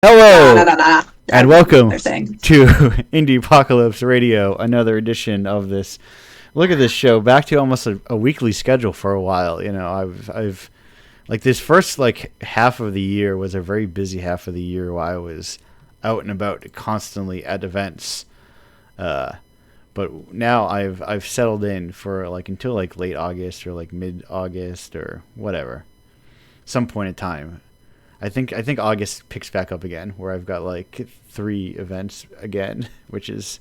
Hello, Nah. and That's what welcome they're saying. to Indiepocalypse Radio, another edition of this. Look at this show, back to almost a weekly schedule for a while. You know, I've like this first like half of the year was a very busy half of the year while I was out and about constantly at events. Uh, but now I've settled in for like until like late August or like mid August or whatever, some point in time. I think August picks back up again, where I've got like 3 events again, which is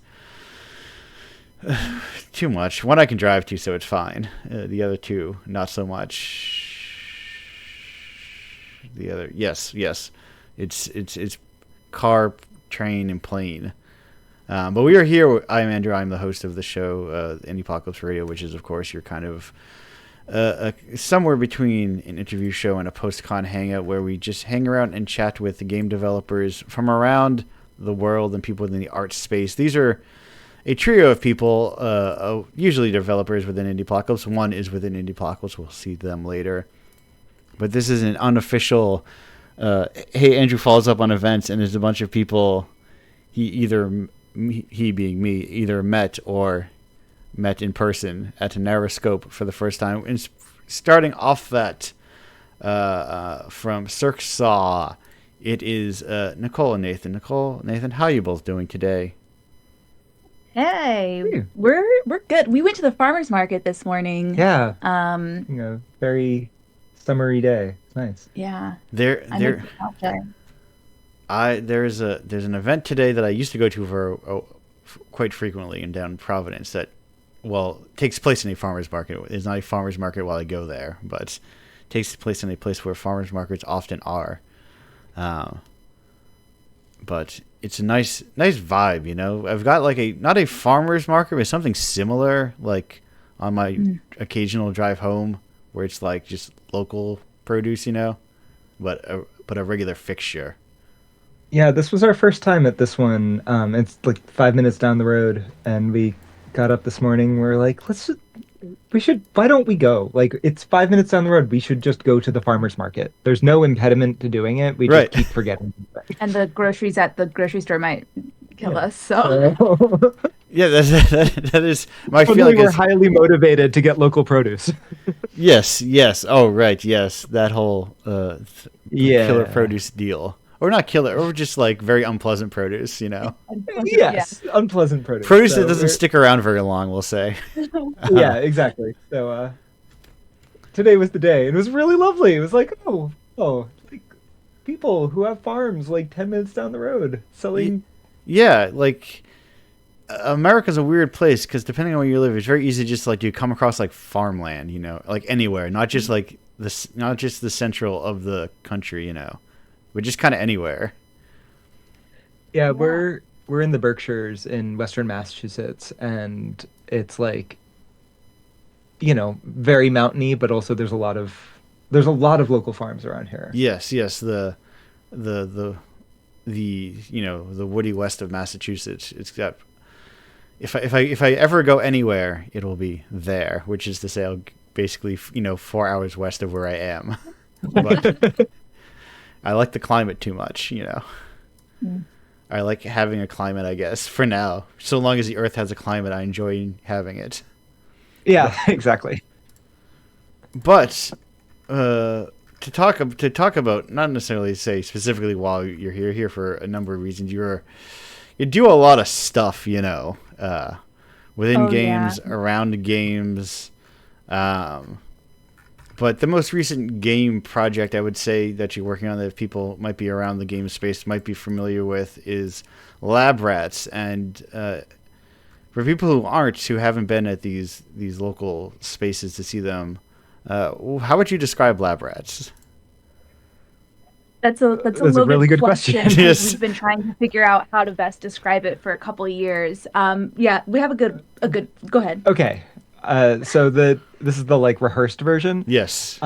too much. One I can drive to, so it's fine. The other two, not so much. The other, yes, it's car, train, and plane. But we are here. I'm Andrew. I'm the host of the show, Indie Apocalypse Radio, which is, of course, your kind of somewhere between an interview show and a post-con hangout where we just hang around and chat with the game developers from around the world and people within the art space. These are a trio of people, usually developers within Indiepocalypse. One is within Indiepocalypse. We'll see them later. But this is an unofficial, hey, Andrew follows up on events, and there's a bunch of people he being me, either met in person at a narrow scope for the first time. And starting off that from Cirque Saw, it is Nicole and Nathan. Nicole, Nathan, how are you both doing today? Hey, Hey. we're good. We went to the farmers market this morning. Yeah, Um, very summery day. It's nice. yeah, There, I there, made it out there. there's an event today that I used to go to for quite frequently in down Providence that, well, takes place in a farmer's market. It's not a farmer's market while I go there, but takes place in a place where farmers markets often are. But it's a nice vibe, you know. I've got like not a farmer's market, but something similar, like on my occasional drive home, where it's like just local produce, you know, but a regular fixture. Yeah, this was our first time at this one. It's like 5 minutes down the road, and we got up this morning. We're like, why don't we go? Like, it's 5 minutes down the road. We should just go to the farmer's market. There's no impediment to doing it. We Right. just keep forgetting. And the groceries at the grocery store might kill us. So So, Yeah, that is. I feel suddenly like we're it's, highly motivated to get local produce. yes. Oh, right, yes. That whole Yeah. killer produce deal, or not killer, or just like very unpleasant produce, you know. Yes, unpleasant produce. Produce So that doesn't we're- stick around very long, we'll say. Yeah, exactly. So today was the day. It was really lovely. It was like, like people who have farms like 10 minutes down the road selling. Yeah, like America's a weird place because depending on where you live, it's very easy just like you come across like farmland, you know, like anywhere, not just like not just the central of the country, you know, but just kind of anywhere. Yeah, we're in the Berkshires in Western Massachusetts, and it's like, very mountainy, but also there's a lot of local farms around here. Yes, the the woody west of Massachusetts. It's got if I ever go anywhere, it'll be there, which is to say, I'll basically 4 hours west of where I am. But I like the climate too much, you know. Mm. I like having a climate, I guess, for now. So long as the Earth has a climate, I enjoy having it. Yeah, exactly. But to talk about, not necessarily say specifically while you're here for a number of reasons. You do a lot of stuff, you know, within Oh, games, yeah. around games. But the most recent game project I would say that you're working on that people might be around the game space might be familiar with is Lab Rats. And for people who haven't been at these local spaces to see them, how would you describe Lab Rats? that's a That's a loaded really good question. Yes. We've been trying to figure out how to best describe it for a couple of years. Yeah, we have a good. Go ahead. Okay. So this is the like rehearsed version. Yes.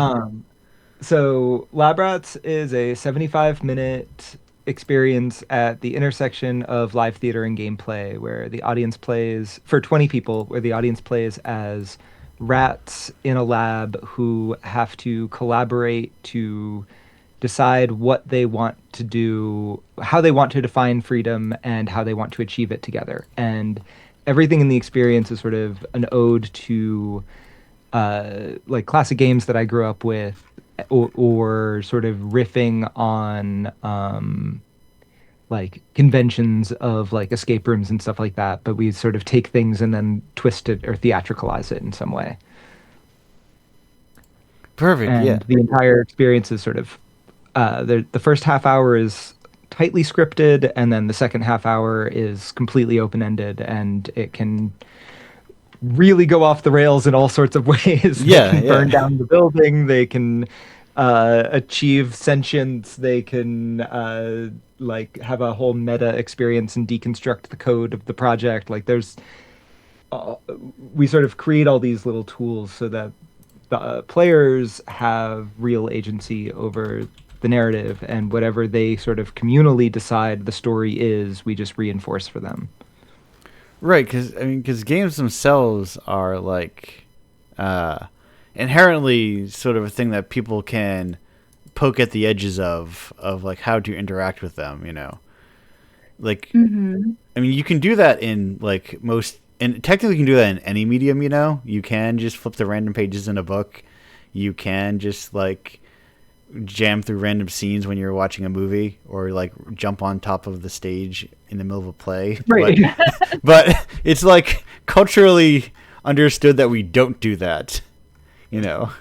So Lab Rats is a 75-minute experience at the intersection of live theater and gameplay, where the audience plays for 20 people, where the audience plays as rats in a lab who have to collaborate to decide what they want to do, how they want to define freedom, and how they want to achieve it together. And everything in the experience is sort of an ode to like classic games that I grew up with, or sort of riffing on like conventions of like escape rooms and stuff like that. But we sort of take things and then twist it or theatricalize it in some way. Perfect. And Yeah. the entire experience is sort of the first half hour is tightly scripted, and then the second half hour is completely open ended, and it can really go off the rails in all sorts of ways. Yeah, They can burn yeah. down the building. They can achieve sentience. They can like have a whole meta experience and deconstruct the code of the project. Like there's, we sort of create all these little tools so that the players have real agency over the narrative, and whatever they sort of communally decide the story is, we just reinforce for them. Right, because games themselves are like inherently sort of a thing that people can poke at the edges of like how to interact with them. Like I mean, you can do that in like most, and technically you can do that in any medium. You can just flip the random pages in a book. You can just like jam through random scenes when you're watching a movie, or like jump on top of the stage in the middle of a play. Right. But it's like culturally understood that we don't do that. Yeah,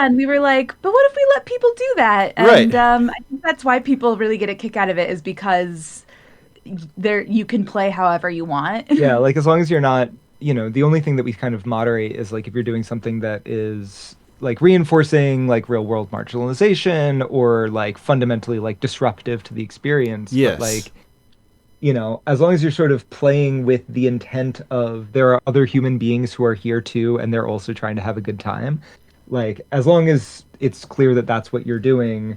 and we were like, but what if we let people do that? Right. And I think that's why people really get a kick out of it, is because you can play however you want. Yeah, like as long as you're not, the only thing that we kind of moderate is like if you're doing something that is like reinforcing like real world marginalization, or like fundamentally like disruptive to the experience. Yes. But like, as long as you're sort of playing with the intent of there are other human beings who are here too, and they're also trying to have a good time. Like, as long as it's clear that that's what you're doing,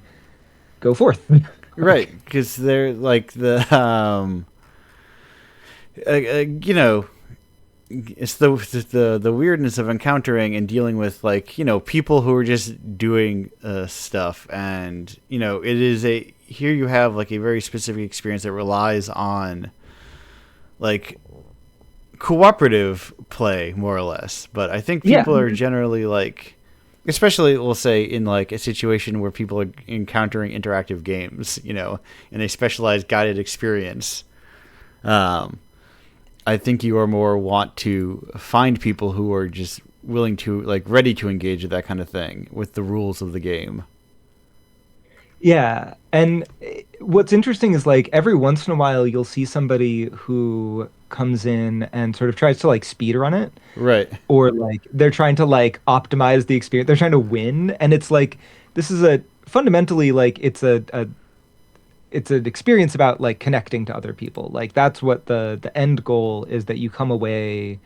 go forth. Right, because they're like it's the weirdness of encountering and dealing with like people who are just doing stuff, and it is here you have like a very specific experience that relies on like cooperative play, more or less. But I think people are generally like, especially we'll say in like a situation where people are encountering interactive games, in a specialized guided experience. I think you are more want to find people who are just willing to, like, ready to engage with that kind of thing with the rules of the game. Yeah, and what's interesting is like every once in a while you'll see somebody who comes in and sort of tries to like speed run it, Right. or like they're trying to like optimize the experience. They're trying to win, and it's like this is a fundamentally like it's an experience about like connecting to other people. Like that's what the end goal is, that you come away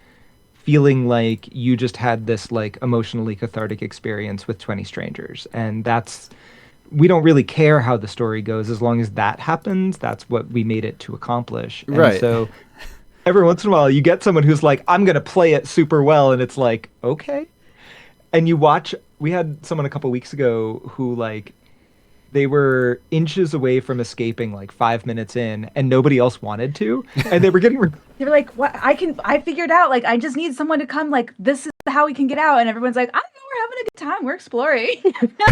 feeling like you just had this like emotionally cathartic experience with 20 strangers. And that's, we don't really care how the story goes as long as that happens. That's what we made it to accomplish. And Right. so every once in a while you get someone who's like, I'm going to play it super well, and it's like, okay. And you watch, we had someone a couple weeks ago who like, they were inches away from escaping like 5 minutes in, and nobody else wanted to, and they were getting They were like, "What? I figured out. Like, I just need someone to come. Like, this is how we can get out." And everyone's like, "I don't know. We're having a good time. We're exploring."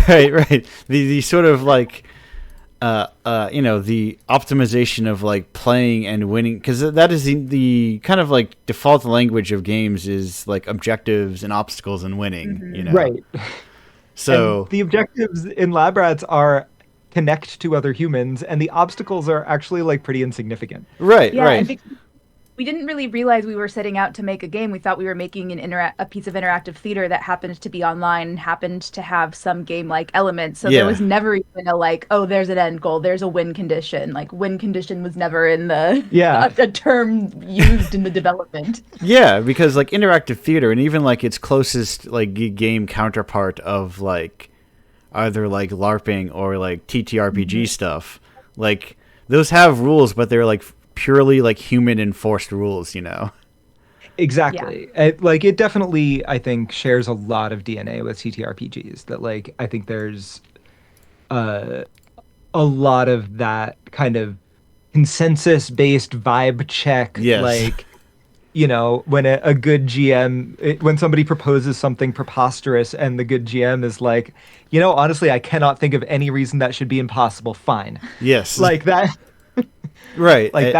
Right. The sort of like, the optimization of like playing and winning, because that is the kind of like default language of games is like objectives and obstacles and winning. right. So And the objectives in Lab Rats are connect to other humans, and the obstacles are actually like pretty insignificant. right, Yeah, right. and we didn't really realize we were setting out to make a game. We thought we were making a piece of interactive theater that happened to be online and happened to have some game-like elements. So Yeah. there was never even a like, oh, there's an end goal, there's a win condition. Like, win condition was never in the a term used in the development. Yeah, because like interactive theater, and even like its closest like game counterpart of like either like LARPing or like TTRPG stuff, like those have rules, but they're like purely like human enforced rules. Exactly. Like it definitely, I think, shares a lot of DNA with CTRPGs. That like I think there's a lot of that kind of consensus-based vibe check, Yes. like, when a good when somebody proposes something preposterous and the good GM is like, honestly, I cannot think of any reason that should be impossible. Fine. Yes. Like that, Right. like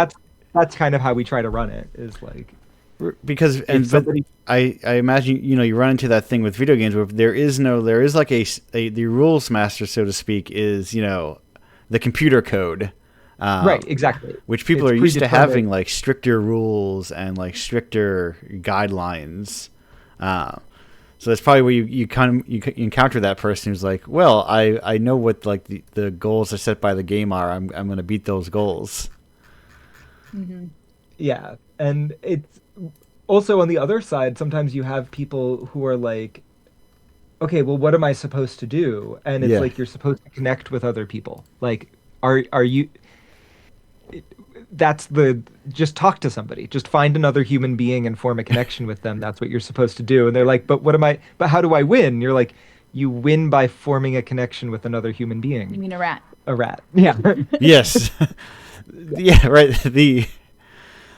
that's kind of how we try to run it, is like, Because if but somebody, I imagine you run into that thing with video games where there is like the rules master, so to speak, is the computer code, right, exactly. which people It's are used to predetermined. having like stricter rules and like stricter guidelines. So that's probably where you encounter that person who's like, well, I know what like the goals are set by the game are. I'm going to beat those goals. Hmm. Yeah. And it's also on the other side, sometimes you have people who are like, okay, well, what am I supposed to do? And it's Yeah. like you're supposed to connect with other people. Like, are you? That's the just talk to somebody. Just find another human being and form a connection with them. That's what you're supposed to do. And they're like, but what am I? But how do I win? You're like, you win by forming a connection with another human You being. mean a rat? A rat. Yeah. Yes. Yeah. Right.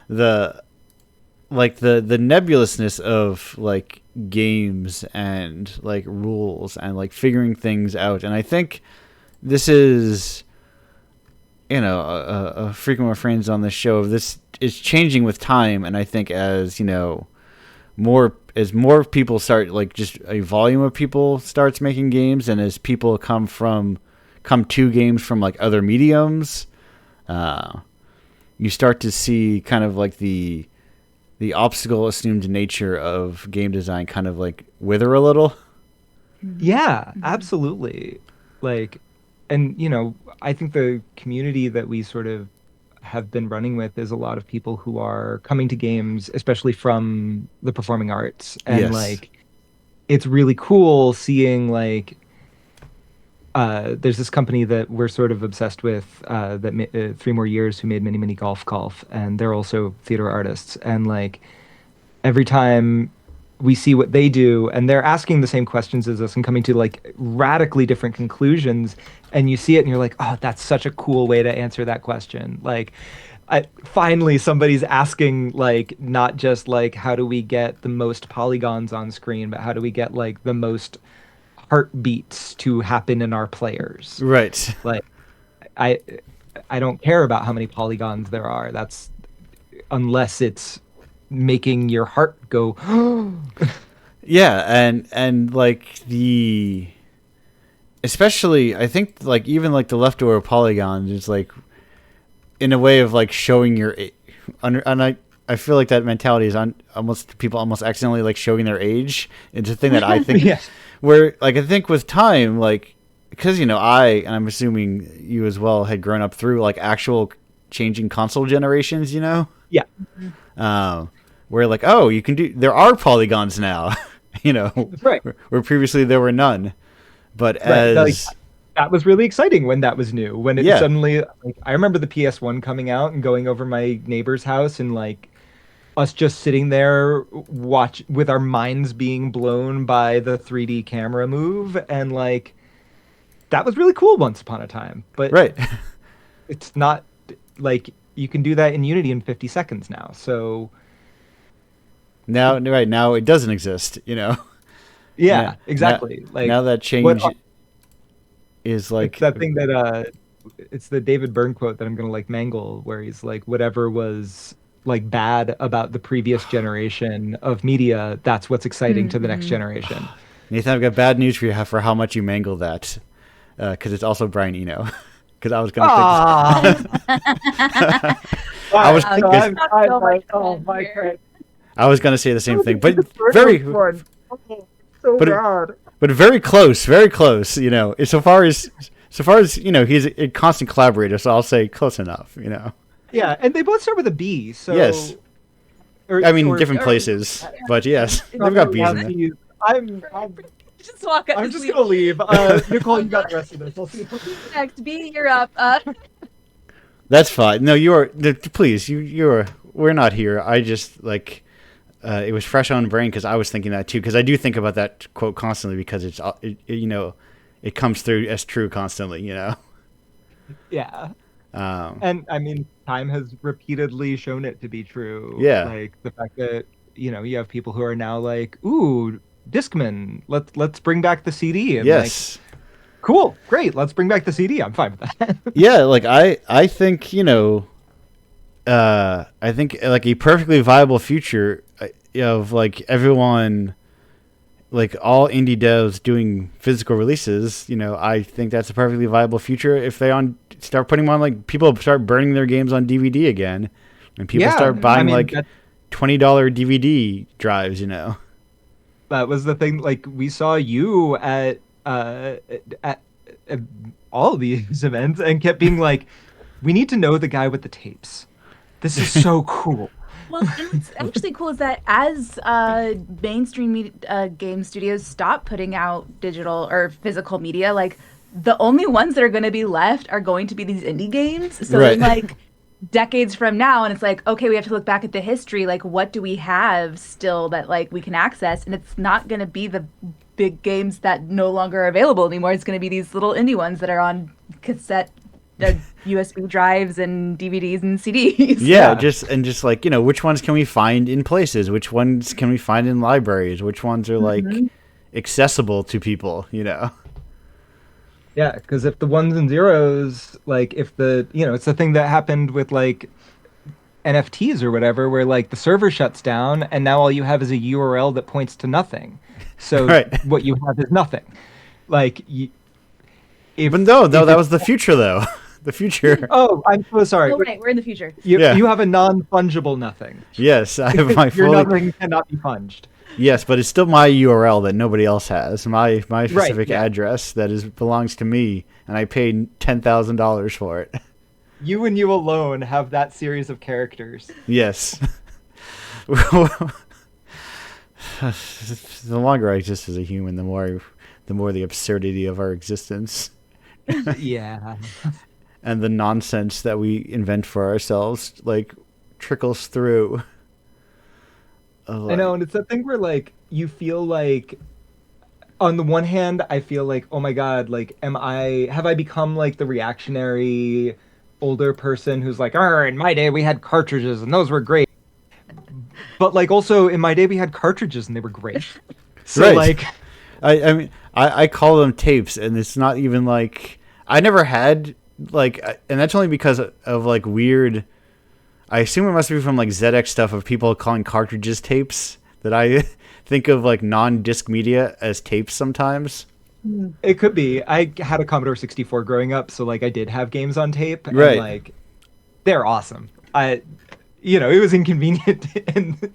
The like the nebulousness of like games and like rules and like figuring things out, and I think this is a frequent refrains on this show of this is changing with time, and I think as more people start, like just a volume of people starts making games, and as people come to games from like other mediums, you start to see kind of like the obstacle assumed nature of game design kind of like wither a little. Yeah, absolutely. Like, and I think the community that we sort of have been running with is a lot of people who are coming to games, especially from the performing arts. And Yes. like, it's really cool seeing like, there's this company that we're sort of obsessed with, that 3 More Years, who made Mini Mini Golf, and they're also theater artists. And like, every time we see what they do, and they're asking the same questions as us and coming to like radically different conclusions, and you see it and you're like, oh, that's such a cool way to answer that question. Like, finally somebody's asking, like, not just like how do we get the most polygons on screen, but how do we get like the most heartbeats to happen in our players. Right. Like, i I don't care about how many polygons there are. That's unless it's making your heart go. Yeah, and like especially I think like even like the leftover polygons is like in a way of like showing your and I feel like that mentality is on almost people almost accidentally like showing their age. It's a thing that I think Yes. where like I think with time, like because and I'm assuming you as well had grown up through like actual changing console generations, Yeah. where like, oh, there are polygons now, Right. where previously there were none. But Right. Like, as that was really exciting when that was new. When it yeah, suddenly, like, I remember the PS1 coming out and going over my neighbor's house and like us just sitting there watch with our minds being blown by the 3D camera move, and like that was really cool once upon a time. But right. it's not like you can do that in Unity in 50 seconds now. So Now it doesn't exist, yeah, Now, exactly. Like, now that what change is it's like that thing that it's the David Byrne quote that I'm gonna like mangle, where he's like, whatever was like bad about the previous generation of media, that's what's exciting to the next Hmm. generation. Nathan, I've got bad news for you for how much you mangle that, because it's also Brian Eno. Because I was going to Ah, I was Wow, I, you talked so much oh fun my here. god. I was going to say the same thing, but Very very one. Oh, so but bad. but very close, very close. So far as he's a constant collaborator, so I'll say close enough. Yeah, and they both start with a B, so Yes, or, I mean or, different or places, but yes, they've got probably bees have in there. Bs. I'm Just walk up. I'm just gonna leave. Nicole, you got the rest of this. I'll see you. Next, B, you're up. That's fine. No, you are. Please, you're. We're not here. I just like. It was fresh on brain because I was thinking that too. Because I do think about that quote constantly because it comes through as true constantly. Yeah. Um, And I mean, time has repeatedly shown it to be true. yeah. Like the fact that, you have people who are now like, ooh, Discman, let's bring back the CD and like, Yes. cool, great, let's bring back the CD. I'm fine with that. Yeah. Like I think I think like a perfectly viable future of like everyone, like all indie devs doing physical releases. I think that's a perfectly viable future if they start putting them on, like people start burning their games on DVD again, and people Yeah, start I buying mean like that $20 DVD drives. that was the thing. Like we saw you at, at all of these events and kept being like, we need to know the guy with the tapes. This is so cool. Well, and what's actually cool is that as game studios stop putting out digital or physical media, like the only ones that are going to be left are going to be these indie games. So Right. then, like decades from now, and it's like, okay, we have to look back at the history. Like, what do we have still that like we can access? And it's not going to be the big games that no longer are available anymore. It's going to be these little indie ones that are on cassette. USB drives and DVDs and CDs. Yeah, Yeah. just like which ones can we find in places? Which ones can we find in libraries? Which ones are like Mhm. accessible to people? Yeah, because if the ones and zeros, like if it's the thing that happened with like NFTs or whatever, where like the server shuts down and now all you have is a URL that points to nothing. So Right. what you have is nothing. Like But no, if that it's was the future though. The future. oh, I'm so sorry. Oh, right, we're in the future. You Yeah. you have a non-fungible nothing. Yes, I have my Your fully. nothing cannot be funged. Yes, but it's still my URL that nobody else has. My Right, specific yeah. address that belongs to me, and I paid $10,000 for it. You and you alone have that series of characters. Yes. The longer I exist as a human, the more the absurdity of our existence Yeah. and the nonsense that we invent for ourselves like trickles through. I know, Like, and it's that thing where like you feel like on the one hand, I feel like, oh my God, like have I become like the reactionary older person who's like, in my day we had cartridges and those were great. But like also in my day we had cartridges and they were great. So right. like I mean, I call them tapes, and it's not even like I never had and that's only because of like weird. I assume it must be from like ZX stuff of people calling cartridges tapes that I think of like non-disc media as tapes sometimes. it could be. I had a Commodore 64 growing up, so like I did have games on tape and Right. like they're awesome. It was inconvenient and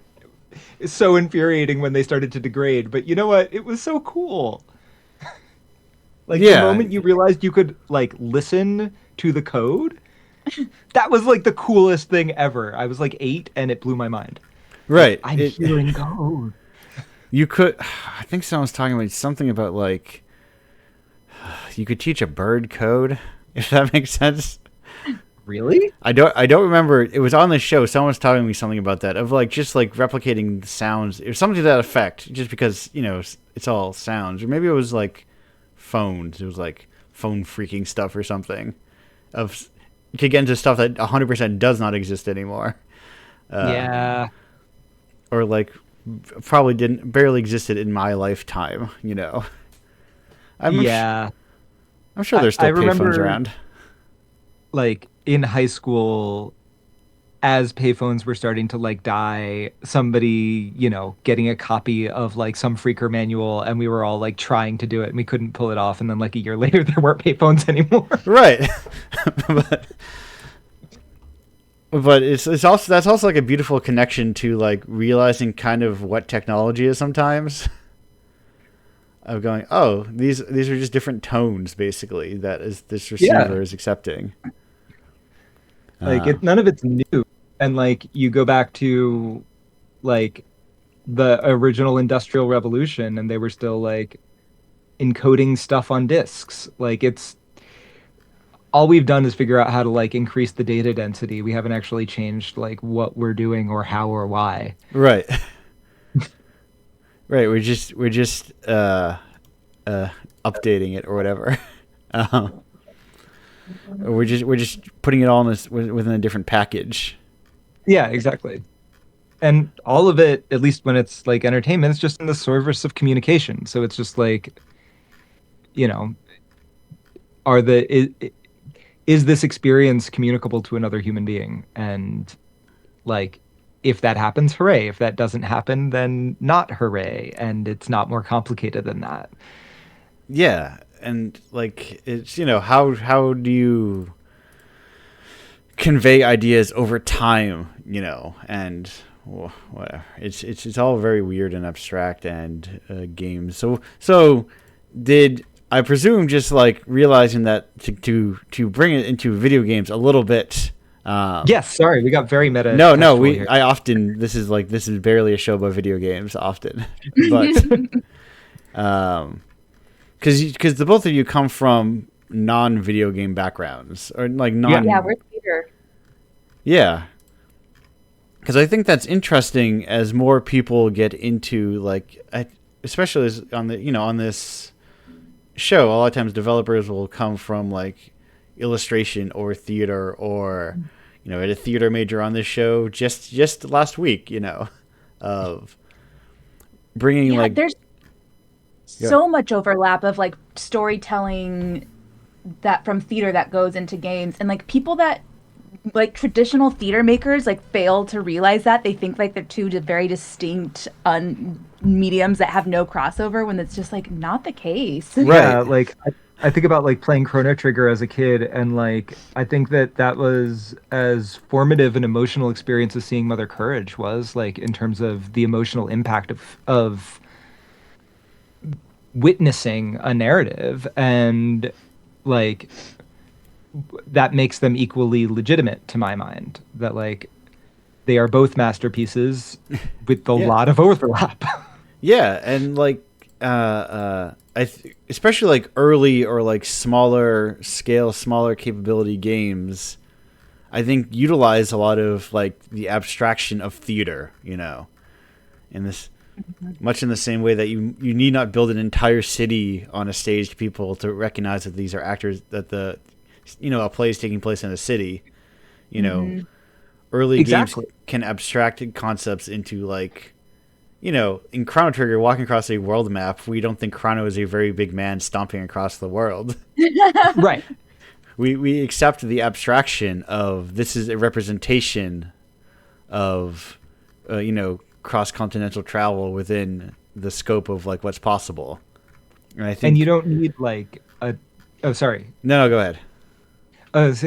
it's so infuriating when they started to degrade, but you know what? It was so cool. Like the Yeah. moment you realized you could like listen to the code, that was like the coolest thing ever. I was like 8 and it blew my mind. Like Right. I'm hearing code. You could. I think someone was talking about something about like you could teach a bird code, if that makes sense. Really? I don't remember. It was on the show. Someone was telling me something about that of like just like replicating the sounds. It was something to that effect. Just because it's all sounds, or maybe it was like phones. It was like phone freaking stuff or something. Of to get into stuff that 100% does not exist anymore, Yeah. or like probably didn't barely existed in my lifetime. I'm Yeah. I'm sure there's I still payphones remember around. like in high school as payphones were starting to like die, somebody, getting a copy of like some freaker manual and we were all like trying to do it and we couldn't pull it off and then like a year later there weren't payphones anymore. Right. but but it's also that's also like a beautiful connection to like realizing kind of what technology is sometimes. Of going, oh, these are just different tones basically that is this Yeah. receiver is accepting. Like Uh, none of it's new. And like you go back to like the original Industrial Revolution and they were still like encoding stuff on disks. Like it's all we've done is figure out how to like increase the data density. We haven't actually changed like what we're doing or how or why. right. Right. We're just updating it or whatever. Um, Or we're just putting it all in this within a different package. Yeah, exactly. And all of it, at least when it's like entertainment, it's just in the service of communication. So it's just like, you know, are the is this experience communicable to another human being? And like, if that happens, hooray. If that doesn't happen, then not hooray. And it's not more complicated than that. Yeah, and like it's how do you convey ideas over time, and whatever. It's all very weird and abstract and games. So did I presume just like realizing that to bring it into video games a little bit. Yes, sorry, we got very meta. No, here. I often this is barely a show about video games often, but because the both of you come from non-video game backgrounds or like non. Yeah, we're theater. Yeah. Because I think that's interesting as more people get into like, especially on on this show, a lot of times developers will come from like illustration or theater or, I had a theater major on this show just last week, of bringing like. There's so much overlap of like storytelling that from theater that goes into games, and like people that like traditional theater makers like fail to realize that they think like they're two very distinct mediums that have no crossover, when it's just like not the case. Right. Yeah, like I think about like playing Chrono Trigger as a kid, and like I think that was as formative an emotional experience as seeing Mother Courage was, like in terms of the emotional impact of witnessing a narrative, and like that makes them equally legitimate to my mind, that like they are both masterpieces with a lot of overlap. Yeah, and like especially like early or like smaller scale, smaller capability games, I think utilize a lot of like the abstraction of theater, in this much in the same way that you need not build an entire city on a stage to people to recognize that these are actors, that a play is taking place in a city. Early Exactly. games can abstract concepts into like, in Chrono Trigger, walking across a world map, we don't think Chrono is a very big man stomping across the world. Right. We accept the abstraction of this is a representation of, cross-continental travel within the scope of like what's possible. And I think, And you don't need like oh, sorry. No, go ahead.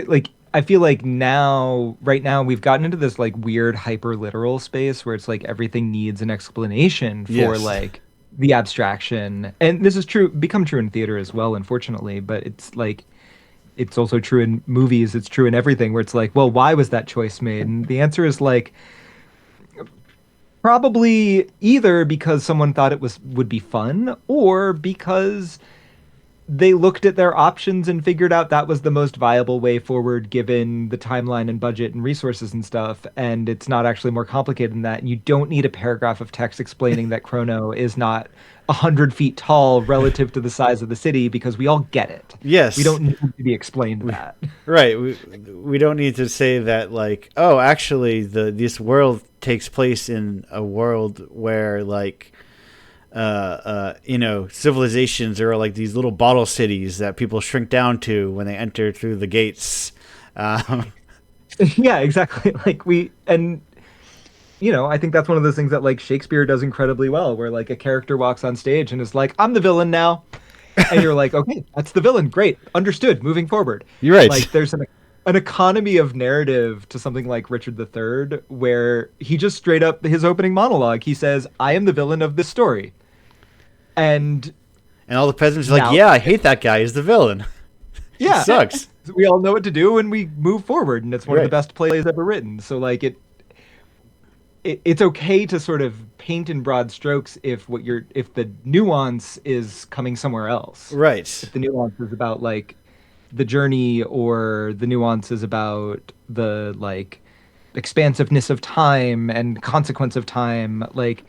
Like I feel like right now we've gotten into this like weird hyper literal space where it's like everything needs an explanation for Yes. like the abstraction. And this is become true in theater as well, unfortunately, but it's like it's also true in movies, it's true in everything, where it's like, well, why was that choice made? And the answer is like probably either because someone thought it would be fun, or because they looked at their options and figured out that was the most viable way forward given the timeline and budget and resources and stuff. And it's not actually more complicated than that. And you don't need a paragraph of text explaining that Chrono is not 100 feet tall relative to the size of the city, because we all get it. Yes. We don't need to be explained that. Right. We don't need to say that like, oh, actually this world takes place in a world where like civilizations are like these little bottle cities that people shrink down to when they enter through the gates. Yeah, exactly. Like I think that's one of those things that like Shakespeare does incredibly well, where like a character walks on stage and is like, I'm the villain now. And you're like, okay, that's the villain. Great. Understood. Moving forward. You're right. Like there's an economy of narrative to something like Richard III, where he just straight up, his opening monologue, he says, I am the villain of this story. And all the peasants are like, yeah, I hate that guy. He's the villain. Yeah. He sucks. We all know what to do and we move forward, and it's one of the best plays ever written. So like it's okay to sort of paint in broad strokes if the nuance is coming somewhere else. Right. If the nuance is about like the journey, or the nuance is about the like expansiveness of time and consequence of time, like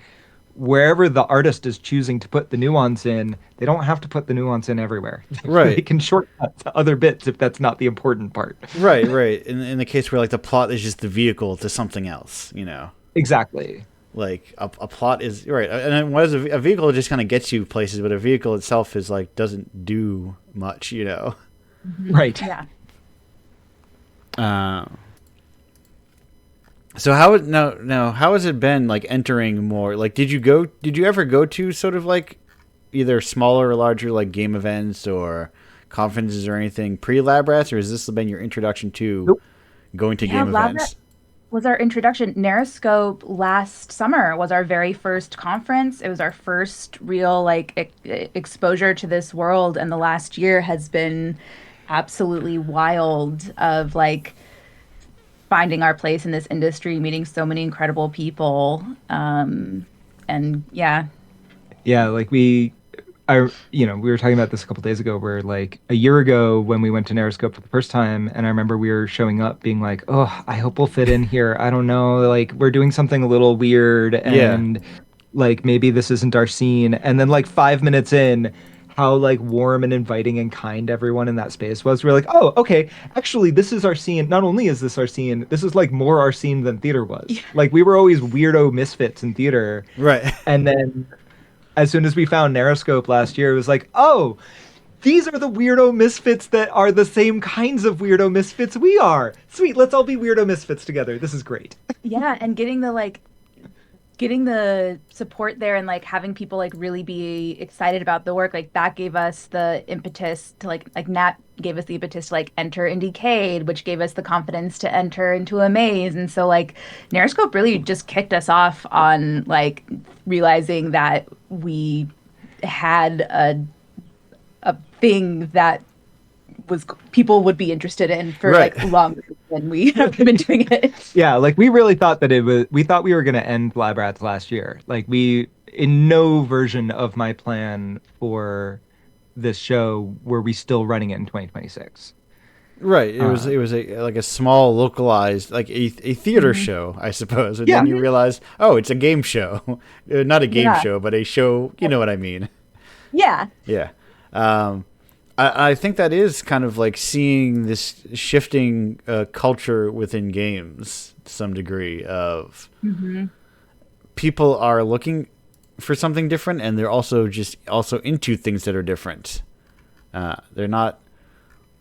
wherever the artist is choosing to put the nuance in, they don't have to put the nuance in everywhere. Right. They can shortcut to other bits if that's not the important part. Right, right. In the case where like the plot is just the vehicle to something else, Exactly. Like a plot is right, and then what is a vehicle just kind of gets you places, but a vehicle itself is like doesn't do much, Right. Yeah. So how has it been like entering more? Like, did you ever go to sort of like either smaller or larger like game events or conferences or anything pre-Lab Rats, or has this been your introduction to Nope. going to Yeah, game Lab events? was our introduction. Narrascope last summer was our very first conference. It was our first real like exposure to this world, and the last year has been absolutely wild of like finding our place in this industry, meeting so many incredible people. And yeah, Yeah, like we were talking about this a couple days ago, where like a year ago when we went to Narrowscope for the first time, and I remember we were showing up being like, oh, I hope we'll fit in here. I don't know, like we're doing something a little weird, Yeah, and like maybe this isn't our scene. And then like 5 minutes in, how like warm and inviting and kind everyone in that space was. We're like, oh, okay, actually this is our scene. Not only is this our scene, this is like more our scene than theater was. Like we were always weirdo misfits in theater. right. And then as soon as we found Narrowscope last year, it was like, oh, these are the weirdo misfits that are the same kinds of weirdo misfits we are. Sweet, let's all be weirdo misfits together. This is great. yeah, and getting the support there and like having people like really be excited about the work, like that gave us the impetus to like Nat gave us the impetus to like enter Indiecade, which gave us the confidence to enter into a maze. And so like Narrascope really just kicked us off on like realizing that we had a thing that was people would be interested in for Right. like longer than we have been doing it. Yeah, like we really thought that we thought we were going to end Lab Rats last year. Like in no version of my plan for this show were we still running it in 2026. Right. It was like a small localized like a theater show, I suppose. And Yeah. then you realize, oh, it's a game show. Not a game Yeah. show, but a show, you know what I mean. Yeah. Yeah. I think that is kind of like seeing this shifting culture within games to some degree of people are looking for something different, and they're also into things that are different. They're not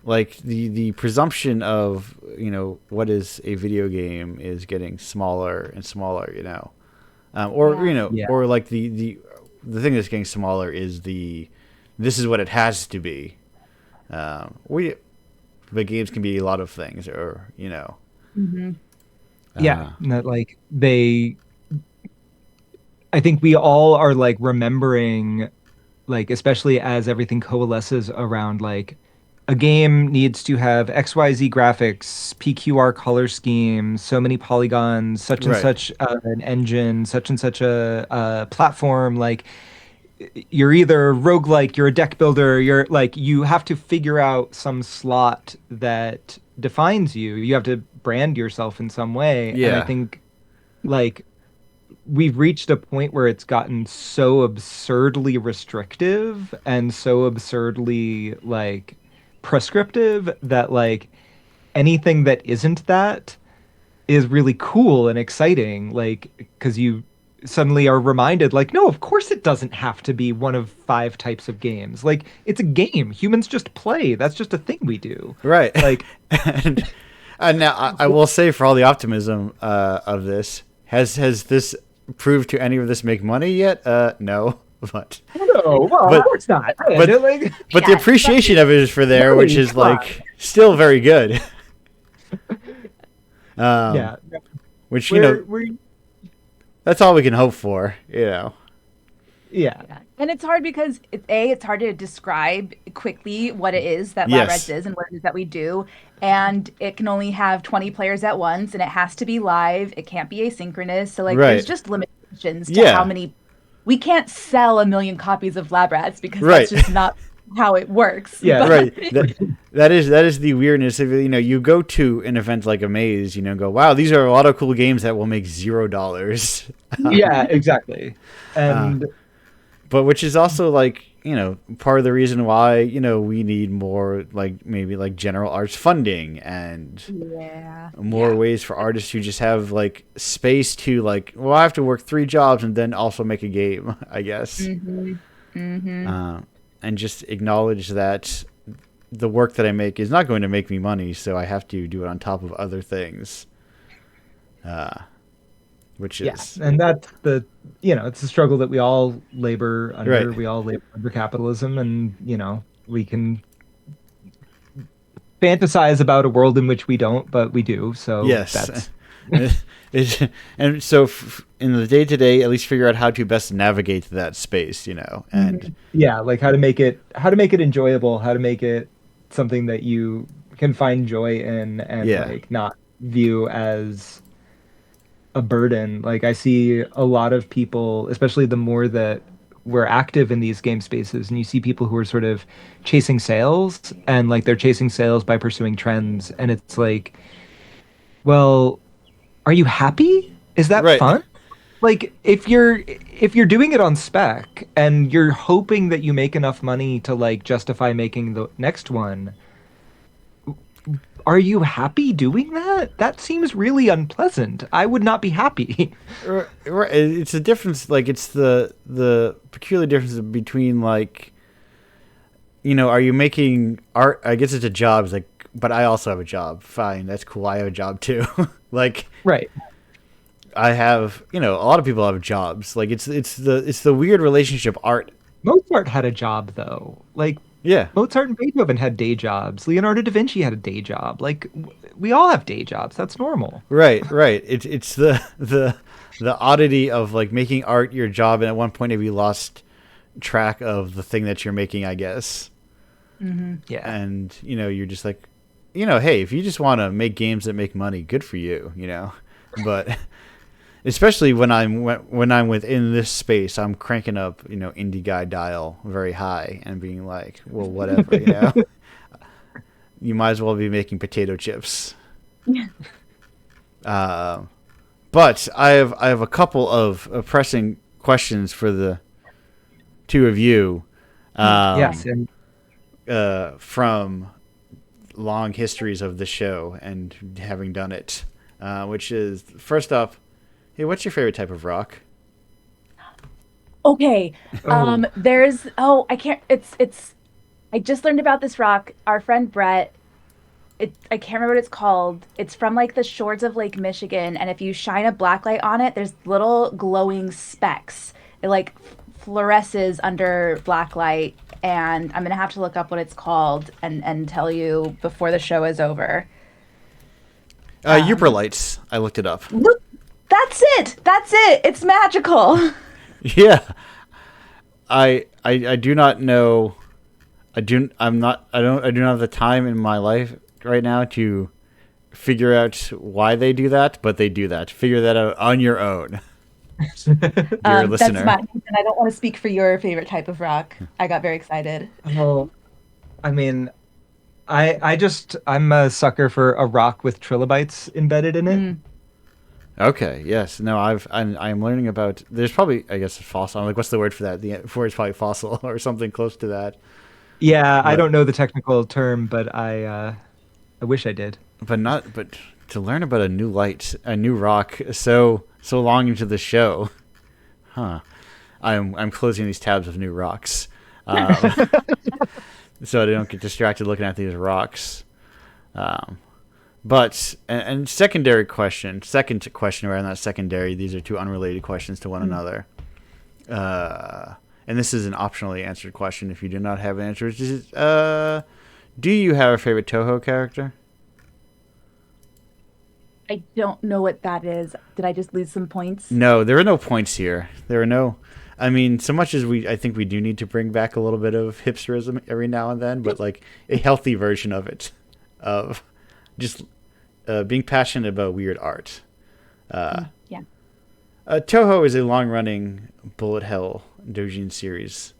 like the presumption of what is a video game is getting smaller and smaller, or Yeah. or like the thing that's getting smaller is this is what it has to be. But games can be a lot of things, or Yeah, that like I think we all are like remembering, like especially as everything coalesces around like a game needs to have XYZ graphics, PQR color scheme, so many polygons, such and Right. such an engine, such and such a platform. Like you're either roguelike, you're a deck builder, you're like you have to figure out some slot that defines you. You have to brand yourself in some way. And Yeah. I think like we've reached a point where it's gotten so absurdly restrictive and so absurdly like prescriptive that like anything that isn't that is really cool and exciting, like because you suddenly are reminded like no, of course it doesn't have to be one of 5 types of games. Like it's a game, humans just play, that's just a thing we do, Right. like and now I will say, for all the optimism of this, has this proved to any of this make money yet? No, but no, well, But- of course not. but- Like, but the Yeah, appreciation of it is for there, which is Come on. like still very good. yeah, Which we're that's all we can hope for. yeah. Yeah. And it's hard because it's hard to describe quickly what it is that Yes. LabRats is and what it is that we do. And it can only have 20 players at once, and it has to be live. It can't be asynchronous. So like Right. there's just limitations to Yeah. how many we can't sell 1 million copies of LabRats because Right. that's just not how it works. Yeah. but- Right. That is the weirdness of, you go to an event like a maze, go, wow, these are a lot of cool games that will make $0. Yeah, exactly. Uh, And but which is also like, part of the reason why, we need more like maybe like general arts funding and Yeah. more ways for artists who just have like space to like, well, I have to work 3 jobs and then also make a game, I guess. Mm-hmm. Mm-hmm. And just acknowledge that the work that I make is not going to make me money, so I have to do it on top of other things. Which is and that's it's a struggle that we all labor under. Right. We all labor under capitalism, and we can fantasize about a world in which we don't, but we do. So yes. that's And so in the day to day, at least figure out how to best navigate that space, and yeah, like how to make it enjoyable, how to make it something that you can find joy in, and Yeah. like not view as a burden. Like I see a lot of people, especially the more that we're active in these game spaces, and you see people who are sort of chasing sales, and like they're chasing sales by pursuing trends, and it's like, well, are you happy? Is that Right. fun? Like if you're doing it on spec and you're hoping that you make enough money to like justify making the next one, are you happy doing that? That seems really unpleasant. I would not be happy. Right. It's a difference. Like it's the peculiar difference between like, are you making art? I guess it's a job. It's like, but I also have a job. Fine, that's cool. I have a job too. Like, Right. I have, a lot of people have jobs. Like it's the weird relationship art. Mozart had a job though. Like Yeah. Mozart and Beethoven had day jobs. Leonardo da Vinci had a day job. Like we all have day jobs. That's normal. Right. It's the oddity of like making art your job, and at one point have you lost track of the thing that you're making, I guess. Yeah. And you're just like, hey, if you just want to make games that make money, good for you, but especially when I'm within this space, I'm cranking up indie guy dial very high and being like, well, whatever. You might as well be making potato chips. But I have a couple of pressing questions for the two of you. Yes, and From long histories of the show and having done it, which is first up, hey, what's your favorite type of rock? Okay. Oh. I can't it's I just learned about this rock. Our friend Brett, I can't remember what it's called. It's from like the shores of Lake Michigan, and if you shine a black light on it, there's little glowing specks. It like fluoresces under black light, and I'm gonna have to look up what it's called and tell you before the show is over. Euprolites. I looked it up. Look, that's it. That's it. It's magical. Yeah. I do not know. I do not have the time in my life right now to figure out why they do that, but they do that. Figure that out on your own. Dear listener. That's mine, and I don't want to speak for your favorite type of rock. I got very excited. Oh, I mean, I'm a sucker for a rock with trilobites embedded in it. Okay. Yes. No. I'm learning about. There's probably, I guess, a fossil. I'm like, what's the word for that? The word is probably fossil or something close to that. Yeah, I But- don't know the technical term, but I wish I did. But to learn about a new rock, so long into the show, huh? I'm closing these tabs of new rocks, so I don't get distracted looking at these rocks. But second question around that secondary. These are two unrelated questions to one another. And this is an optionally answered question if you do not have an answer. Do you have a favorite Toho character? I don't know what that is. Did I just lose some points? No, there are no points here. There are no. I mean, so much as I think we do need to bring back a little bit of hipsterism every now and then, but like a healthy version of it, of just being passionate about weird art. Yeah. Toho is a long-running bullet hell doujin series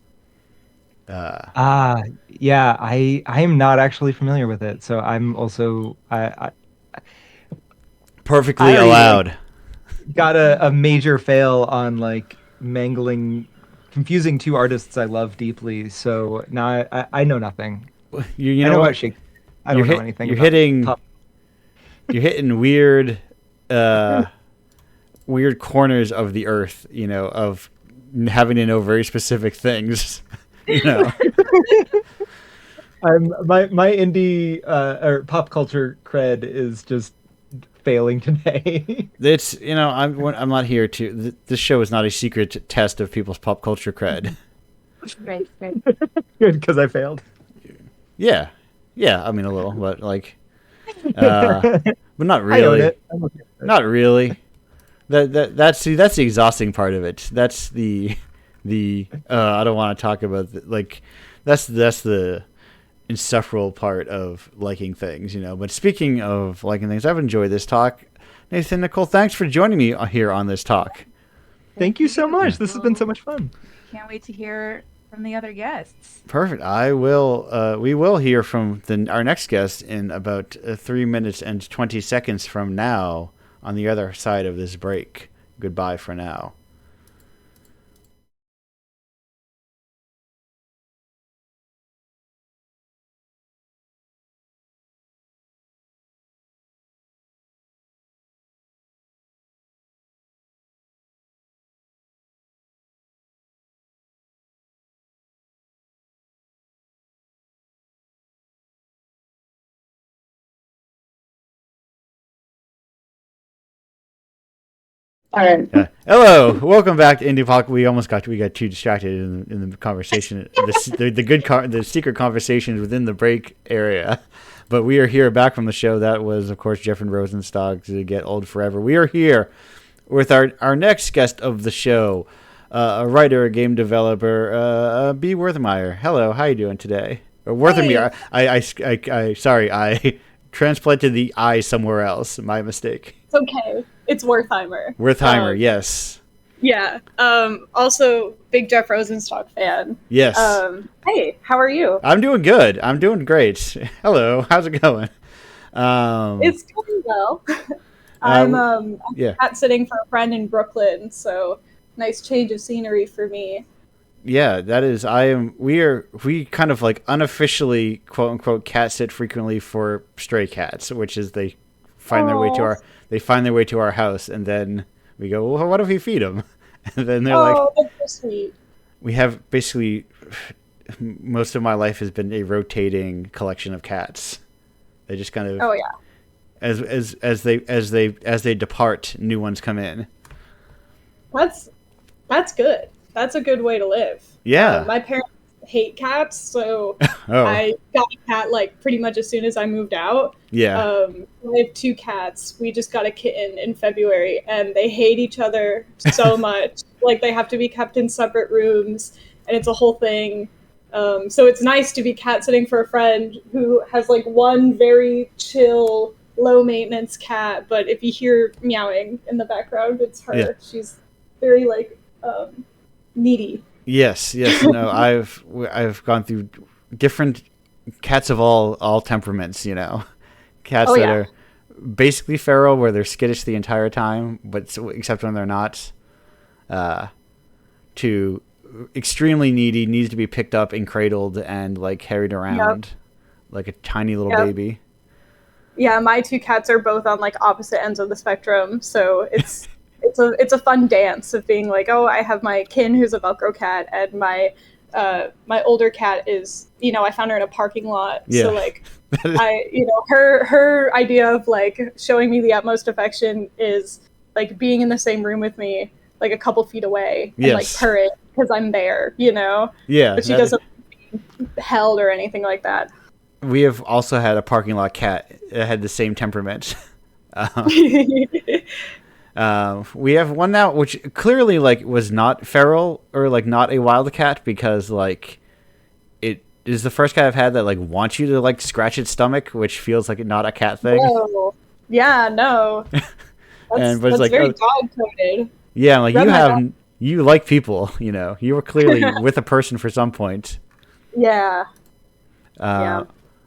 Yeah, I am not actually familiar with it, so I'm also I Perfectly already like allowed. got a major fail on like mangling, confusing two artists I love deeply. So now I know nothing. You I know know about what? Shakespeare. I don't know anything You're about hitting pop. you're hitting weird uh weird corners of the earth, of having to know very specific things, you know. My indie or pop culture cred is just failing today. It's, I'm not here to this show is not a secret test of people's pop culture cred. Right, right. Good because I failed. Yeah. Yeah, I mean a little, but like but not I own really. it. I'm okay with it. Not really. That's the exhausting part of it. That's the I don't want to talk about like that's the insufferable part of liking things, But speaking of liking things, I've enjoyed this talk. Nathan, Nicole, thanks for joining me here on this talk. Thank Thank you so you. much. This has been so much fun. Can't wait to hear from the other guests. Perfect. I will. We will hear from our next guest in about 3 minutes and 20 seconds from now on the other side of this break. Goodbye for now. All right. Hello, welcome back to Indiepocalypse. We got too distracted in the conversation, the secret conversations within the break area. But we are here back from the show. That was, of course, Jeff and Rosenstock to Get Old Forever. We are here with our next guest of the show, a writer, a game developer, B. Werthemeyer. Hello, how you doing today? Or Werthemeyer. Sorry, I transplanted the I somewhere else. My mistake. It's okay. It's Wertheimer. Wertheimer, yes. Yeah. Also, big Jeff Rosenstock fan. Yes. Hey, how are you? I'm doing good. I'm doing great. Hello, how's it going? It's going well. I'm cat sitting for a friend in Brooklyn, so nice change of scenery for me. Yeah, that is. We kind of like unofficially quote unquote cat sit frequently for stray cats, which is they find their way to our house, and then we go, well, what if we feed them? And then they're like, that's so sweet. we have basically most of my life has been a rotating collection of cats. They just kind of as they depart, new ones come in. That's good. That's a good way to live. Yeah. My parents hate cats, so Oh. I got a cat like pretty much as soon as I moved out. Yeah. I have two cats. We just got a kitten in February, and they hate each other so much. Like they have to be kept in separate rooms, and it's a whole thing. So it's nice to be cat sitting for a friend who has like one very chill, low maintenance cat. But if you hear meowing in the background, it's her. Yeah. She's very like needy. Yes. No, I've gone through different cats of all temperaments. Cats that are basically feral, where they're skittish the entire time, but except when they're not. To extremely needy, needs to be picked up and cradled and like carried around like a tiny little baby. Yeah, my two cats are both on like opposite ends of the spectrum, so it's it's a fun dance of being like, oh, I have my kin who's a Velcro cat, and my older cat is, I found her in a parking lot. Yeah. So like her idea of like showing me the utmost affection is like being in the same room with me, like a couple feet away, and like purring because I'm there, Yeah. But she doesn't get held or anything like that. We have also had a parking lot cat that had the same temperament. We have one now, which clearly like was not feral or like not a wild cat, because like it is the first cat I've had that like wants you to like scratch its stomach, which feels like not a cat thing. Whoa. Yeah, no. That's like, very dog coded. Yeah, like you like people, you were clearly with a person for some point. Yeah. Uh,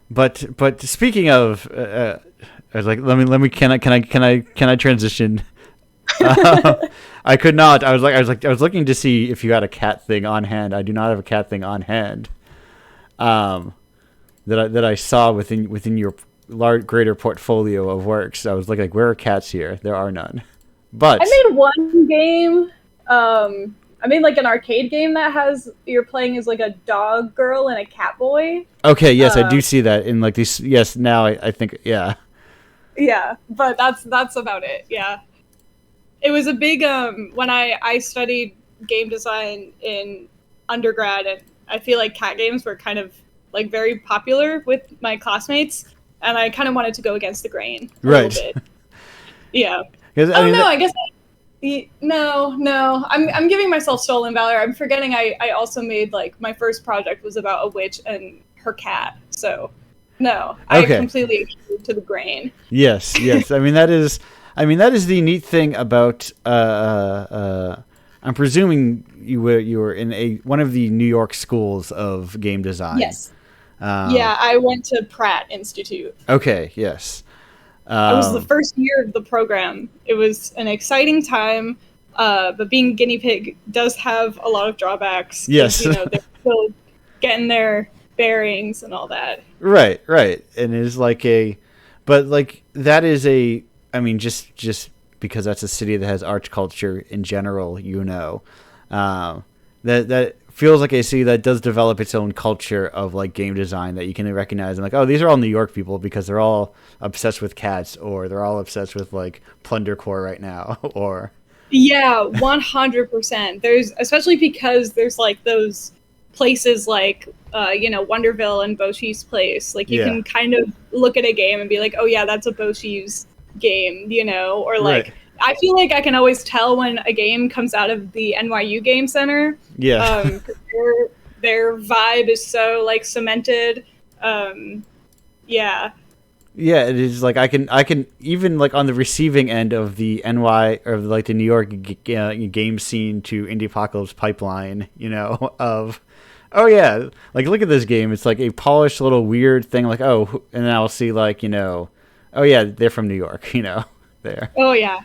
but speaking of, I was like, let me can I transition? I could not. I was looking to see if you had a cat thing on hand. I do not have a cat thing on hand. That I saw within your greater portfolio of works. I was like, where are cats here? There are none. But I made one game. I made like an arcade game that has you're playing as like a dog girl and a cat boy. okay, yes, I do see that in like these. Yes, now I think yeah. Yeah, but that's about it. Yeah, it was a big when I studied game design in undergrad, and I feel like cat games were kind of like very popular with my classmates, and I kind of wanted to go against the grain a Right. little bit. Yeah. 'Cause, I mean, no, I guess no. I'm giving myself stolen valor. I'm forgetting I also made like my first project was about a witch and her cat. So no, Okay. I completely adhered to the grain. Yes. I mean that is the neat thing about. I'm presuming you were in one of the New York schools of game design. Yes. Yeah, I went to Pratt Institute. Okay. Yes. It was the first year of the program. It was an exciting time, but being a guinea pig does have a lot of drawbacks. 'Cause, Yes. they're still getting their bearings and all that. Right. And it's like but like that is I mean, just because that's a city that has arts culture in general, that feels like a city that does develop its own culture of like game design that you can recognize and like, oh, these are all New York people because they're all obsessed with cats or they're all obsessed with like Plundercore right now or. Yeah, 100%. There's especially because there's like those places like Wonderville and Boshi's place. Like you can kind of look at a game and be like, oh yeah, that's a Boshi's game, or like Right. I feel like I can always tell when a game comes out of the NYU Game Center. Yeah. 'Cause their vibe is so like cemented. Yeah. Yeah, it is like I can even like on the receiving end of the NY or like the New York game scene to Indiepocalypse pipeline, of oh yeah, like look at this game. It's like a polished little weird thing like oh, and then I'll see like, oh yeah, they're from New York, there. Oh yeah.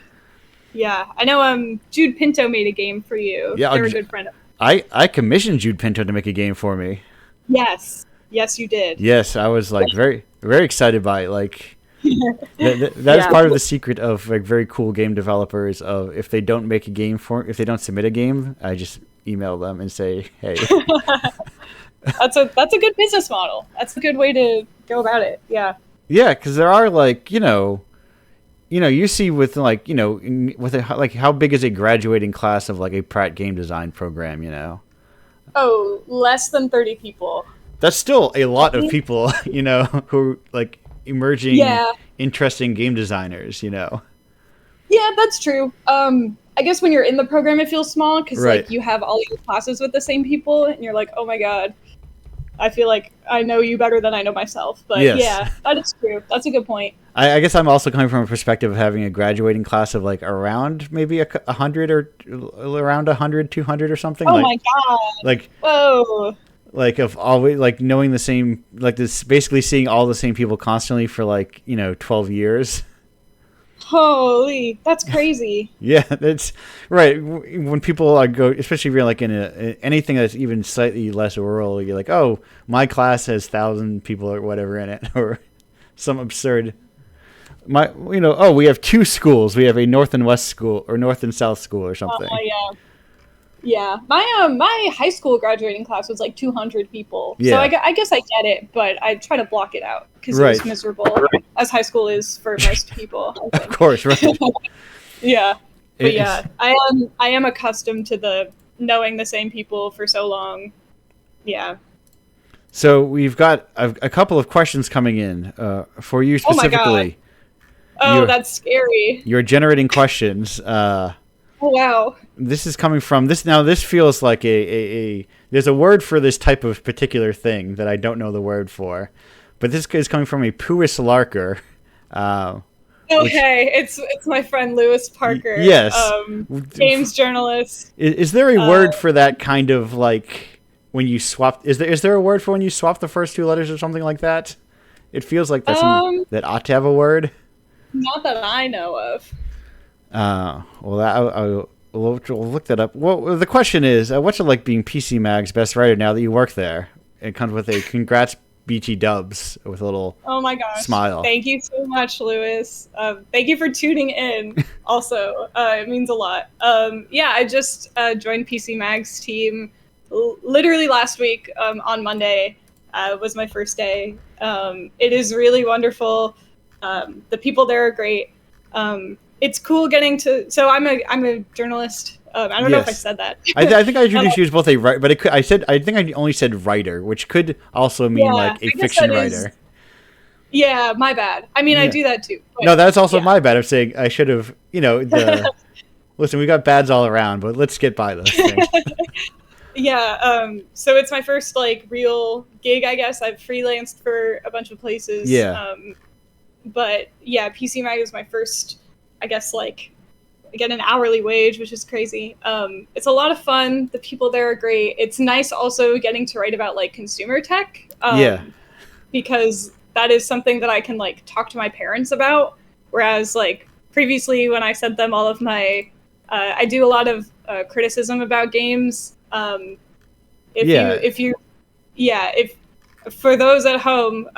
Yeah. I know Jude Pinto made a game for you. Yeah, They're a good friend of I commissioned Jude Pinto to make a game for me. Yes. Yes, you did. Yes, I was like very very excited by it. Like that is part of the secret of like very cool game developers. Of if they don't submit a game, I just email them and say, hey. That's a good business model. That's a good way to go about it. Yeah. Yeah, because there are like you see with like like how big is a graduating class of like a Pratt game design program? Oh, less than 30 people. That's still a lot of people, who are like emerging, interesting game designers, Yeah, that's true. I guess when you're in the program, it feels small because like you have all your classes with the same people, and you're like, oh my god, I feel like I know you better than I know myself. But yeah, that is true. That's a good point. I guess I'm also coming from a perspective of having a graduating class of like around maybe 100 or around 100, 200 or something. Oh like, my god! Like whoa. Like of always like knowing the same like this basically seeing all the same people constantly for like 12 years. Holy, that's crazy. Yeah, that's right. When people especially if you're like in anything that's even slightly less rural, you're like, oh, my class has 1,000 people or whatever in it, or some absurd. Oh, we have 2 schools. We have a north and west school or north and south school or something. Oh yeah. Yeah, my high school graduating class was like 200 people. Yeah. So I guess I get it, but I try to block it out because it was miserable, as high school is for most people. I think. Of course, right? Yeah, but yeah, I am accustomed to the knowing the same people for so long. Yeah. So we've got a couple of questions coming in for you specifically. Oh, that's scary. You're generating questions. Oh wow! This is coming from this. Now this feels like there's a word for this type of particular thing that I don't know the word for, but this is coming from a Puis Larker. Okay, it's my friend Lewis Parker. Yes, games journalist. Is there a word for that kind of like when you swap, is there a word for when you swap the first two letters or something like that? It feels like that's something that ought to have a word. Not that I know of. Well, we'll look that up. Well, the question is, what's it like being PC Mag's best writer now that you work there? It comes with a congrats BT dubs with a little oh my gosh smile. Thank you so much, Lewis. Thank you for tuning in. Also, it means a lot. Yeah, I just joined PC Mag's team literally last week. On Monday was my first day. It is really wonderful. The people there are great. It's cool getting to. So I'm a journalist. I don't know if I said that. I think I introduced you as both a writer, but I think I only said writer, which could also mean like a fiction writer. Yeah, my bad. I mean, I do that too. No, that's also my bad. I'm saying I should have, listen, we got bads all around, but let's get by this thing. Yeah, so it's my first like real gig, I guess. I've freelanced for a bunch of places. Yeah. But yeah, PC Mag is my first, I guess, like, I get an hourly wage, which is crazy. It's a lot of fun. The people there are great. It's nice also getting to write about like consumer tech. Because that is something that I can like talk to my parents about. Whereas like previously when I sent them all of my, I do a lot of criticism about games. If for those at home,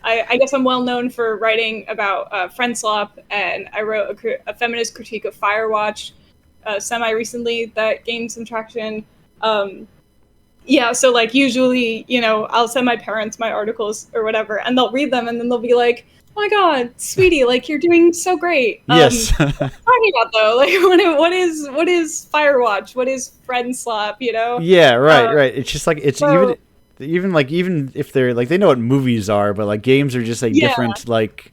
I guess I'm well known for writing about Friend Slop, and I wrote a feminist critique of Firewatch semi-recently that gained some traction. So like usually, I'll send my parents my articles or whatever, and they'll read them, and then they'll be like, "Oh my God, sweetie, like you're doing so great." Yes. What are you talking about though? Like, what is Firewatch? What is Friend Slop? Yeah, right. It's just like it's even if they're like they know what movies are, but like games are just like different. Like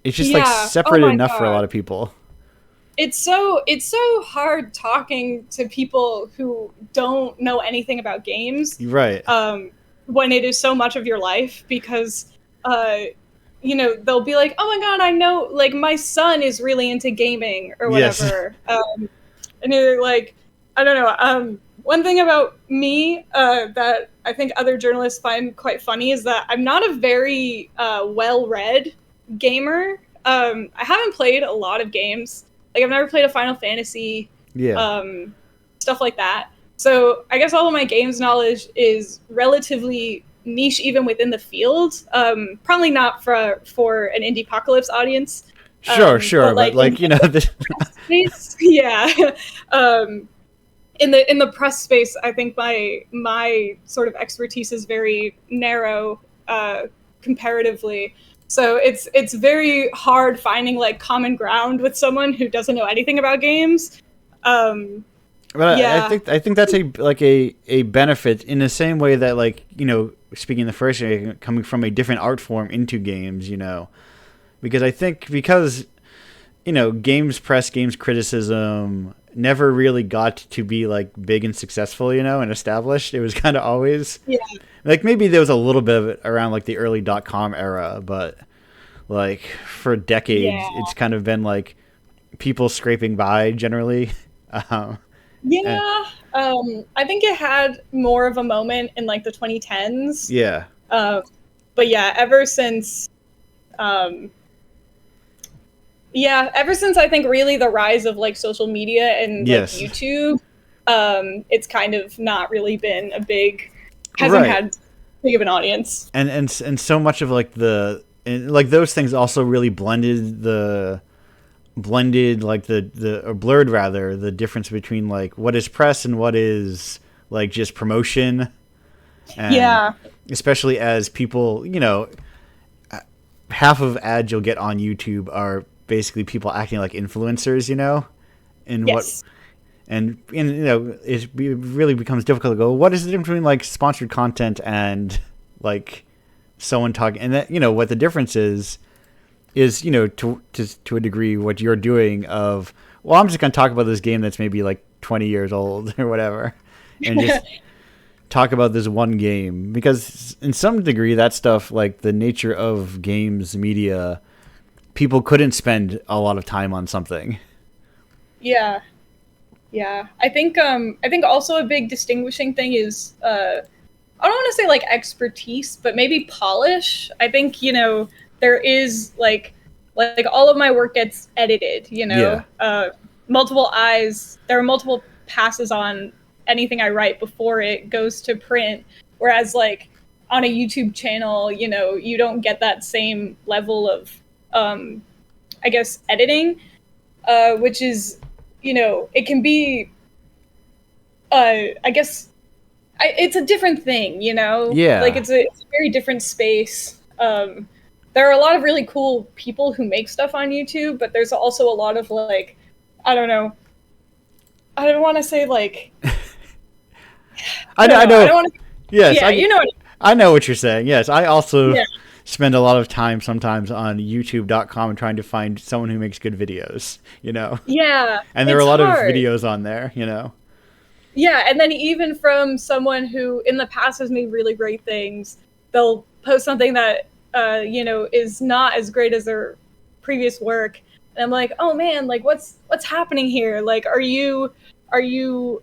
it's just like separate enough for a lot of people. It's so hard talking to people who don't know anything about games. Right. When it is so much of your life, because they'll be like, "Oh my God, I know, like my son is really into gaming or whatever." Yes. And you're like, I don't know. One thing about me that I think other journalists find quite funny is that I'm not a very well-read gamer. I haven't played a lot of games. Like I've never played a Final Fantasy. Yeah. Stuff like that. So I guess all of my games knowledge is relatively niche even within the field. Probably not for an Indiepocalypse audience. Sure. But like yeah. In the press space, I think my sort of expertise is very narrow comparatively. So it's very hard finding like common ground with someone who doesn't know anything about games. I think that's a benefit in the same way that like speaking the first year, coming from a different art form into games, because I think games press, games criticism never really got to be like big and successful, and established. It was kind of always like maybe there was a little bit of it around like the early .com era, but like for decades it's kind of been like people scraping by generally. I think it had more of a moment in like the 2010s. Yeah. But yeah, ever since I think really the rise of like social media and like YouTube, it's kind of not really been hasn't had big of an audience. And so much of like those things also really blurred rather the difference between like what is press and what is like just promotion. And especially as people, half of ads you'll get on YouTube are basically people acting like influencers, it really becomes difficult to go, what is the difference between like sponsored content and like someone talking, and that what the difference is to a degree what you're doing of, well, I'm just going to talk about this game that's maybe like 20 years old or whatever, and just talk about this one game, because in some degree that stuff, like the nature of games media, people couldn't spend a lot of time on something. Yeah. Yeah, I think also a big distinguishing thing is I don't want to say like expertise, but maybe polish. I think, there is like all of my work gets edited, Yeah. multiple eyes. There are multiple passes on anything I write before it goes to print. Whereas like on a YouTube channel, you don't get that same level of I guess editing, which is, it can be I guess it's a different thing, Yeah. like it's a very different space. There are a lot of really cool people who make stuff on YouTube, but there's also a lot of like, I don't know, I don't want to say like, I know. I don't want to. Yes, Yeah, you know what I know what you're saying. Yes, I also spend a lot of time sometimes on YouTube.com and trying to find someone who makes good videos. Yeah, And there are a it's lot hard. of videos on there. Yeah, and then even from someone who in the past has made really great things, they'll post something that is not as great as their previous work, and I'm like, oh man, like what's happening here? Like, are you are you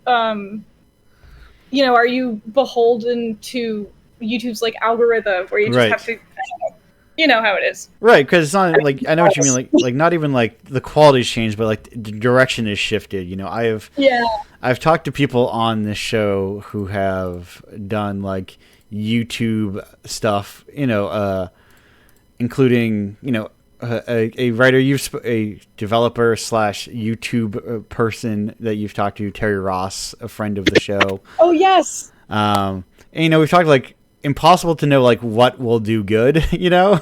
beholden to YouTube's like algorithm where you just Right. have to, you know how it is. Right, because it's not like I know what you mean. Like not even like the quality's changed, but like the direction is shifted. I've talked to people on this show who have done like YouTube stuff. Including a writer, a developer / YouTube person that you've talked to, Terry Ross, a friend of the show. Oh yes. And, we've talked like impossible to know like what will do good. Yeah.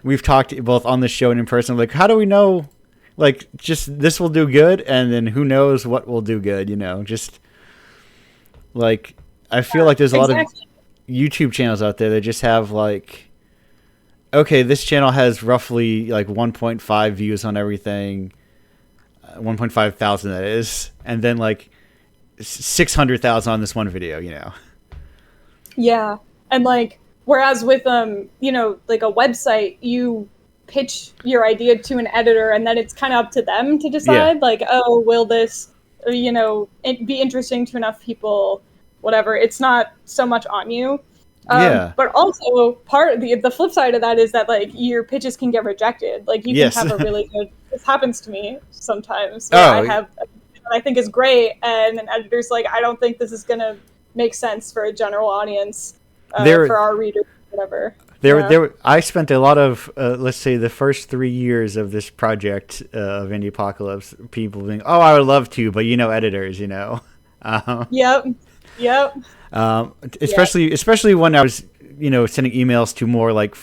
We've talked both on the show and in person. Like, how do we know? Like, just this will do good, and then who knows what will do good? Just like I feel like there's a lot of YouTube channels out there that just have like, okay, this channel has roughly like 1.5 views on everything, 1.5 thousand that is, and then like 600,000 on this one video. Yeah, and like whereas with like a website, you pitch your idea to an editor, and then it's kind of up to them to decide like, oh, will this it be interesting to enough people, whatever. It's not so much on you. But also part of the flip side of that is that like your pitches can get rejected. Like you can have a really good. This happens to me sometimes. I have what I think is great, and an editor's like, I don't think this is gonna make sense for a general audience, for our readers, whatever. I spent a lot of let's say the first 3 years of this project of Indiepocalypse, people being, oh, I would love to, but editors, Yep. Especially when I was sending emails to more like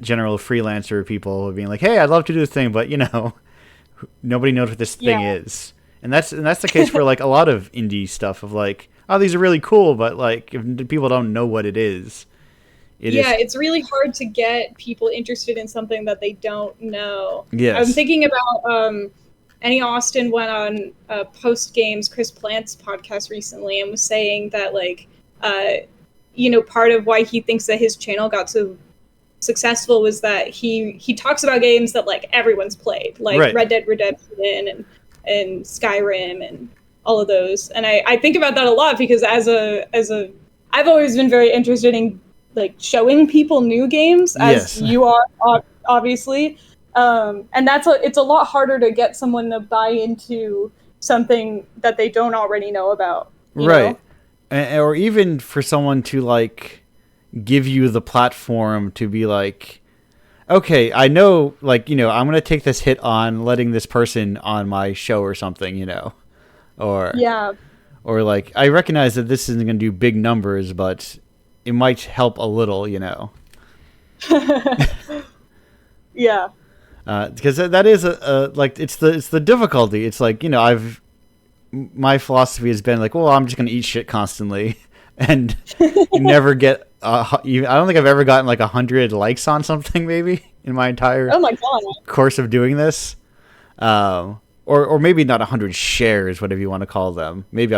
general freelancer people being like, hey, I'd love to do this thing, but nobody knows what this thing is. And that's the case for like a lot of indie stuff of like, oh, these are really cool, but like if people don't know what it is, it's really hard to get people interested in something that they don't know. Yes. I'm thinking about Annie Austin went on Post Games Chris Plant's podcast recently and was saying that like part of why he thinks that his channel got so successful was that he talks about games that like everyone's played, like Red Dead Redemption and Skyrim and all of those. And I think about that a lot because as a I've always been very interested in like showing people new games, as you are obviously. And it's a lot harder to get someone to buy into something that they don't already know about. You know? Or even for someone to like give you the platform to be like, okay, I know, like, I'm going to take this hit on letting this person on my show or something, or like, I recognize that this isn't going to do big numbers, but it might help a little, Yeah. Because that is like it's the difficulty. It's like my philosophy has been like, well, I'm just gonna eat shit constantly, and never get. I don't think I've ever gotten like 100 likes on something maybe in my entire course of doing this, or maybe not 100 shares, whatever you want to call them. Maybe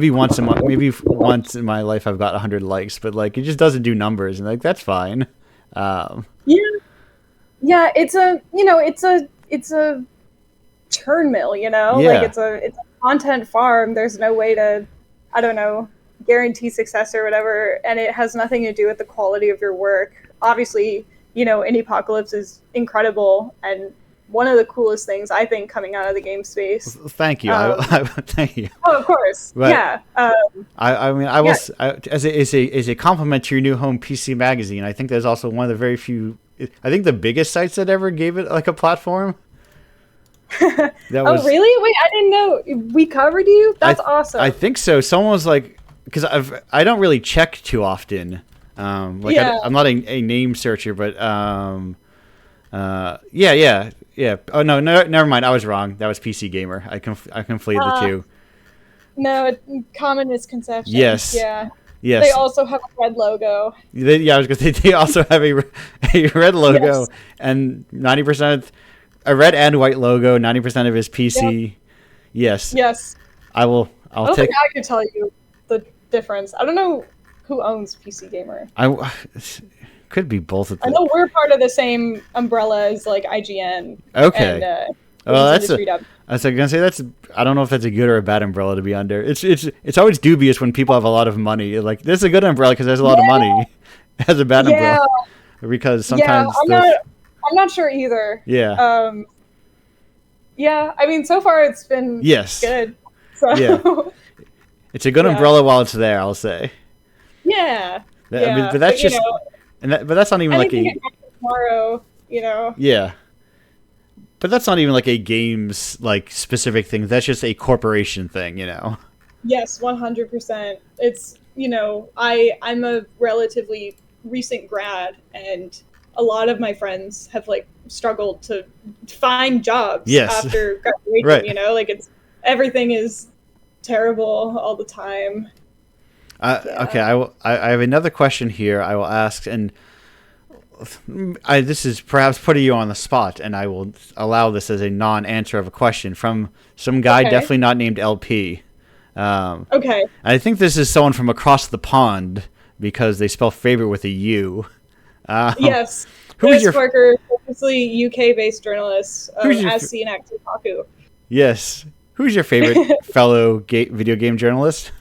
once a month, maybe once in my life I've got 100 likes, but like it just doesn't do numbers, and like that's fine. Yeah, it's a churn mill, you know? Yeah. Like it's a content farm. There's no way to, I don't know, guarantee success or whatever, and it has nothing to do with the quality of your work. Obviously, you know, Indiepocalypse is incredible and one of the coolest things I think coming out of the game space. Thank you. Thank you. Oh, of course. But yeah. I mean, I will as a compliment to your new home PC magazine. I think there's also one of the very few. I think the biggest sites that ever gave it like a platform. Oh, really? Wait, I didn't know we covered you. That's awesome. I think so. Someone was like, because I don't really check too often. I'm not a name searcher, but yeah. Oh no, never mind. I was wrong. That was PC Gamer. I conflated the two. No, common misconception. Yes. Yeah. Yes. They also have a red logo. I was gonna say they also have a red logo, Yes. and 90% a red and white logo. 90% of his PC. Yep. Yes. Yes. I'll don't take. think I could tell you the difference. I don't know who owns PC Gamer. Could be both of them. I know we're part of the same umbrella as like IGN. Okay. And, well, I was gonna say I don't know if that's a good or a bad umbrella to be under. It's always dubious when people have a lot of money. Like, this is a good umbrella because there's a lot of money. It has a bad umbrella because sometimes. I'm not sure either. Yeah. Yeah. I mean, so far it's been good. So. Yeah. It's a good umbrella while it's there, I'll say. Yeah. I mean, but that's just, but that's not even like a tomorrow, you know. Yeah. But that's not even like a games like specific thing. That's just a corporation thing, you know. Yes, 100%. It's, you know, I'm a relatively recent grad, and a lot of my friends have like struggled to find jobs after graduation. Right. You know, like everything is terrible all the time. Okay, I have another question here. I will ask, and this is perhaps putting you on the spot, and I will allow this as a non-answer of a question from some guy definitely not named LP. Okay. I think this is someone from across the pond because they spell favorite with a U. Yes. Who's your Parker, obviously UK-based journalist, as seen at Kotaku. Yes. Who's your favorite fellow video game journalist?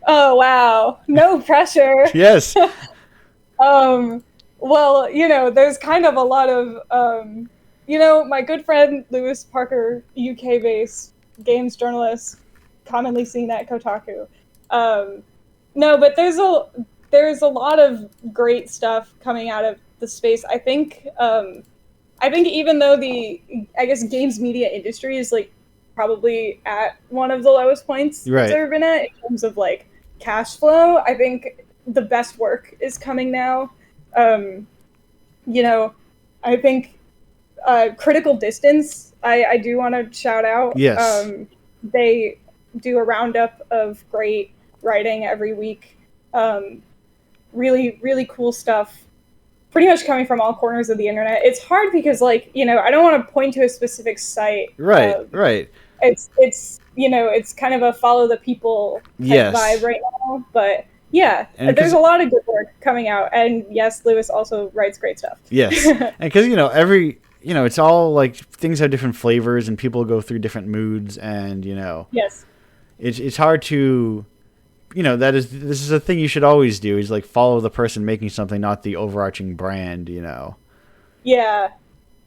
Oh, wow. No pressure. Yes. Well, you know, there's kind of a lot of, you know, my good friend Lewis Parker, UK-based games journalist, commonly seen at Kotaku. No, but there's a lot of great stuff coming out of the space. I think even though I guess games media industry is like probably at one of the lowest points it's ever been at in terms of like cash flow, I think the best work is coming now. You know, I think Critical Distance, I do want to shout out. Yes. They do a roundup of great writing every week. Really, really cool stuff. Pretty much coming from all corners of the internet. It's hard because, like, you know, I don't want to point to a specific site. Right. It's you know, it's kind of a follow the people type vibe right now. But yeah, there's a lot of good work coming out, and yes, Lewis also writes great stuff. Yes, and because it's all like things have different flavors, and people go through different moods, and yes, it's hard to. This is a thing you should always do is like follow the person making something, not the overarching brand, Yeah.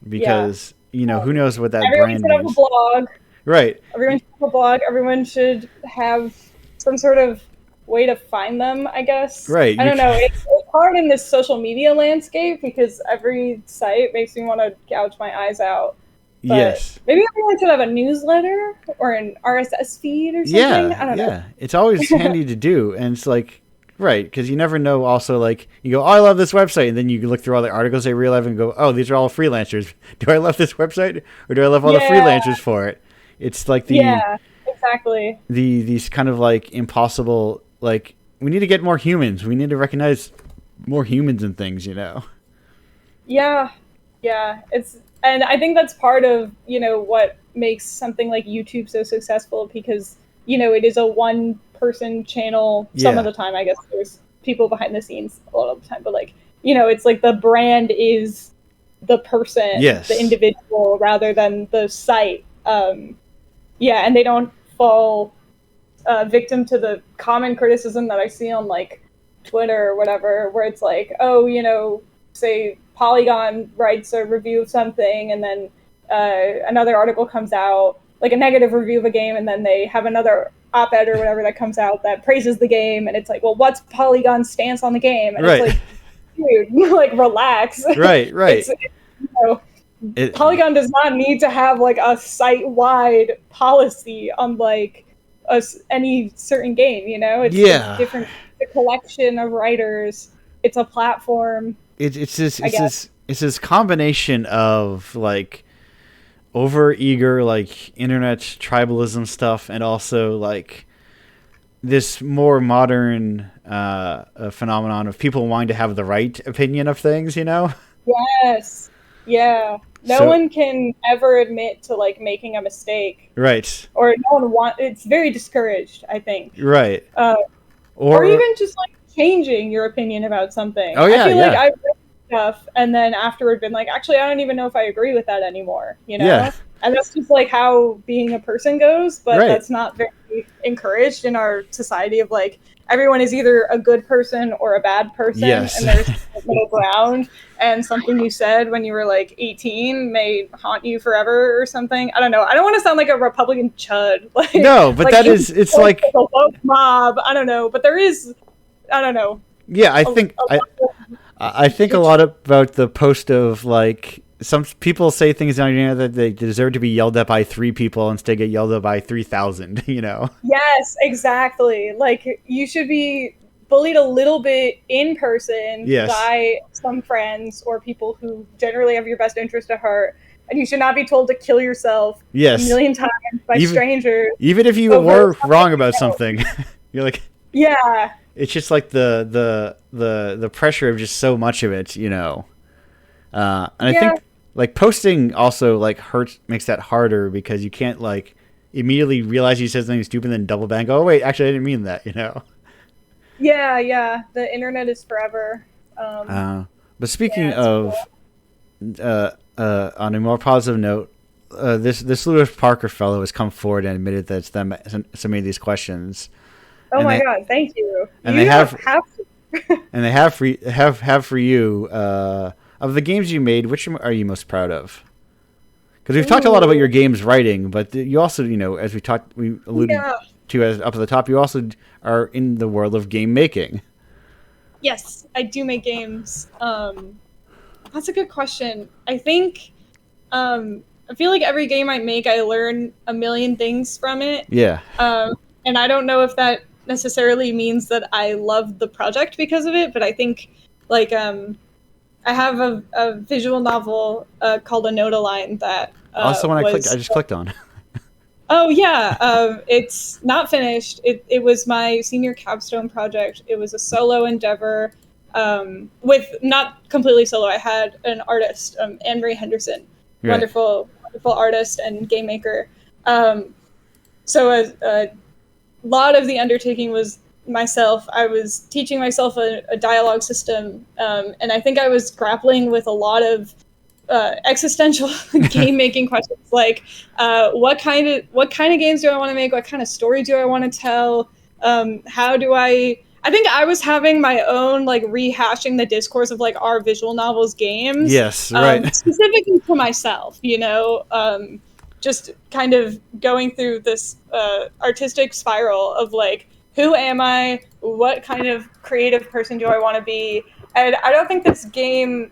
Because, who knows what that brand means. Everyone should have a blog. Right. Everyone should have a blog. Everyone should have some sort of way to find them, I guess. Right. I don't know. It's hard in this social media landscape because every site makes me want to gouge my eyes out. But yes. Maybe everyone should have a newsletter or an RSS feed or something. Yeah, I don't know. It's always handy to do. And it's like, right, because you never know also, like, you go, oh, I love this website. And then you look through all the articles they relive and go, oh, these are all freelancers. Do I love this website or do I love all the freelancers for it? It's like Yeah, exactly. These kind of like impossible, like, we need to get more humans. We need to recognize more humans and things, Yeah. And I think that's part of, what makes something like YouTube so successful because, it is a one-person channel some of the time. I guess there's people behind the scenes a lot of the time. But, like, it's like the brand is the person, Yes. the individual, rather than the site. Yeah, and they don't fall victim to the common criticism that I see on like Twitter or whatever, where it's like, oh, you know, say Polygon writes a review of something, and then another article comes out, like a negative review of a game, and then they have another op-ed or whatever that comes out that praises the game, and it's like, well, what's Polygon's stance on the game? And Right. it's like, dude, like, relax. Right. You know, Polygon does not need to have like a site-wide policy on like any certain game. You know, it's Yeah. different. A collection of writers. It's a platform. It's this combination of like over eager like internet tribalism stuff, and also like this more modern phenomenon of people wanting to have the right opinion of things, you know? Yes. Yeah. No one can ever admit to like making a mistake. Right. Or no one it's very discouraged, I think. Right. Or even just like changing your opinion about something. Oh yeah. I feel like I've read stuff and then afterward been like, actually I don't even know if I agree with that anymore, you know? Yeah. And that's just like how being a person goes, but Right. that's not very encouraged in our society of like everyone is either a good person or a bad person, Yes. and there's a middle ground, and something you said when you were like 18 may haunt you forever or something. I don't know. I don't want to sound like a Republican chud. Like, no, but like that is, it's like a woke mob. I don't know, but there is, I don't know. Yeah, I think a lot about the post of like some people say things on the internet that they deserve to be yelled at by 3 people instead get yelled at by 3,000. You know? Yes, exactly. Like you should be bullied a little bit in person by some friends or people who generally have your best interest at heart, and you should not be told to kill yourself a million times by strangers. Even if you were wrong about something, you're like, yeah. It's just like the pressure of just so much of it, you know. And I think like posting also like makes that harder because you can't like immediately realize you said something stupid and then double back. Oh wait, actually I didn't mean that, you know. Yeah. The internet is forever. But speaking of, on a more positive note, this Lewis Parker fellow has come forward and admitted that it's them so many of these questions. Oh my God! Thank you. And they have and they have for you of the games you made. Which are you most proud of? Because we've talked a lot about your games writing, but you also, you know, as we alluded to as up at the top, you also are in the world of game making. Yes, I do make games. That's a good question. I think I feel like every game I make, I learn a million things from it. Yeah. And I don't know if that necessarily means that I love the project because of it, but I think like I have a visual novel called A Note Line that also when I just clicked on. Oh yeah, it's not finished. It was my senior capstone project. It was a solo endeavor with not completely solo. I had an artist, Anne Marie Henderson, wonderful artist and game maker. So a lot of the undertaking was myself. I was teaching myself a dialogue system, and I think I was grappling with a lot of existential game making questions, like what kind of games do I want to make? What kind of story do I want to tell? How do I think I was having my own like rehashing the discourse of like our visual novels games. Yes, right. Specifically to myself, you know. Just kind of going through this artistic spiral of like, who am I? What kind of creative person do I want to be? And I don't think this game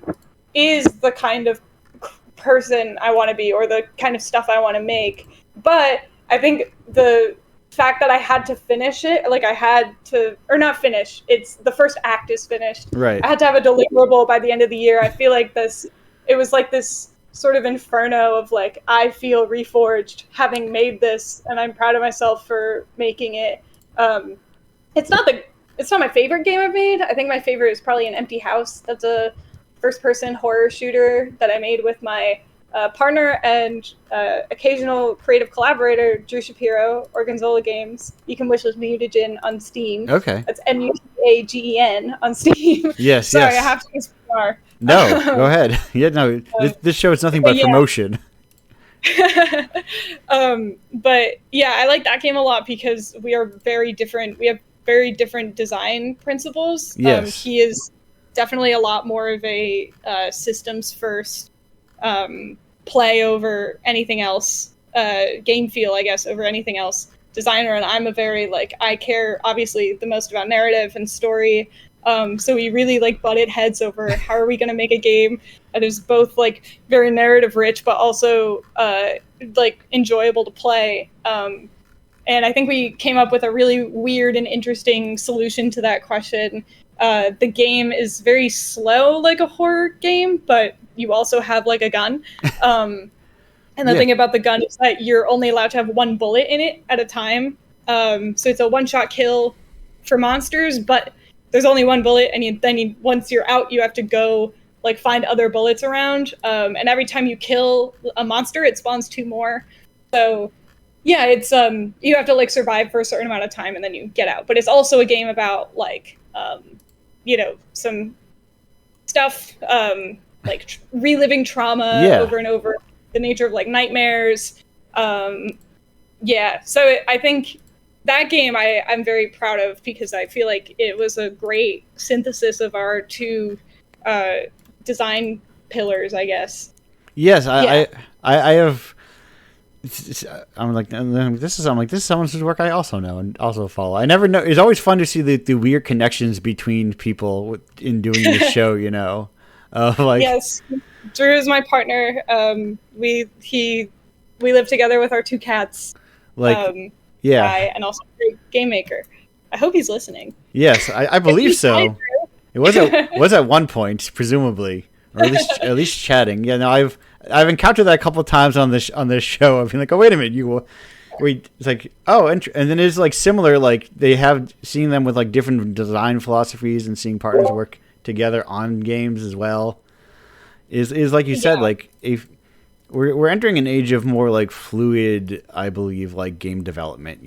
is the kind of person I want to be or the kind of stuff I want to make. But I think the fact that I had to finish it, like I had to, or not finish, it's the first act is finished. Right. I had to have a deliverable by the end of the year. I feel like it was like this sort of inferno of like, I feel reforged having made this, and I'm proud of myself for making it. It's not my favorite game I've made. I think my favorite is probably An Empty House. That's a first-person horror shooter that I made with my partner and occasional creative collaborator, Drew Shapiro, Orgonzola Games. You can wishlist Mutagen on Steam. Okay. That's Mutagen on Steam. Yes, Sorry, yes. I have to use PR. No, go ahead. Yeah, no, this show is nothing but yeah. promotion. But yeah, I like that game a lot because we are very different. We have very different design principles. Yes. He is definitely a lot more of a systems first play over anything else, game feel, I guess, over anything else designer. And I'm a very, like, I care obviously the most about narrative and story. So we really like butted heads over how are we going to make a game that is both like very narrative rich, but also like enjoyable to play. And I think we came up with a really weird and interesting solution to that question. The game is very slow, like a horror game, but you also have like a gun. And the thing about the gun is that you're only allowed to have one bullet in it at a time. So it's a one-shot kill for monsters, but there's only one bullet, and once you're out, you have to go like find other bullets around. And every time you kill a monster, it spawns 2 more. So yeah, it's you have to like survive for a certain amount of time and then you get out. But it's also a game about like some stuff like reliving trauma over and over, the nature of like nightmares. So I think that game I'm very proud of because I feel like it was a great synthesis of our 2 design pillars, I guess. Yes, I have. I'm like, this is someone's work I also know and also follow. I never know. It's always fun to see the weird connections between people in doing this show. Like, yes, Drew is my partner. We live together with our 2 cats. And also a great game maker. I hope he's listening. Yes, I believe so. It was at one point, presumably, or at least chatting. Yeah, no, I've encountered that a couple of times on this show. I've been like, oh, wait a minute, it's like, oh, and then it's like similar, like they have seen them with like different design philosophies and seeing partners work together on games as well. Is like you said, like we're entering an age of more like fluid, I believe, like game development.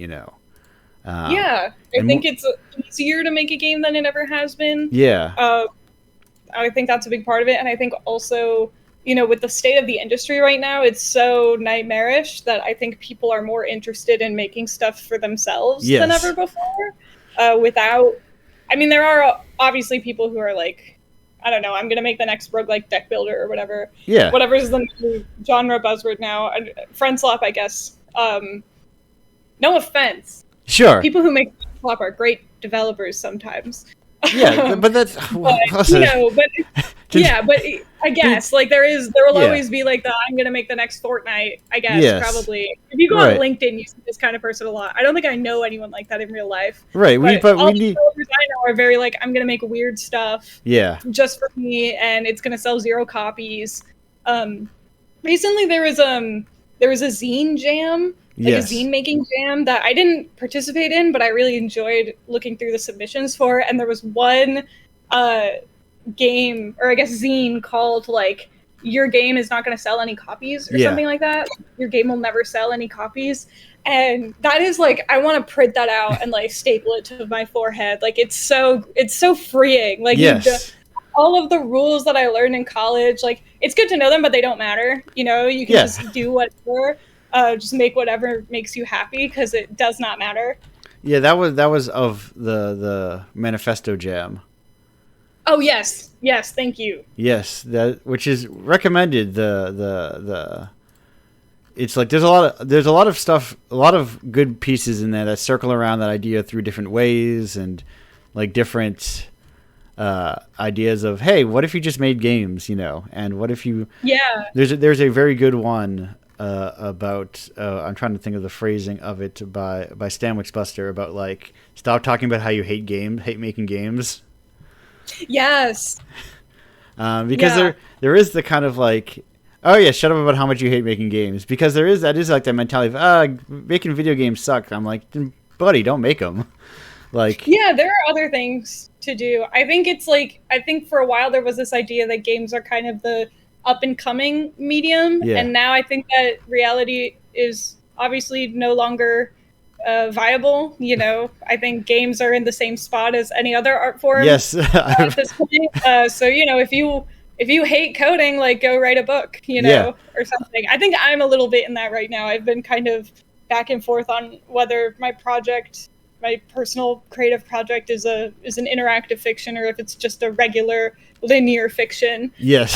I think it's easier to make a game than it ever has been. Yeah. I think that's a big part of it, and I think also, with the state of the industry right now, it's so nightmarish that I think people are more interested in making stuff for themselves than ever before. There are obviously people who are like, I don't know, I'm going to make the next roguelike deck builder or whatever. Yeah. Whatever's the new genre buzzword now. Friend swap, I guess. No offense. Sure. People who make friend swap are great developers sometimes. Yeah, but that's... but I guess, like, there will always be, like, I'm going to make the next Fortnite, I guess, probably. If you go on LinkedIn, you see this kind of person a lot. I don't think I know anyone like that in real life. Right, but all the developers I know are very, like, I'm going to make weird stuff just for me, and it's going to sell 0 copies. Recently, there was a zine jam, a zine making jam that I didn't participate in, but I really enjoyed looking through the submissions for. And there was one game, or I guess zine, called like "Your game is not going to sell any copies" or something like that. Your game will never sell any copies. And that is like, I want to print that out and like staple it to my forehead. Like it's so freeing. Like all of the rules that I learned in college, like it's good to know them, but they don't matter. You can just do whatever. Just make whatever makes you happy because it does not matter. Yeah, that was of the Manifesto Jam. Oh yes, thank you. Yes, which is recommended. The it's like there's a lot of stuff, a lot of good pieces in there that circle around that idea through different ways and like different ideas of, hey, what if you just made games, and what if you there's a very good one about I'm trying to think of the phrasing of it by Stanwix Buster about like stop talking about how you hate making games. Yes. Because there is the kind of like, oh yeah, shut up about how much you hate making games, because that is like that mentality of making video games suck. I'm like, buddy, don't make them. Like, there are other things to do. I think for a while there was this idea that games are kind of the up and coming medium, and now I think that reality is obviously no longer viable. I think games are in the same spot as any other art form. Yes. At this point. So if you if you hate coding, like go write a book, you know, Yeah. or something. I think I'm a little bit in that right now. I've been kind of back and forth on whether my personal creative project is an interactive fiction or if it's just a regular linear fiction. Yes.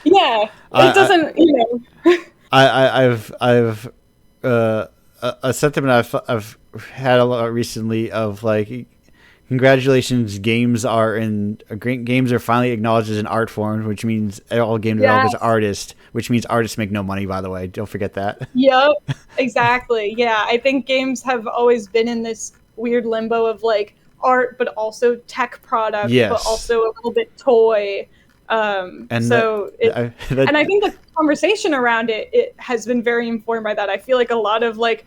Yeah, it doesn't, you know. I've a sentiment I've had a lot recently of like, congratulations, games are finally acknowledged as an art form, which means all game developers are artists, which means artists make no money, by the way. Don't forget that. Yep, exactly. Yeah, I think games have always been in this weird limbo of like art, but also tech product, but also a little bit toy. And I think the conversation around it has been very informed by that. I feel like a lot of like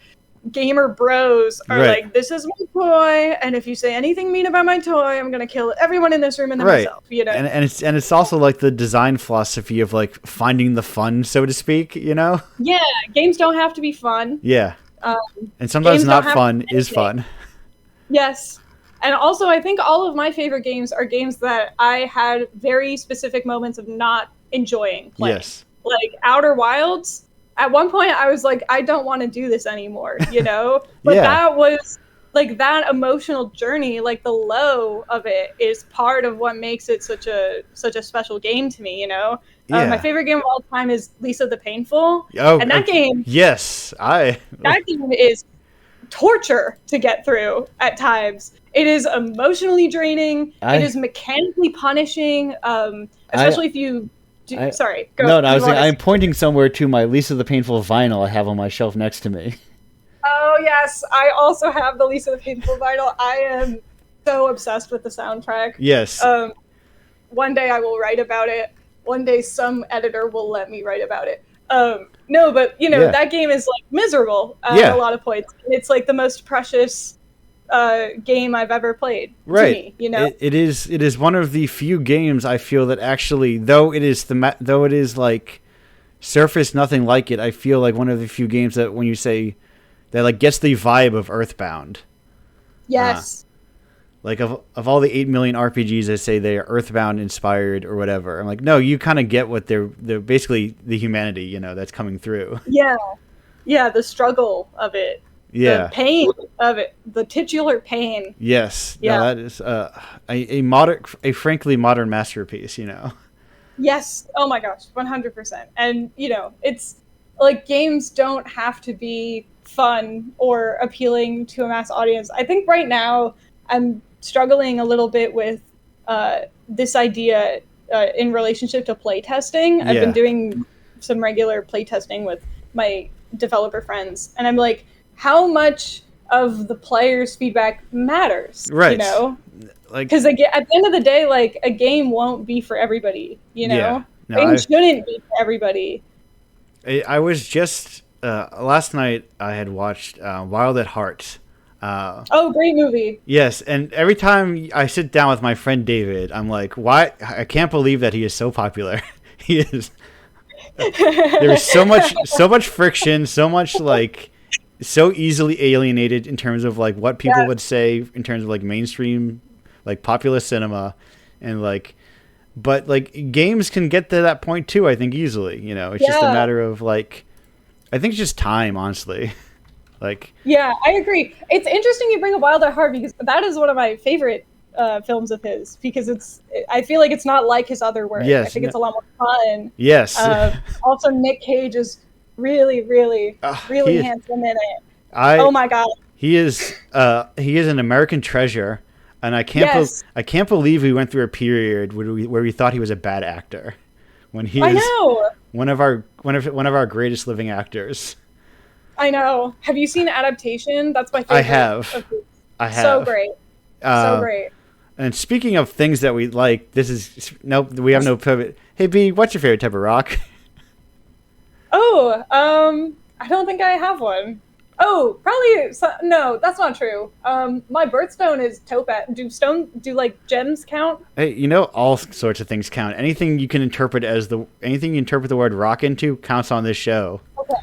gamer bros are like, this is my toy, and if you say anything mean about my toy, I'm gonna kill everyone in this room and then myself, you know. And it's also like the design philosophy of like finding the fun, so to speak, you know. Yeah, games don't have to be fun. Yeah. And sometimes not fun is fun. Yes. And also, I think all of my favorite games are games that I had very specific moments of not enjoying playing. Yes. Like Outer Wilds, at one point I was like, I don't want to do this anymore, you know? But that was like that emotional journey, like the low of it is part of what makes it such a special game to me, you know? My favorite game of all time is Lisa the Painful. And that game... Yes, that game is torture to get through at times. It is emotionally draining. It is mechanically punishing, especially if you... sorry, go. No, I was saying, I'm pointing somewhere to my Lisa the Painful vinyl I have on my shelf next to me. Oh, yes. I also have the Lisa the Painful vinyl. I am so obsessed with the soundtrack. Yes. One day I will write about it. One day some editor will let me write about it. No, but, you know, that game is, like, miserable at a lot of points. It's, like, the most precious game I've ever played to me, you know? It is one of the few games I feel that actually, though it is like surface nothing like it, I feel like one of the few games that when you say that like gets the vibe of Earthbound. Yes. Like of all the 8 million RPGs that say they are Earthbound inspired or whatever, I'm like, no, you kind of get what they're basically the humanity, you know, that's coming through. Yeah. Yeah, the struggle of it. Yeah. The pain of it, the titular pain. Yes. Yeah. No, that is a frankly modern masterpiece, you know. Yes. Oh my gosh, 100%. And, you know, it's like games don't have to be fun or appealing to a mass audience. I think right now I'm struggling a little bit with this idea in relationship to playtesting. I've been doing some regular playtesting with my developer friends, and I'm like, how much of the player's feedback matters, you know? Like, because at the end of the day, like a game won't be for everybody, you know? Games shouldn't be for everybody. I was just last night I had watched Wild at Heart. Great movie. Yes, and every time I sit down with my friend David, I'm like, why? I can't believe that he is so popular. He is. There's so much friction, so much like. So easily alienated in terms of like what people would say in terms of like mainstream like popular cinema, and like, but like games can get to that point too, I think, easily, you know. It's just a matter of like, I think it's just time, honestly. Like, yeah, I agree. It's interesting you bring up Wild at Heart because that is one of my favorite films of his, because I feel like it's not like his other work. I think it's a lot more fun. Yes. Also Nick Cage is really handsome in it. Oh my god, he is an American treasure, and I can't believe we went through a period where we thought he was a bad actor, when he is one of our greatest living actors. I know. Have you seen Adaptation? That's my favorite. I have. So great. So great. And speaking of things that we like, we have no pivot. Hey B, what's your favorite type of rock? Oh, I don't think I have one. Oh, probably no. That's not true. My birthstone is topaz. Do like gems count? Hey, you know, all sorts of things count. Anything you interpret the word rock into counts on this show. Okay.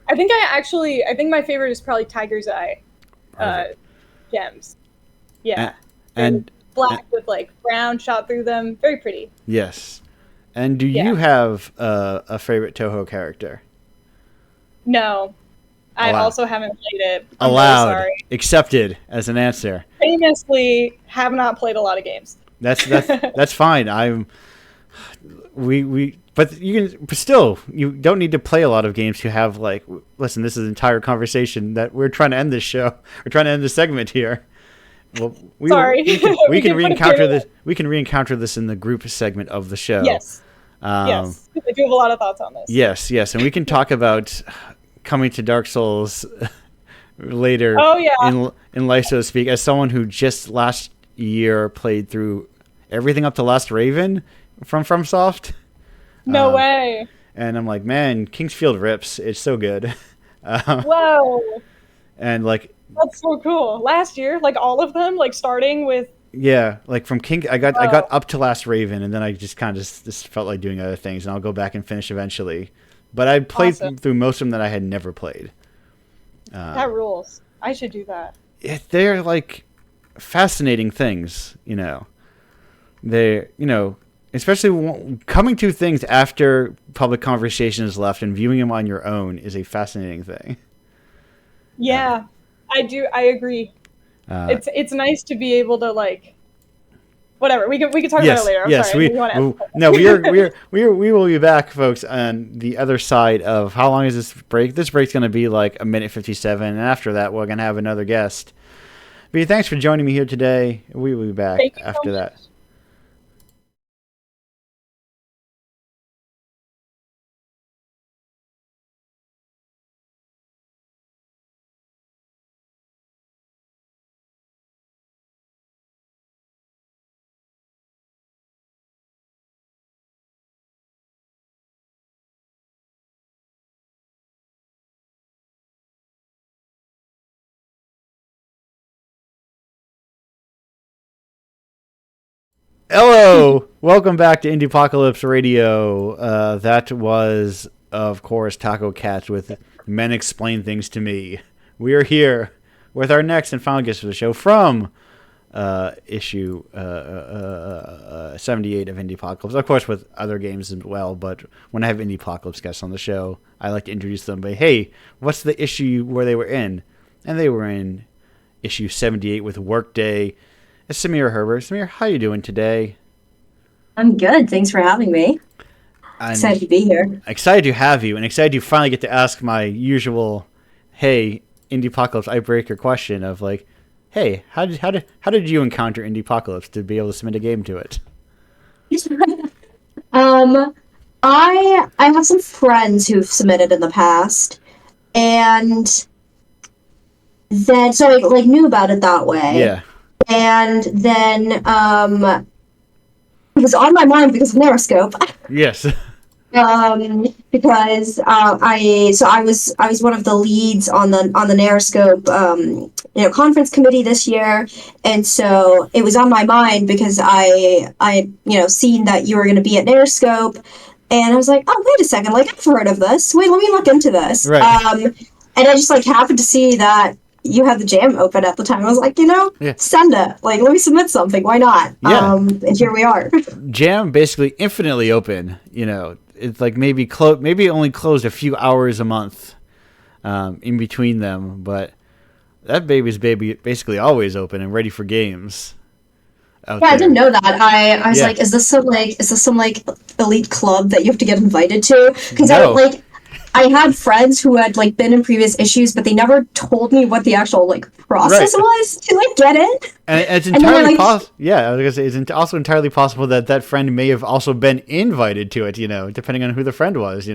I think my favorite is probably Tiger's Eye. Gems. Yeah. And black with like brown shot through them. Very pretty. Yes. And do you have a favorite Toho character? No. I Allowed. also haven't played it. I'm Allowed. really sorry. Accepted as an answer. Famously, have not played a lot of games. That's fine. But still, you don't need to play a lot of games to have like. Listen, this is an entire conversation that we're trying to end this show. We're trying to end this segment here. Well, Sorry. We can re-encounter this. We can re-encounter this in the group segment of the show. Yes. Yes. I do have a lot of thoughts on this. Yes, and we can talk about coming to Dark Souls later. Oh yeah. In life, so to speak, as someone who just last year played through everything up to Last Raven from FromSoft. No way. And I'm like, man, Kingsfield rips. It's so good. Whoa. And like, that's so cool. Last year, like all of them, like starting with. Yeah, like from King, I got up to Last Raven, and then I just kind of just felt like doing other things, and I'll go back and finish eventually. But I played through most of them that I had never played. That rules. I should do that. They're like fascinating things, you know. They, you know, especially coming to things after public conversation is left and viewing them on your own is a fascinating thing. Yeah, I do. I agree. It's nice to be able to like. Whatever, we can talk about it later. I'm sorry. We will be back, folks, on the other side of how long is this break? This break's going to be like 1:57, and after that, we're going to have another guest. But thanks for joining me here today. We will be back after that. Hello, welcome back to Indiepocalypse Radio. That was, of course, Taco Cats with Men Explain Things to Me. We are here with our next and final guest for the show from issue 78 of Indiepocalypse. Of course, with other games as well, but when I have Indiepocalypse guests on the show, I like to introduce them by, hey, what's the issue where they were in? And they were in issue 78 with Workday. It's Samir Herbert. Samir, how you doing today? I'm good. Thanks for having me. Excited to be here. Excited to have you, and excited to finally get to ask my usual, hey, Indiepocalypse icebreaker question of like, hey, how did you encounter Indiepocalypse to be able to submit a game to it? I have some friends who've submitted in the past, and then so I like knew about it that way. Yeah. And then it was on my mind because of Neuroscope. Yes. Because I was one of the leads on the Neuroscope conference committee this year, and so it was on my mind because I seen that you were going to be at Neuroscope, and I was like, oh, wait a second, like I've heard of this. Wait, let me look into this. Right. And I just like happened to see that you had the jam open at the time. I was like, send it. Like, let me submit something. Why not? Yeah. And here we are. Jam basically infinitely open. You know, it's like maybe only closed a few hours a month in between them, but that baby's basically always open and ready for games. Yeah, there. I didn't know that. I was like, is this some elite club that you have to get invited to? Because I had friends who had like been in previous issues, but they never told me what the actual like process was to like get it. And it's entirely possible. Yeah, I was gonna say it's also entirely possible that friend may have also been invited to it. Depending on who the friend was.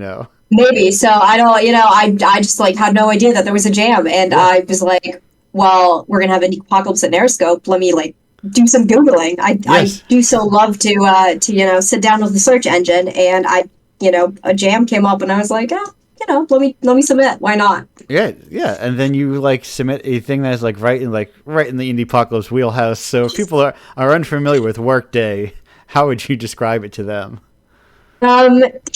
Maybe. So I don't. I just like had no idea that there was a jam, and I was like, well, we're gonna have Indiepocalypse at Neuroscope. Let me like do some googling. I do so love to sit down with the search engine, and a jam came up, and I was like, let me submit. Why not? Yeah, and then you like submit a thing that's like right in the Indiepocalypse wheelhouse. So if people are unfamiliar with Workday, how would you describe it to them? It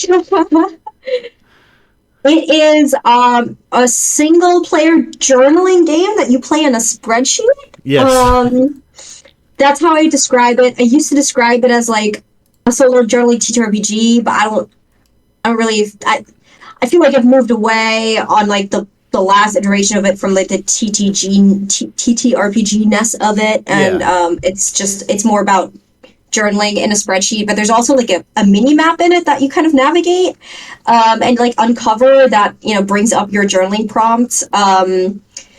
is a single player journaling game that you play in a spreadsheet. Yes. That's how I describe it. I used to describe it as like a solo journaling TTRPG, but I don't really. I feel like I've moved away on like the last iteration of it from like the TTRPG-ness of it, and it's more about journaling in a spreadsheet, but there's also like a mini map in it that you kind of navigate and like uncover that, you know, brings up your journaling prompts.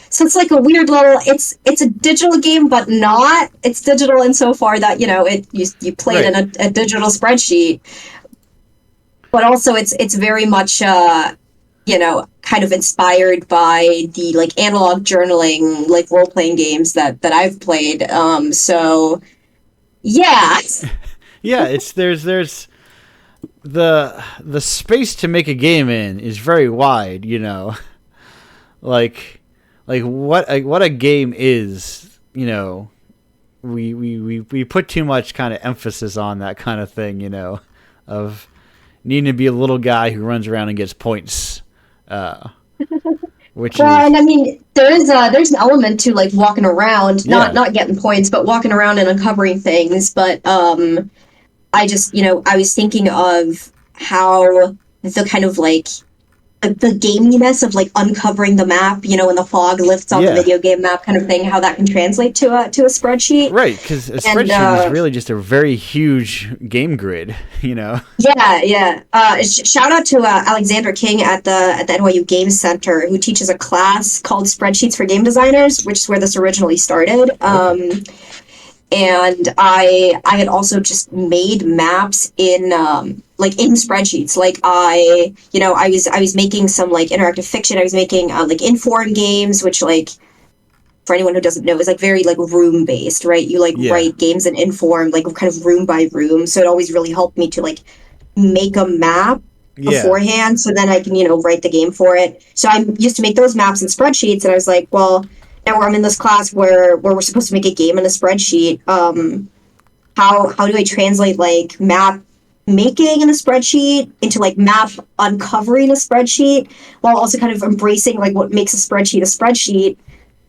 So it's like a weird little, it's a digital game, but not. It's digital insofar that, you know, you play it in a digital spreadsheet, but also it's very much you know, kind of inspired by the like analog journaling, like role playing games that I've played. So yeah. Yeah, it's there's the space to make a game in is very wide, you know. like what a game is, you know. We put too much kind of emphasis on that kind of thing, you know, of needing to be a little guy who runs around and gets points. Which and I mean, there's an element to like walking around, not getting points, but walking around and uncovering things. But I just, you know, I was thinking of how the kind of like the gaminess of like uncovering the map, you know, when the fog lifts on the video game map kind of thing, how that can translate to a spreadsheet. Right, because a spreadsheet is really just a very huge game grid, you know. Yeah. Shout out to Alexander King at the NYU Games Center, who teaches a class called Spreadsheets for Game Designers, which is where this originally started. And I had also just made maps in like in spreadsheets. Like I was making some like interactive fiction. I was making like Inform games, which like for anyone who doesn't know is like very like room based, right? You like write games in Inform, like kind of room by room. So it always really helped me to like make a map beforehand, so then I can, you know, write the game for it. So I used to make those maps in spreadsheets, and I was like, well, now I'm in this class where we're supposed to make a game in a spreadsheet. How do I translate like map making in a spreadsheet into like map uncovering a spreadsheet, while also kind of embracing like what makes a spreadsheet,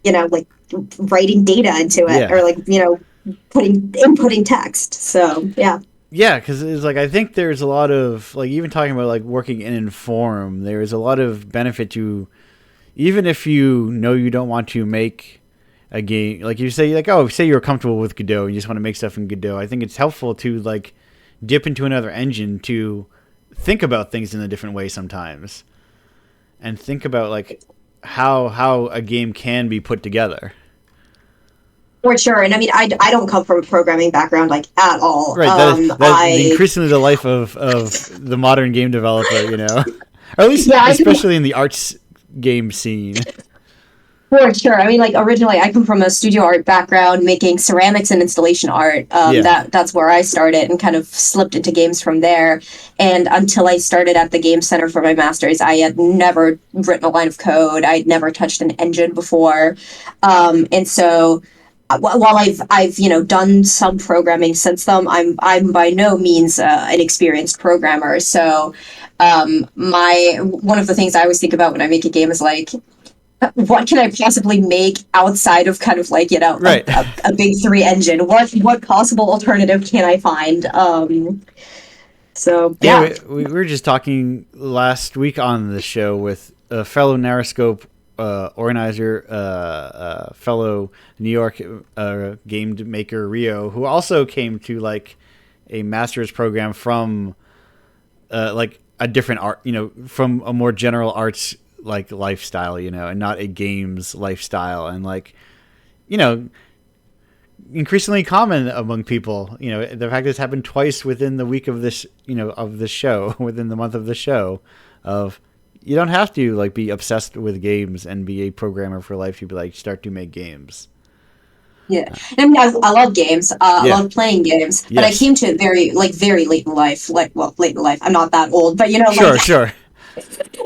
you know, like writing data into it, or like, you know, inputting text. So yeah, because it's like I think there's a lot of like, even talking about like working in Inform, there's a lot of benefit to, even if you know you don't want to make a game, like you say, like, oh, say you're comfortable with Godot and you just want to make stuff in Godot, I think it's helpful to like dip into another engine to think about things in a different way sometimes, and think about like how a game can be put together. For sure. And I mean, I don't come from a programming background like at all. Right. That's increasingly the life of the modern game developer, you know, or at least especially in the arts game scene. For sure. I mean, like originally I come from a studio art background, making ceramics and installation art. That's where I started, and kind of slipped into games from there. And until I started at the Game Center for my master's, I had never written a line of code. I'd never touched an engine before. And so while I've you know done some programming since then, I'm by no means an experienced programmer. So one of the things I always think about when I make a game is like, what can I possibly make outside of kind of like, you know, a big three engine? What possible alternative can I find? So we were just talking last week on the show with a fellow Narrascope organizer, fellow New York game maker Rio, who also came to like a master's program from like a different art, you know, from a more general arts like lifestyle, you know, and not a games lifestyle, and like, you know, increasingly common among people, you know, the fact that it's happened twice within the week of this, you know, of this show, within the month of the show, of you don't have to like be obsessed with games and be a programmer for life to be like start to make games. Yeah, I mean, I love games. I love playing games, but I came to it very late in life. Like, well, late in life. I'm not that old, but you know, sure.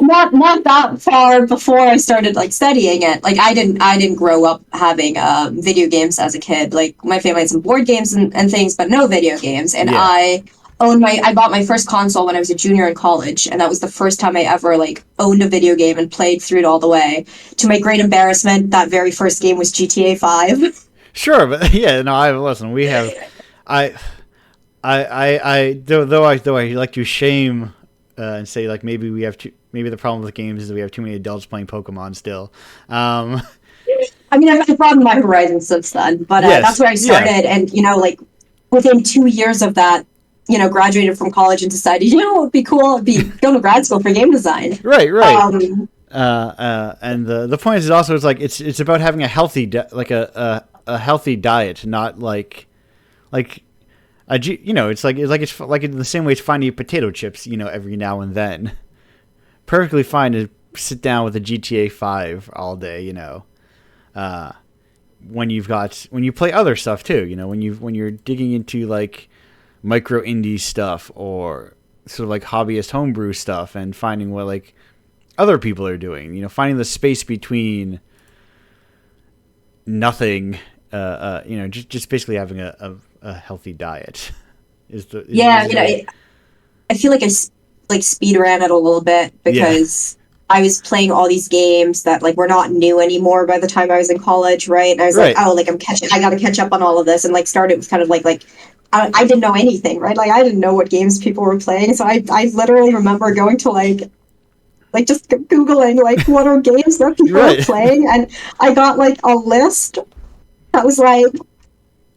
Not that far before I started like studying it. Like, I didn't grow up having video games as a kid. Like, my family had some board games and things, but no video games. And I bought my first console when I was a junior in college, and that was the first time I ever like owned a video game and played through it all the way. To my great embarrassment, that very first game was GTA 5. Sure, but yeah, no, listen, though I like to shame and say like maybe the problem with games is that we have too many adults playing Pokemon still. I mean, I've broadened my horizons since then, but Yes, that's where I started. yeah. And, like within 2 years of that, graduated from college and decided, what would be cool? It'd be going to grad school for game design. Right. And the point is also it's about having a healthy a healthy diet, not like it's like in the same way as finding potato chips, every now and then. Perfectly fine to sit down with a GTA 5 all day, when you play other stuff too, when you're digging into like micro indie stuff or sort of like hobbyist homebrew stuff and finding what like other people are doing, finding the space between nothing, just basically having a healthy diet I feel like I speed ran it a little bit because I was playing all these games that like were not new anymore by the time I was in college, right? And I was like, oh, like I got to catch up on all of this, and like started with kind of like I didn't know anything, right? Like I didn't know what games people were playing, so I literally remember going to like just Googling like what are games that people are playing, and I got like a list that was like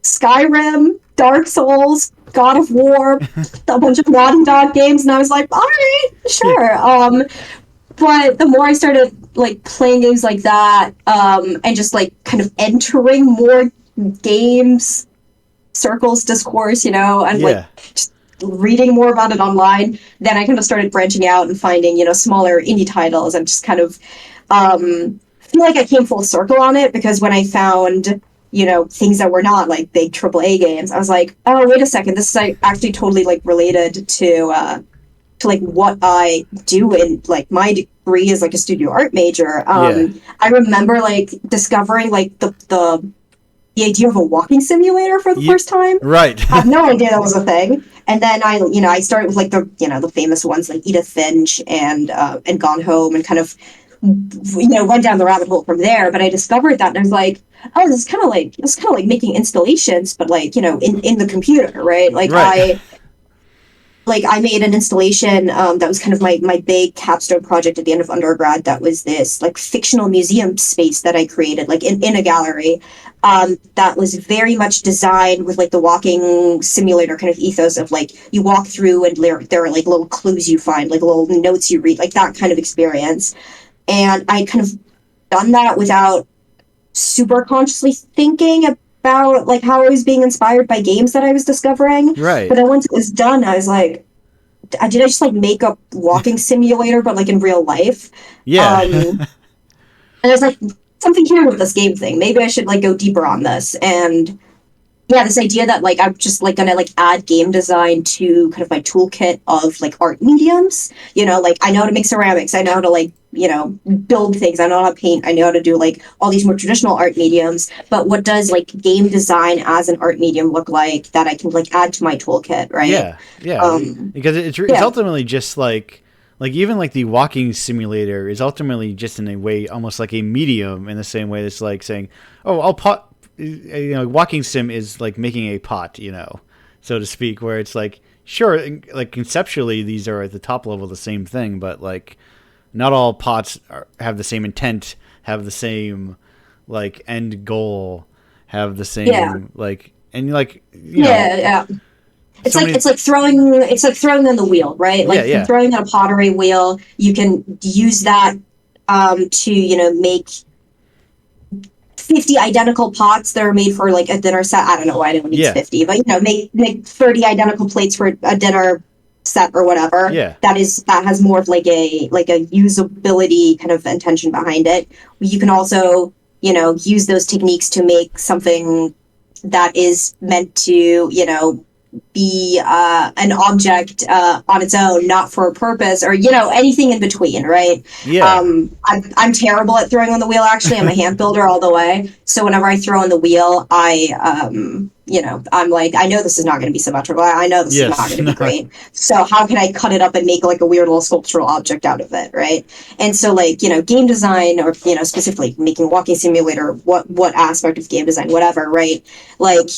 Skyrim, Dark Souls, God of War, a bunch of Naughty Dog games, and I was like, all right, sure. But the more I started like playing games like that, and just like kind of entering more games circles, discourse, and like just reading more about it online, then I kind of started branching out and finding, smaller indie titles, and just kind of feel like I came full circle on it, because when I found things that were not like big AAA games, I was like, oh, wait a second, this is like actually totally like related to like what I do in like my degree is like a studio art major. I remember like discovering like the idea of a walking simulator for the first time. Right. I had no idea that was a thing. And then I started with like the famous ones like Edith Finch and Gone Home, and kind of went down the rabbit hole from there. But I discovered that, and I was like, oh, this is kind of like making installations, but like in the computer, right? I made an installation that was kind of my big capstone project at the end of undergrad. That was this like fictional museum space that I created, like in a gallery, that was very much designed with like the walking simulator kind of ethos of like you walk through and there are like little clues you find, like little notes you read, like that kind of experience. And I kind of done that without super consciously thinking about like how I was being inspired by games that I was discovering. Right. But then once it was done, I was like, did I just like make a walking simulator, but like in real life? Yeah. And I was like, something here with this game thing. Maybe I should like go deeper on this. And yeah, this idea that like I'm just like gonna like add game design to kind of my toolkit of like art mediums. Like I know how to make ceramics. I know how to like build things. I know how to paint. I know how to do like all these more traditional art mediums. But what does like game design as an art medium look like that I can like add to my toolkit, right? Yeah. Because it's ultimately just like even like the walking simulator is ultimately just in a way almost like a medium, in the same way that's like saying, oh, I'll pot. Walking sim is like making a pot, so to speak, where it's like, sure, like conceptually these are at the top level the same thing, but like not all pots have the same intent, have the same like end goal, have the same like, and like It's like throwing on the wheel, right? Like throwing on a pottery wheel, you can use that to make 50 identical pots that are made for like a dinner set. I don't know why anyone needs 50, but make 30 identical plates for a dinner set or whatever. That has more of like a usability kind of intention behind it. You can also use those techniques to make something that is meant to be an object on its own, not for a purpose, or anything in between, right? I'm terrible at throwing on the wheel. Actually, I'm a hand builder all the way. So whenever I throw on the wheel, I'm like, I know this is not going to be symmetrical. I know this is not going to be great. So how can I cut it up and make like a weird little sculptural object out of it, right? And so like game design, or specifically making a walking simulator, what aspect of game design, whatever, right? Like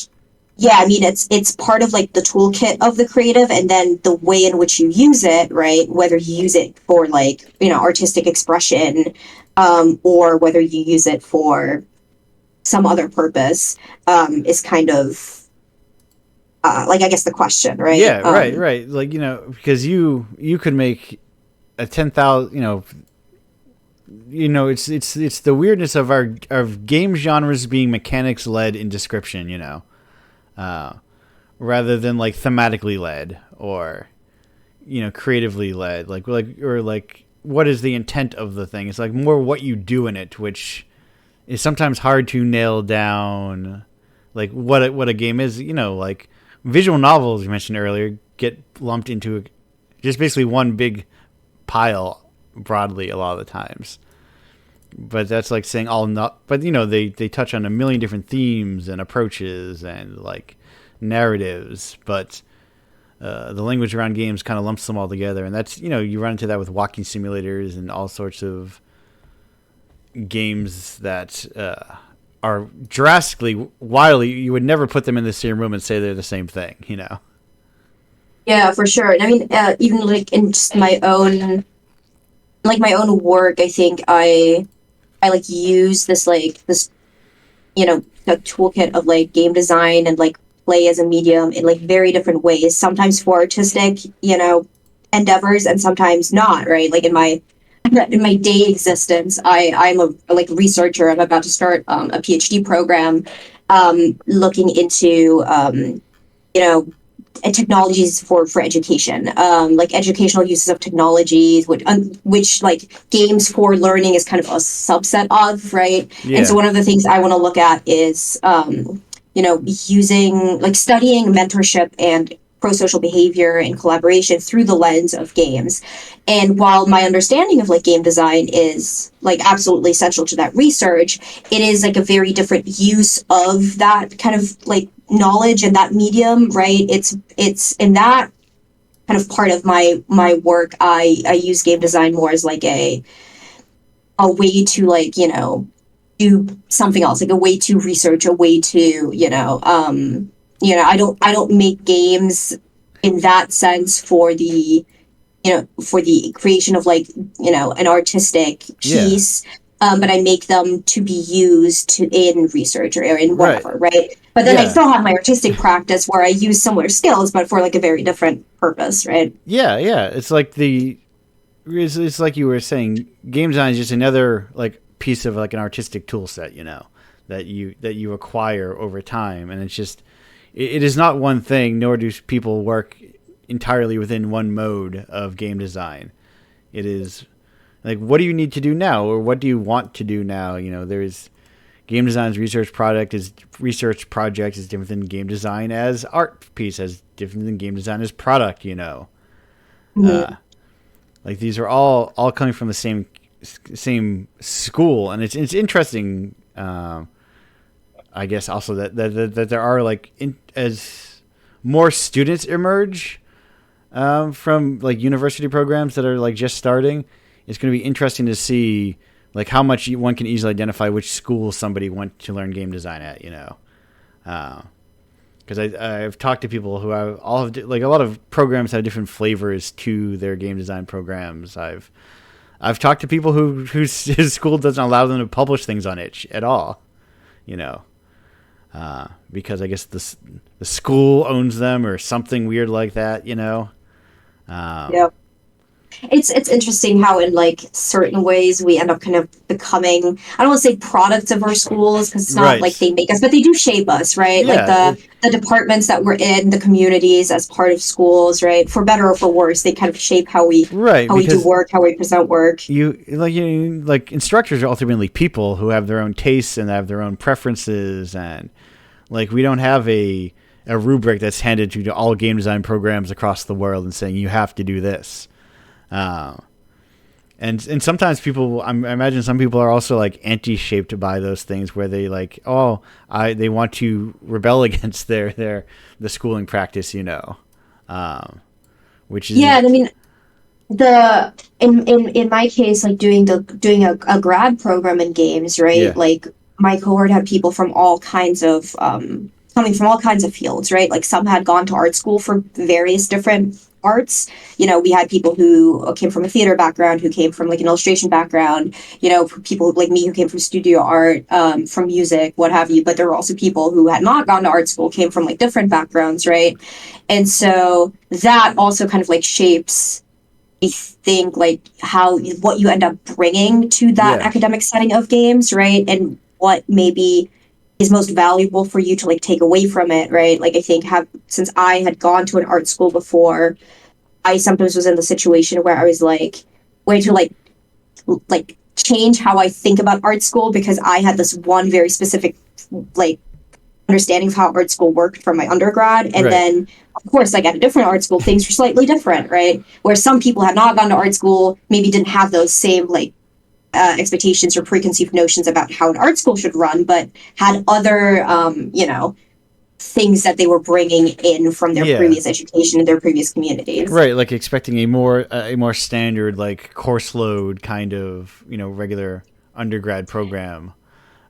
yeah, I mean, it's part of like the toolkit of the creative, and then the way in which you use it, right? Whether you use it for like, artistic expression, or whether you use it for some other purpose, is kind of like, I guess, the question, right? Yeah, right. Like, because you could make a 10,000, it's the weirdness of our game genres being mechanics led in description, rather than like thematically led or creatively led, like what is the intent of the thing? It's like more what you do in it, which is sometimes hard to nail down, like what a game is. Like visual novels you mentioned earlier get lumped into just basically one big pile broadly a lot of the times. But that's like saying all not. But they touch on a million different themes and approaches and like narratives. But the language around games kind of lumps them all together, and that's you run into that with walking simulators and all sorts of games that are drastically wildly. You would never put them in the same room and say they're the same thing. Yeah, for sure. And I mean, even like in just my own work, I think I like use this the toolkit of like game design and like play as a medium in like very different ways, sometimes for artistic, endeavors, and sometimes not, right? Like in my day existence, I'm a like researcher. I'm about to start a PhD program looking into you know and technologies for education, like educational uses of technologies, which like games for learning is kind of a subset of, right? Yeah. And so one of the things I want to look at is, using like studying mentorship and pro-social behavior and collaboration through the lens of games. And while my understanding of like game design is like absolutely essential to that research, it is like a very different use of that kind of like knowledge and that medium, right? It's in that kind of part of my work. I use game design more as like a way to like, do something else, like a way to research, a way to, I don't make games in that sense for the creation of like, an artistic piece. But I make them to be used in research or in whatever, right? But then I still have my artistic practice where I use similar skills, but for like a very different purpose, right? Yeah. It's like it's like you were saying, game design is just another like piece of like an artistic tool set, that you acquire over time, and it's just it is not one thing, nor do people work entirely within one mode of game design. It is like, what do you need to do now, or what do you want to do now? There's game design's research project is different than game design as art piece, as different than game design as product. Mm-hmm. Like these are all coming from the same school, and it's interesting. I guess also that there are like as more students emerge from like university programs that are like just starting. It's going to be interesting to see like how much one can easily identify which school somebody went to learn game design at, because I've talked to people who have like a lot of programs have different flavors to their game design programs. I've talked to people whose school doesn't allow them to publish things on it at all, because I guess the school owns them or something weird like that, Yeah. It's interesting how in like certain ways we end up kind of becoming, I don't want to say products of our schools, because it's not like they make us, but they do shape us, right? Yeah. Like the departments that we're in, the communities as part of schools, right? For better or for worse, they kind of shape how we do work, how we present work. Like instructors are ultimately people who have their own tastes and have their own preferences, and like we don't have a rubric that's handed to all game design programs across the world and saying you have to do this. And sometimes people, I imagine some people are also like anti-shaped by those things, where they like, they want to rebel against the schooling practice, which is, yeah. And I mean, in my case, like doing a grad program in games, right? Yeah. Like my cohort had people from all kinds of coming from all kinds of fields, right? Like some had gone to art school for various different arts. We had people who came from a theater background, who came from like an illustration background, people like me who came from studio art, from music, what have you. But there were also people who had not gone to art school, came from like different backgrounds, right? And so that also kind of like shapes, I think, like what you end up bringing to that academic setting of games, right? And what maybe is most valuable for you to like take away from it, right? Like I think since I had gone to an art school before, I sometimes was in the situation where I was like, way to like change how I think about art school, because I had this one very specific like understanding of how art school worked from my undergrad, and then of course like at a different art school things were slightly different, right? Where some people had not gone to art school, maybe didn't have those same like expectations or preconceived notions about how an art school should run, but had other things that they were bringing in from their previous education and their previous communities, right? Like expecting a more standard like course load kind of regular undergrad program.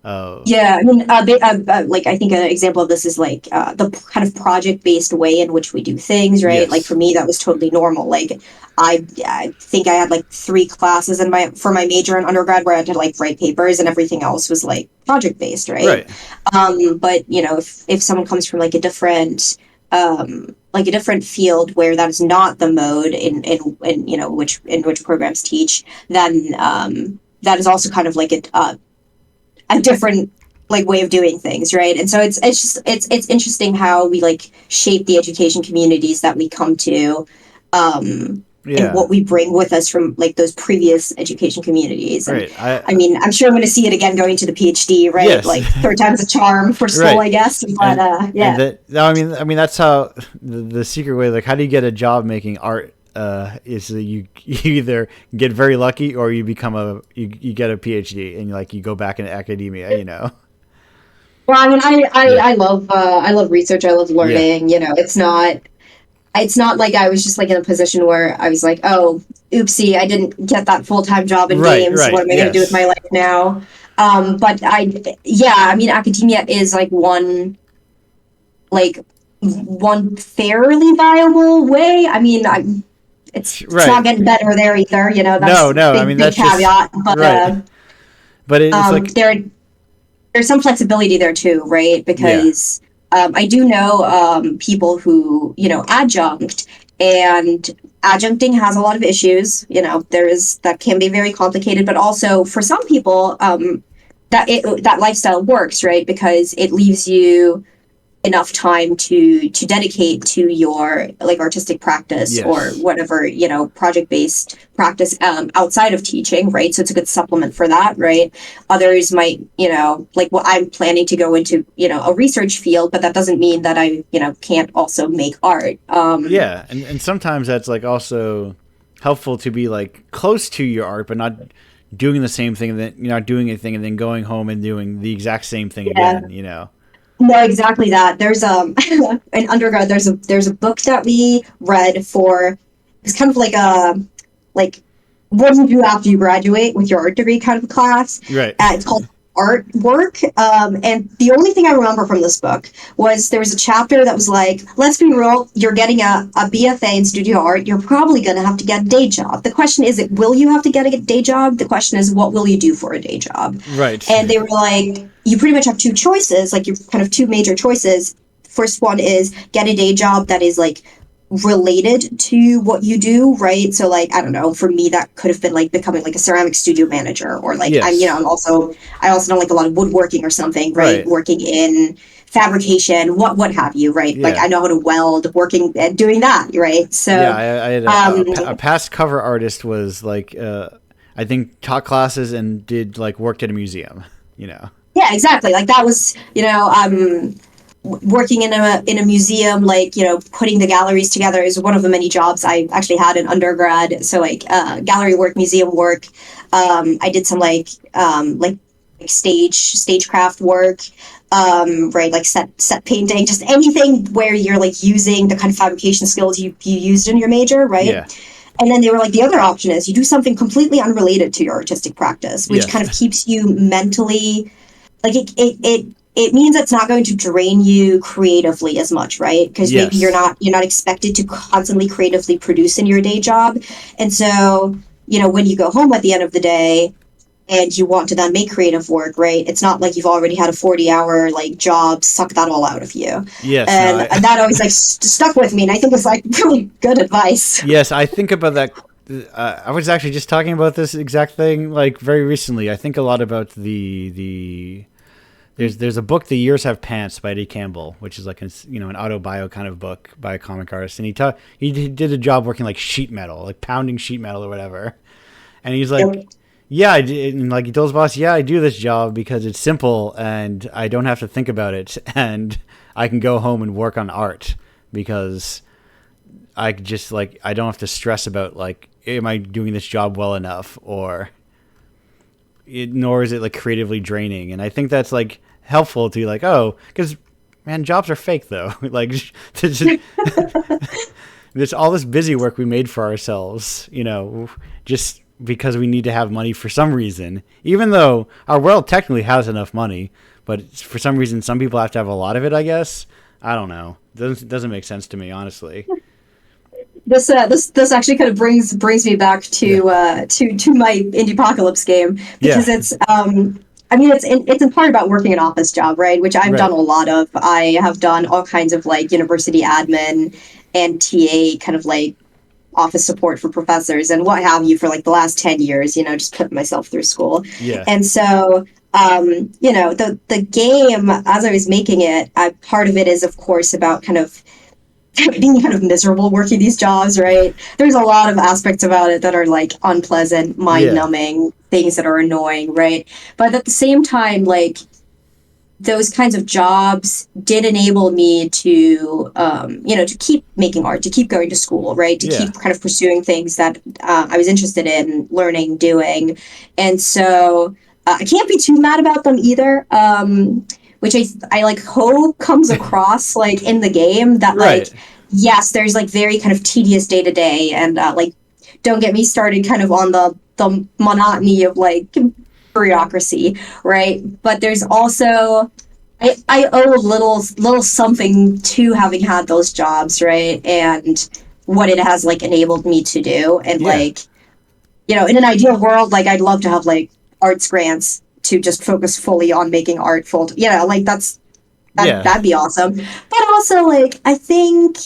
I mean, like I think an example of this is like the kind of project-based way in which we do things, right? Like for me, that was totally normal. Like I think I had like 3 classes for my major in undergrad where I had to like write papers, and everything else was like project-based, right? But if someone comes from like a different field where that is not the mode in which programs teach, then that is also kind of like a different like way of doing things, right? And so it's interesting how we like shape the education communities that we come to, and what we bring with us from like those previous education communities. And, I mean, I'm sure I'm going to see it again going to the PhD, right? Yes. Like 3rd time's a charm for school, I guess. But I mean that's how the secret way. Like, how do you get a job making art? Is that you either get very lucky or you become you get a PhD and you go back into academia, Well, I mean, I love research. I love learning. It's not like I was just like in a position where I was like, oh, oopsie, I didn't get that full-time job in games. What am I going to do with my life now? But I mean, academia is like one fairly viable way. I mean, it's not getting better there either. That's no. Big, I mean, big that's caveat. just, but but it's like there's some flexibility there too, right? Because I do know people who adjunct, and adjuncting has a lot of issues. That can be very complicated, but also for some people that lifestyle works, right? Because it leaves you enough time to dedicate to your like artistic practice or whatever project-based practice outside of teaching, right? So it's a good supplement for that, right? Others might like what I'm planning to go into a research field, but that doesn't mean that I can't also make art. And sometimes that's like also helpful to be like close to your art but not doing the same thing, and then you're not doing anything and then going home and doing the exact same thing again. No, exactly that. There's in undergrad. There's a book that we read for. It's kind of like what do you do after you graduate with your art degree kind of class. Right. It's called Artwork. And the only thing I remember from this book was there was a chapter that was like, let's be real, you're getting a BFA in studio art. You're probably going to have to get a day job. The question isn't, will you have to get a day job? The question is, what will you do for a day job? Right. And they were like, you pretty much have 2 choices, like your kind of 2 major choices. First one is get a day job that is like related to what you do, right? So like, I don't know, for me that could have been like becoming like a ceramic studio manager, or like I also know like a lot of woodworking or something, right? Working in fabrication, what have you, right? Like I know how to weld, working and doing that, right? So I had a past cover artist was like I think taught classes and did like worked at a museum, Yeah, exactly. Like that was, working in a museum, like putting the galleries together is one of the many jobs I actually had in undergrad. So like gallery work, museum work. I did some like stagecraft work, right? Like set painting, just anything where you're like using the kind of fabrication skills you used in your major, right? Yeah. And then they were like, the other option is you do something completely unrelated to your artistic practice, which kind of keeps you mentally, like it it means it's not going to drain you creatively as much, right? Because maybe Yes. you're not expected to constantly creatively produce in your day job. And so, when you go home at the end of the day and you want to then make creative work, right? It's not like you've already had a 40-hour like job suck that all out of you. Yes, And no, that always like stuck with me, and I think it's like really good advice. yes, I think about that. I was actually just talking about this exact thing like very recently. I think a lot about the there's a book, The Years Have Pants by Eddie Campbell, which is like an autobio kind of book by a comic artist, and he did a job working like sheet metal, like pounding sheet metal or whatever, and he's like. Yep. Yeah, I did, and like he told his boss, yeah, I do this job because it's simple and I don't have to think about it, and I can go home and work on art because I just like I don't have to stress about like am I doing this job well enough nor is it like creatively draining, and I think that's like helpful to like because man, jobs are fake though. Like there's all this busy work we made for ourselves, just because we need to have money for some reason, even though our world technically has enough money, but for some reason some people have to have a lot of it, I guess. I don't know. It doesn't make sense to me, honestly. This actually kind of brings me back to to my Indiepocalypse game, because it's it's in part about working an office job, right? Which I've done a lot of. I have done all kinds of like university admin and TA kind of like office support for professors and what have you for like the last 10 years, just putting myself through school. Yeah. And so, the game, as I was making it, part of it is, of course, about kind of being kind of miserable working these jobs, right? There's a lot of aspects about it that are like unpleasant, mind-numbing, things that are annoying, right? But at the same time, like, those kinds of jobs did enable me to, to keep making art, to keep going to school, right? To keep kind of pursuing things that I was interested in learning, doing. And so I can't be too mad about them either, which I like hope comes across like in the game that like, yes, there's like very kind of tedious day to day, and like, don't get me started kind of on the monotony of like bureaucracy, right? But there's also I owe a little something to having had those jobs, right? And what it has like enabled me to do. And like, in an ideal world, like I'd love to have like arts grants to just focus fully on making art like that'd be awesome. But also like I think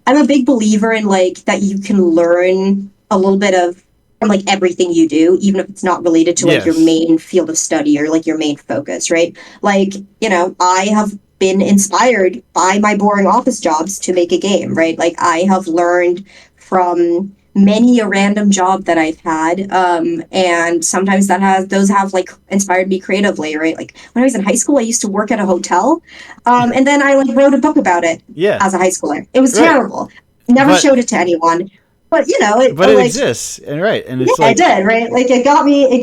I'm a big believer in like that you can learn a little bit of from like everything you do, even if it's not related to like your main field of study or like your main focus, right? Like, I have been inspired by my boring office jobs to make a game, right? Like I have learned from many a random job that I've had, and sometimes those have like inspired me creatively, right? Like when I was in high school, I used to work at a hotel, and then I like wrote a book about it as a high schooler. It was terrible. Never showed it to anyone. But it exists, and and it's it did, right? Like it got me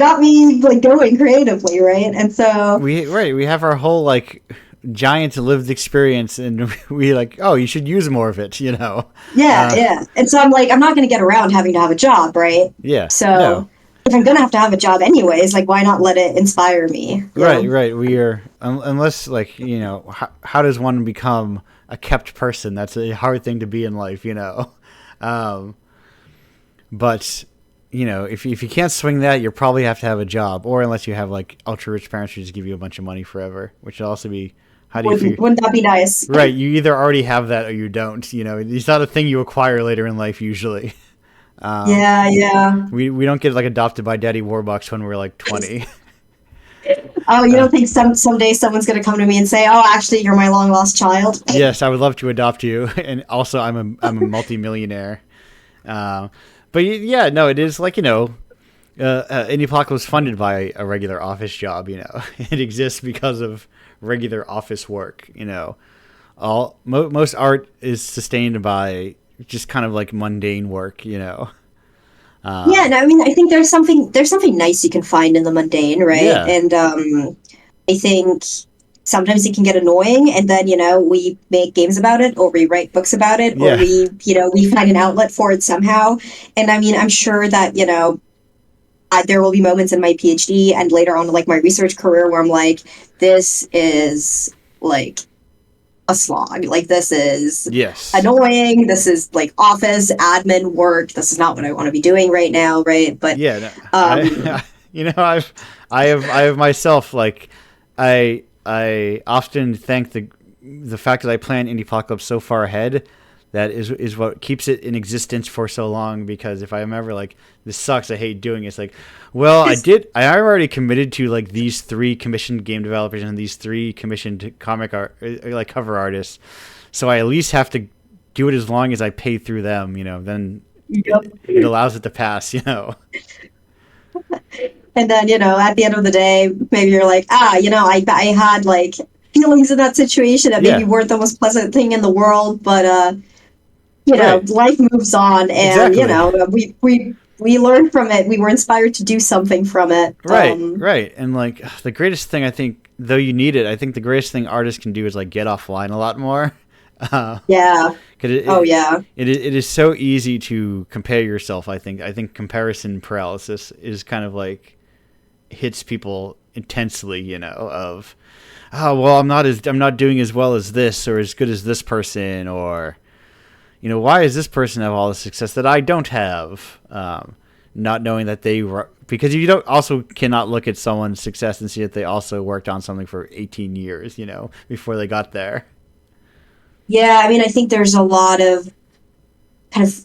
like going creatively, right? And so we have our whole like giant lived experience, and we like, you should use more of it, Yeah. And so I'm like, I'm not going to get around having to have a job, right? Yeah. So if I'm going to have a job anyways, like why not let it inspire me? Right. We are unless like how does one become a kept person? That's a hard thing to be in life, But, if you can't swing that, you probably have to have a job, or unless you have like ultra rich parents who just give you a bunch of money forever, which would also be wouldn't that be nice? Right, you either already have that or you don't. It's not a thing you acquire later in life usually. Yeah. We don't get like adopted by Daddy Warbucks when we're like 20. Oh, you don't think someday someone's going to come to me and say, "Oh, actually, you're my long lost child"? Yes, I would love to adopt you, and also I'm a multimillionaire. But yeah, no, it is like, Indiepocalypse was funded by a regular office job, It exists because of regular office work, Most art is sustained by just kind of like mundane work, Yeah, no, I mean, I think there's something nice you can find in the mundane, right? Yeah. And I think sometimes it can get annoying, and then we make games about it, or we write books about it, or we find an outlet for it somehow. And I mean, I'm sure that there will be moments in my PhD and later on like my research career where I'm like, this is like a slog. Like this is annoying. This is like office admin work. This is not what I want to be doing right now, right? But I have myself, like I often thank the fact that I plan Indiepocalypse so far ahead. That is what keeps it in existence for so long, because if I'm ever like, this sucks, I hate doing it, it's like, well, I already committed to like these 3 commissioned game developers and these 3 commissioned comic art, like cover artists, so I at least have to do it as long as I pay through them, then it allows it to pass, And then, at the end of the day, maybe you're like, I had like feelings in that situation that maybe weren't the most pleasant thing in the world, but life moves on, and we learned from it. We were inspired to do something from it. Right. And like the greatest thing, I think, though you need it, I think the greatest thing artists can do is like get offline a lot more. Yeah. It is so easy to compare yourself. I think comparison paralysis is kind of like hits people intensely. Of, oh well, I'm not doing as well as this or as good as this person, or why does this person have all the success that I don't have? Not knowing that because you cannot look at someone's success and see that they also worked on something for 18 years, before they got there. Yeah, I mean, I think there's a lot of kind of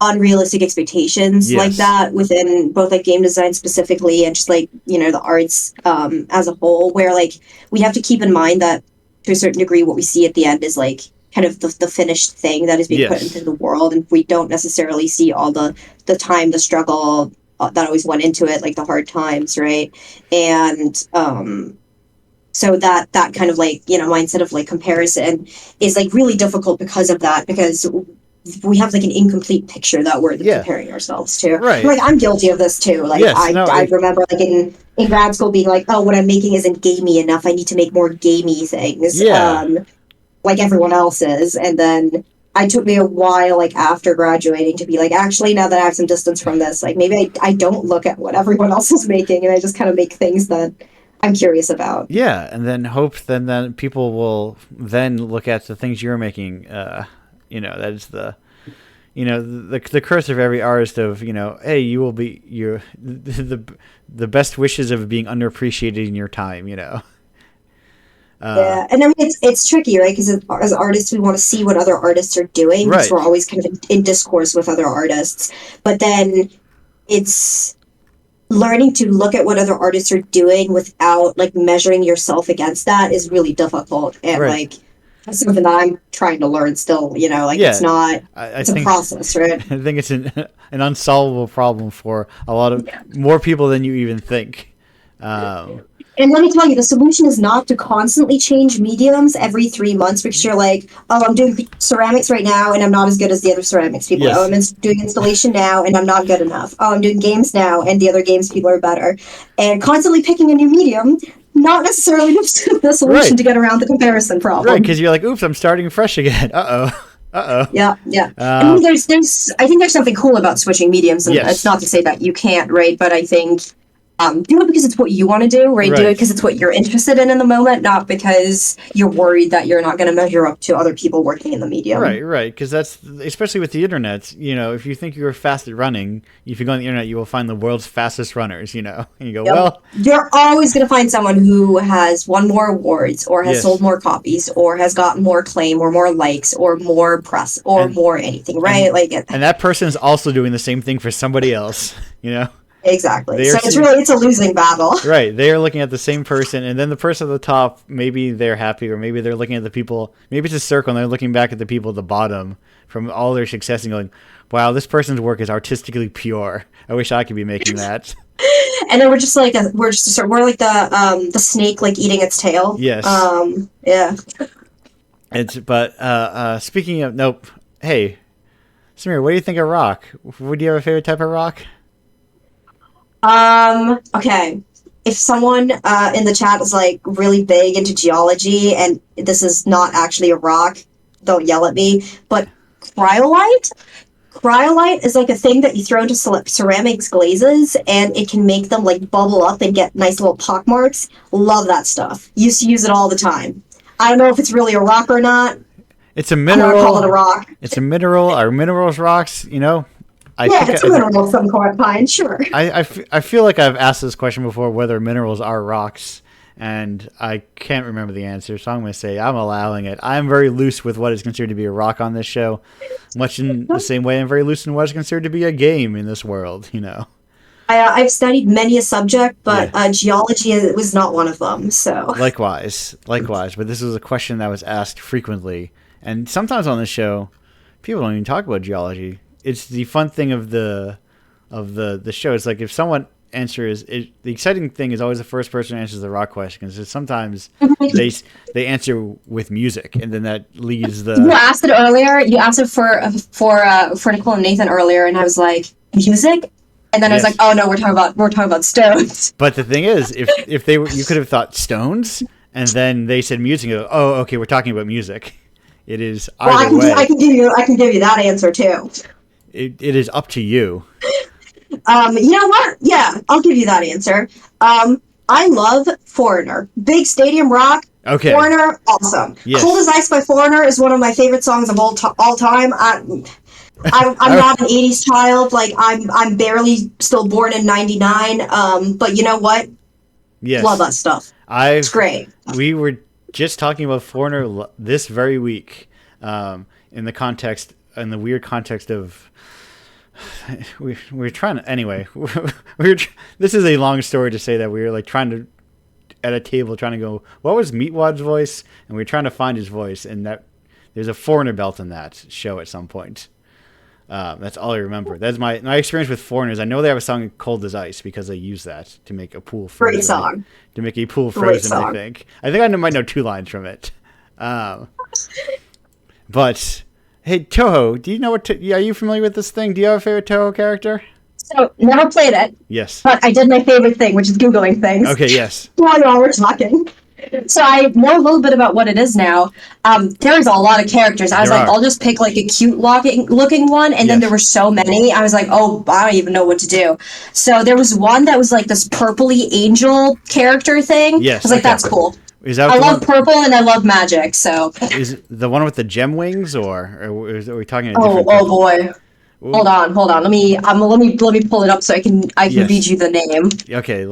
unrealistic expectations like that within both like game design specifically and just like, the arts as a whole, where like we have to keep in mind that to a certain degree what we see at the end is like kind of the finished thing that is being put into the world, and we don't necessarily see all the time, the struggle that always went into it, like the hard times, right? And so that kind of like mindset of like comparison is like really difficult because of that, because we have like an incomplete picture that we're comparing ourselves to. Right. Like I'm guilty of this too. Like I remember like in grad school being like, oh, what I'm making isn't gamey enough. I need to make more gamey things. Like everyone else is. And then it took me a while, like after graduating, to be like, actually, now that I have some distance from this, like maybe I don't look at what everyone else is making, and I just kind of make things that I'm curious about. Yeah, and then hope then people will then look at the things you're making. That is the curse of every artist of, hey, you will be the best wishes of being underappreciated in your time, yeah, and I mean it's tricky, right? Because as artists, we want to see what other artists are doing, because we're always kind of in discourse with other artists. But then it's learning to look at what other artists are doing without like measuring yourself against that is really difficult, and like that's something that I'm trying to learn still. It's not. It's a process, right? I think it's an unsolvable problem for a lot of more people than you even think. And let me tell you, the solution is not to constantly change mediums every 3 months, because you're like, oh, I'm doing ceramics right now and I'm not as good as the other ceramics people. Oh, I'm doing installation now and I'm not good enough. Oh, I'm doing games now and the other games people are better. And constantly picking a new medium, not necessarily the solution to get around the comparison problem. Right, because you're like, oops, I'm starting fresh again. Uh-oh. Yeah. I mean, I think there's something cool about switching mediums, and it's not to say that you can't, right? But I think do it because it's what you want to do, right? Do it because it's what you're interested in the moment, not because you're worried that you're not going to measure up to other people working in the medium. Right. Because that's, especially with the internet, if you think you're fast at running, if you go on the internet, you will find the world's fastest runners, and you go, well... You're always going to find someone who has won more awards, or has sold more copies, or has gotten more acclaim, or more likes, or more press, or more anything, right? And that person is also doing the same thing for somebody else, Exactly. So it's a losing battle. Right. They are looking at the same person, and then the person at the top, maybe they're happy, or maybe they're looking at the people, maybe it's a circle, and they're looking back at the people at the bottom from all their success and going, wow, this person's work is artistically pure. I wish I could be making that. And then we're like the snake like eating its tail. Yes. Yeah. But speaking of, nope. Hey, Samir, what do you think of rock? Would you have a favorite type of rock? Okay. If someone in the chat is like really big into geology and this is not actually a rock, don't yell at me, but cryolite Cryolite is like a thing that you throw into ceramics glazes, and it can make them like bubble up and get nice little pock marks. Love that stuff. Used to use it all the time. I don't know if it's really a rock or not. It's a I'm mineral. gonna call it a rock. It's a mineral. Are minerals rocks? You know, It's a mineral of some kind, sure. I feel like I've asked this question before, whether minerals are rocks, and I can't remember the answer, so I'm going to say I'm allowing it. I'm very loose with what is considered to be a rock on this show, much in the same way I'm very loose in what is considered to be a game in this world, you know. I've studied many a subject, but geology was not one of them, so... Likewise. But this is a question that was asked frequently, and sometimes on this show, people don't even talk about geology. It's the fun thing of the show. It's like if someone answers it, the exciting thing is always the first person who answers the rock question, because sometimes they answer with music, and then that leads the... You asked it earlier. You asked it for Nicole and Nathan earlier, and I was like, music? And then I was like, oh no, we're talking about stones. But the thing is, if they were, you could have thought stones, and then they said music. Oh, okay, we're talking about music. It is either way. I can give you that answer too. It is up to you. You know what? Yeah, I'll give you that answer. I love Foreigner. Big stadium rock. Okay. Foreigner, awesome. Yes. Cold as Ice by Foreigner is one of my favorite songs of all time. I'm not an 80s child. Like, I'm barely still born in 99. But you know what? Yes. Love that stuff. It's great. We were just talking about Foreigner this very week, in the weird context of... We're trying to... Anyway, this is a long story to say that we were like trying to... At a table trying to go, what was Meatwad's voice? And we were trying to find his voice, and that there's a Foreigner belt in that show at some point. That's all I remember. That's my experience with Foreigners. I know they have a song Cold as Ice because they use that to make a pool frozen. Great song. To make a pool frozen, I think. I might know 2 lines from it. But hey, Toho, do you know what? Are you familiar with this thing? Do you have a favorite Toho character? So, never played it. Yes. But I did my favorite thing, which is Googling things. Okay, yes. While we're talking. So I know a little bit about what it is now. There's a lot of characters. I was like, I'll just pick like a cute looking one, and then there were so many. I was like, oh, I don't even know what to do. So there was one that was like this purpley angel character thing. Yes. I was like, that's cool. I love purple and I love magic. So is it the one with the gem wings, or are we talking? Oh boy. Ooh. Hold on. Let me pull it up so I can read you the name. Okay,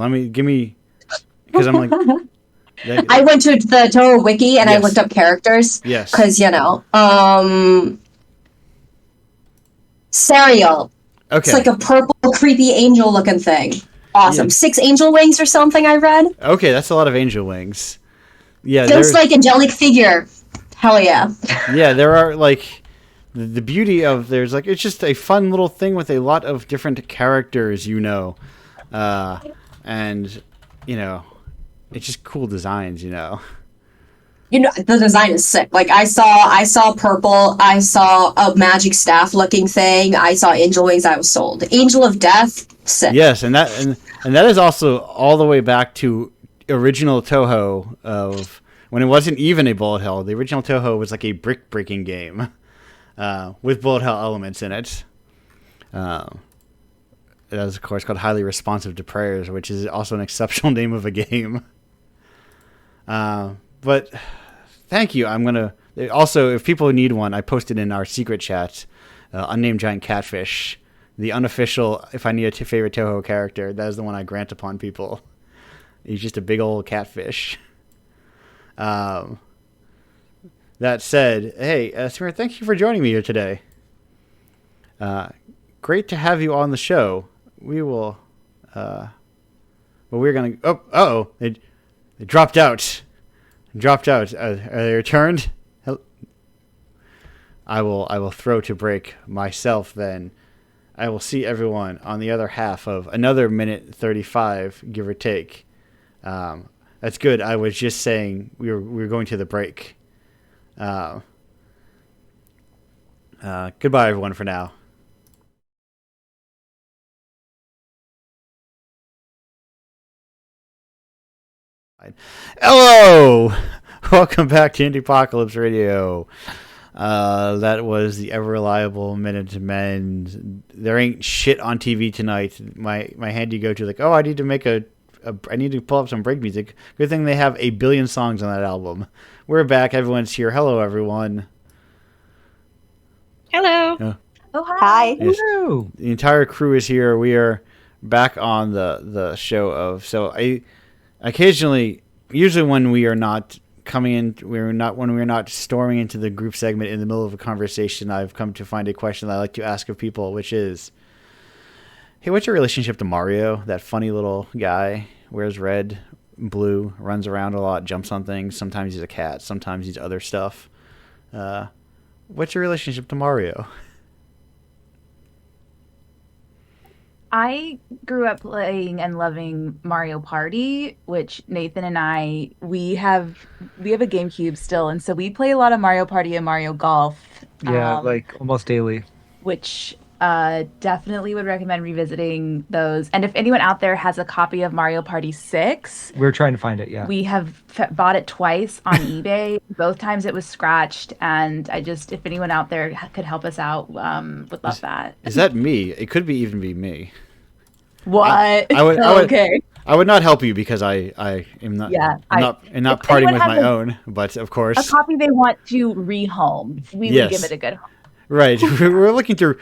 because I'm like. I went to the Toho wiki and I looked up characters. Yes. Because Serial. Okay. It's like a purple, creepy angel looking thing. Awesome. Yeah. 6 angel wings or something I read. Okay, that's a lot of angel wings. Yeah. Just like angelic figure. Hell yeah. Yeah, there are like the beauty of it's just a fun little thing with a lot of different characters, and it's just cool designs, the design is sick. Like I saw purple, I saw a magic staff looking thing, I saw angel wings, I was sold. Angel of Death, sick. Yes, and that is also all the way back to original Toho of when it wasn't even a bullet hell. The original Toho was like a brick breaking game with bullet hell elements in it. It was, of course, called Highly Responsive to Prayers, which is also an exceptional name of a game. But thank you. I'm going to... Also, if people need one, I posted in our secret chat, Unnamed Giant Catfish, the unofficial, if I need a favorite Toho character, that is the one I grant upon people. He's just a big old catfish. That said, hey, Samir, thank you for joining me here today. Great to have you on the show. We will, we're going to, they dropped out. Are they returned? I will throw to break myself then. I will see everyone on the other half of another minute 35, give or take. That's good. I was just saying we were going to the break. Goodbye, everyone, for now. Hello! Welcome back to Indiepocalypse Radio. That was the ever reliable Minutemen. There ain't shit on TV tonight. My handy go to like, oh, I need to make I need to pull up some break music. Good thing they have 1 billion songs on that album. We're back. Everyone's here. Hello, everyone. Hello. Oh, hi. Yes. Hello. The entire crew is here. We are back on the show of. So I occasionally, usually when we are not coming in, when we're not storming into the group segment in the middle of a conversation, I've come to find a question that I like to ask of people, which is, hey, what's your relationship to Mario? That funny little guy, wears red, blue, runs around a lot, jumps on things. Sometimes he's a cat. Sometimes he's other stuff. What's your relationship to Mario? I grew up playing and loving Mario Party, which Nathan and we have a GameCube still, and so we play a lot of Mario Party and Mario Golf. Yeah, like almost daily. Which definitely would recommend revisiting those. And if anyone out there has a copy of Mario Party 6, we're trying to find it. Yeah, we have bought it twice on eBay. Both times it was scratched, and if anyone out there could help us out, would love that. Is that me? It could even be me. What? I would, okay. I would not help you because I am not. Yeah, I'm not parting with my own. But of course, a copy they want to rehome, we would give it a good home. Right. We're looking through.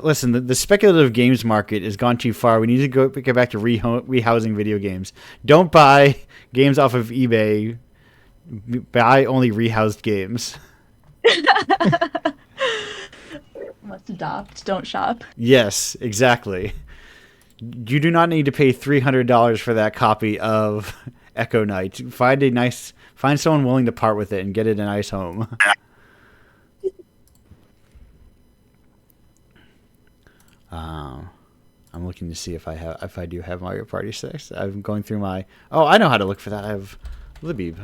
Listen. The speculative games market has gone too far. We need to get back to rehousing video games. Don't buy games off of eBay. Buy only rehoused games. Must adopt. Don't shop. Yes, exactly. You do not need to pay $300 for that copy of Echo Knight. Find someone willing to part with it and get it a nice home. I'm looking to see if I do have Mario Party 6. I'm going through my. Oh, I know how to look for that. I have Libby.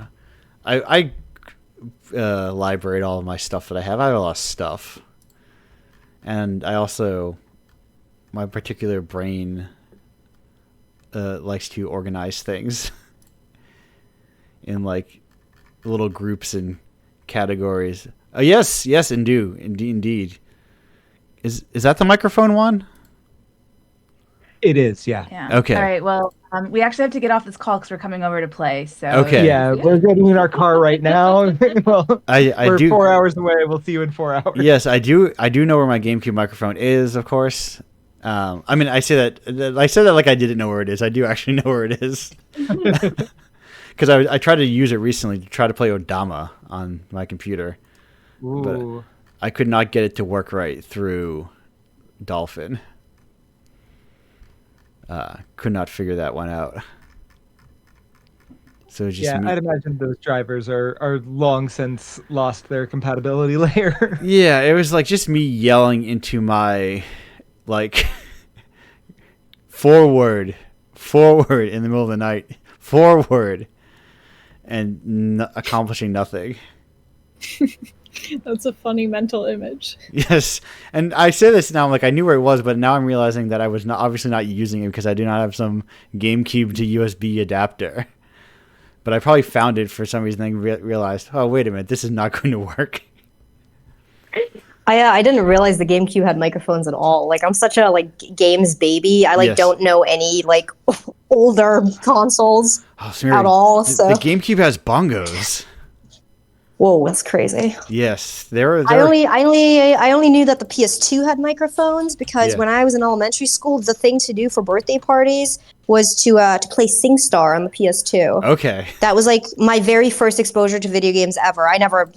I libraried all of my stuff that I have. I have a lot of stuff, and I also, my particular brain likes to organize things in like little groups and categories. Oh yes, indeed. Is that the microphone one? It is, yeah. Okay. All right. Well, we actually have to get off this call because we're coming over to play. So. Okay. Yeah, we're getting in our car right now. Well, we're 4 hours away. We'll see you in 4 hours. Yes, I do know where my GameCube microphone is, of course. I mean, I say that like I didn't know where it is. I do actually know where it is. Because I tried to use it recently to try to play Odama on my computer. Ooh. But I could not get it to work right through Dolphin. Could not figure that one out. So it's just I'd imagine those drivers are long since lost their compatibility layer. Yeah, it was like just me yelling into my like forward in the middle of the night, forward, and accomplishing nothing. That's a funny mental image. Yes, and I say this now, like I knew where it was, but now I'm realizing that I was obviously not using it because I do not have some GameCube to USB adapter. But I probably found it for some reason and realized, oh, wait a minute, this is not going to work. I didn't realize the GameCube had microphones at all. Like, I'm such a games baby. I don't know any older consoles at all. So the GameCube has bongos. Whoa, that's crazy. Yes, there. I only knew that the PS2 had microphones because when I was in elementary school, the thing to do for birthday parties was to play SingStar on the PS2. Okay. That was my very first exposure to video games ever. I never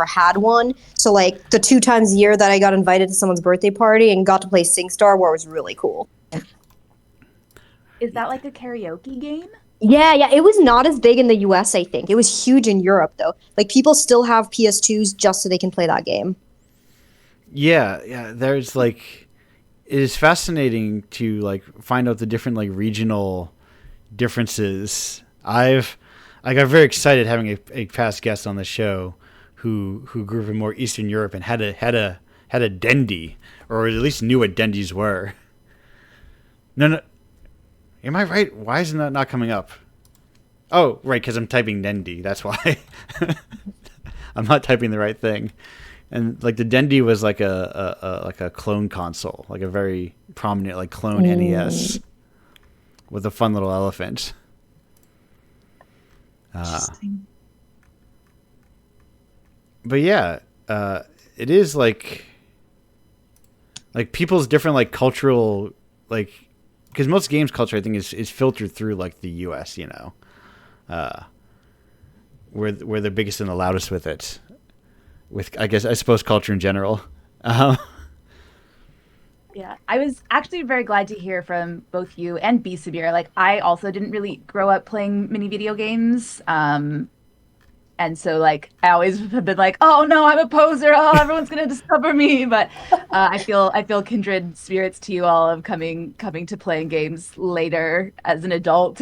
had one. So the 2 times a year that I got invited to someone's birthday party and got to play SingStar, where it was really cool. Is that like a karaoke game? Yeah, it was not as big in the US, I think. It was huge in Europe, though. People still have PS2s just so they can play that game. Yeah, there's it is fascinating to find out the different regional differences. I got very excited having a past guest on the show who grew up in more Eastern Europe and had a Dendy, or at least knew what Dendies were. No. Am I right? Why isn't that not coming up? Oh, right, because I'm typing Dendy. That's why. I'm not typing the right thing. And like the Dendy was like a clone console, like a very prominent like clone NES with a fun little elephant. But yeah, it is like people's different like cultural like, because most games culture I think is filtered through like the U.S. You know, where they're biggest and the loudest with it. With I suppose culture in general. Yeah, I was actually very glad to hear from both you and B Sabir. Like, I also didn't really grow up playing mini video games. And so, like, I always have been like, oh no, I'm a poser. Oh, everyone's gonna discover me. But I feel kindred spirits to you all of coming to playing games later as an adult.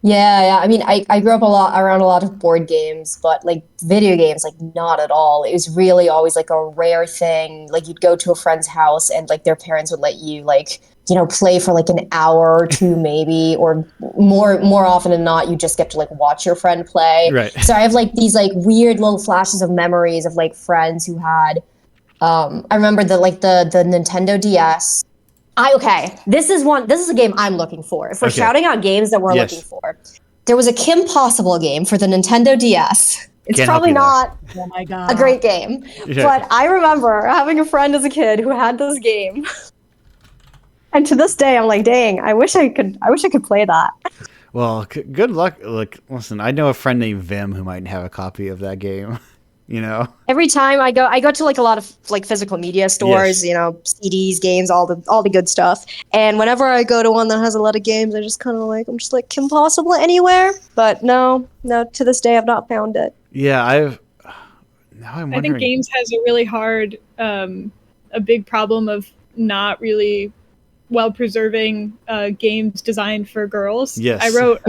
Yeah. I mean, I grew up around a lot of board games, but like video games, like not at all. It was really always like a rare thing. Like you'd go to a friend's house and like their parents would let you like, play for like an hour or two maybe, or more often than not, you just get to like watch your friend play. Right. So I have like these like weird little flashes of memories of like friends who had, I remember the Nintendo DS. This is a game I'm looking for. If we're shouting out games that we're looking for, there was a Kim Possible game for the Nintendo DS. It's probably not a great game, but I remember having a friend as a kid who had this game. And to this day, I'm like, dang, I wish I could play that. Well, good luck. Like, listen, I know a friend named Vim who might have a copy of that game. Every time I go to like a lot of like physical media stores, CDs, games, all the good stuff. And whenever I go to one that has a lot of games, I'm just like, Kim Possible anywhere? But no, to this day I've not found it. Yeah, I'm wondering. I think games has a really hard, a big problem of not really well preserving games designed for girls. Yes, I wrote.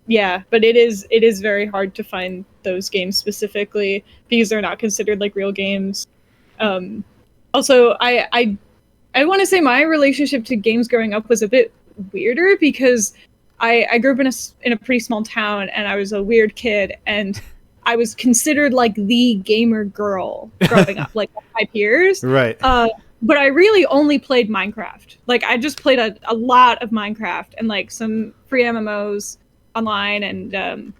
Yeah, but it is very hard to find those games specifically because they're not considered like real games. Also, I want to say my relationship to games growing up was a bit weirder because I grew up in a pretty small town and I was a weird kid and I was considered like the gamer girl growing up, like my peers. Right. But I really only played Minecraft. Like I just played a lot of Minecraft and like some free MMOs online, and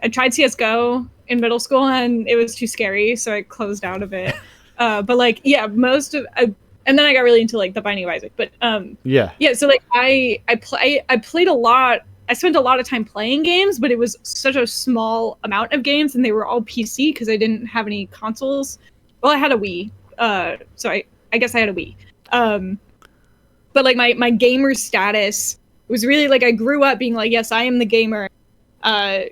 I tried CS:GO in middle school and it was too scary, so I closed out of it. But like, yeah, and then I got really into like the Binding of Isaac. But yeah. So like I played a lot. I spent a lot of time playing games, but it was such a small amount of games, and they were all PC because I didn't have any consoles. Well, I had a Wii, so I guess I had a Wii. But like my gamer status was really like I grew up being like, yes, I am the gamer.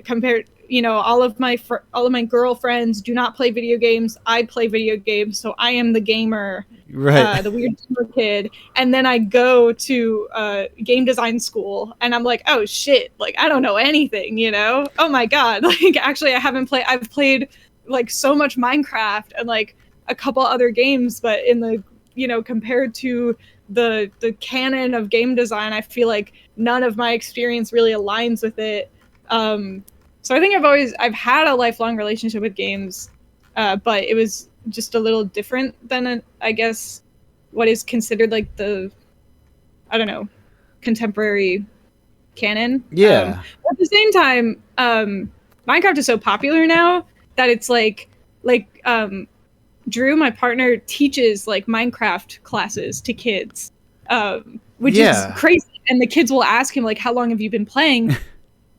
Compared, all of my girlfriends do not play video games. I play video games, so I am the gamer, right? The weird gamer kid. And then I go to game design school, and I'm like, oh shit, like I don't know anything, Oh my god, like actually I haven't played. I've played like so much Minecraft and like a couple other games, but in the compared to the canon of game design, I feel like none of my experience really aligns with it. So I think I've had a lifelong relationship with games, but it was just a little different than I guess what is considered like the, I don't know, contemporary canon. Yeah. At the same time, Minecraft is so popular now that it's like Drew, my partner, teaches like Minecraft classes to kids, which is crazy. And the kids will ask him like, how long have you been playing?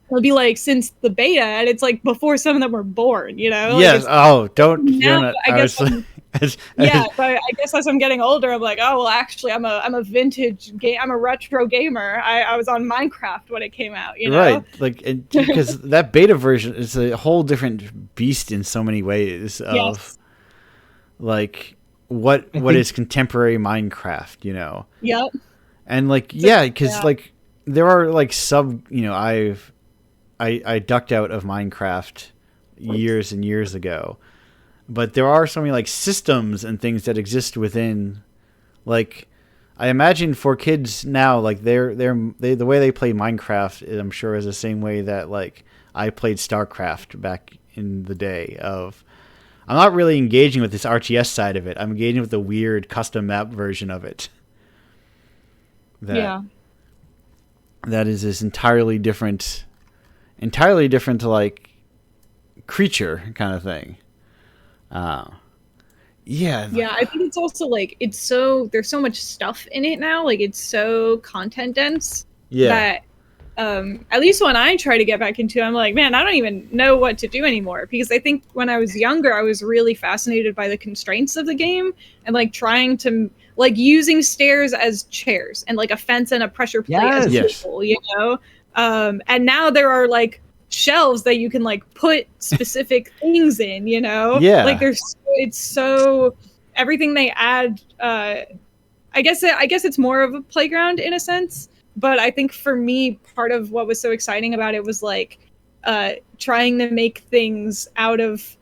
He'll be like, since the beta, and it's like before some of them were born, Yes. Like, don't. Now, but I guess as I'm getting older, I'm like, oh well, actually, I'm a vintage game. I'm a retro gamer. I was on Minecraft when it came out, Right, like because that beta version is a whole different beast in so many ways of like what is contemporary Minecraft, Yep. And like because like there are like I ducked out of Minecraft years and years ago, but there are so many like systems and things that exist within. Like, I imagine for kids now, like they the way they play Minecraft, I'm sure is the same way that like I played StarCraft back in the day of, I'm not really engaging with this RTS side of it. I'm engaging with the weird custom map version of it. That is this entirely different like creature kind of thing. Yeah, I think it's also like there's so much stuff in it now, like it's so content dense that at least when I try to get back into it, I'm like, man, I don't even know what to do anymore, because I think when I was younger I was really fascinated by the constraints of the game and like trying to like using stairs as chairs and like a fence and a pressure plate as people, you know. And now there are like shelves that you can like put specific things in, you know. Like it's so everything they add, I guess it's more of a playground in a sense, but I think for me part of what was so exciting about it was like trying to make things out of,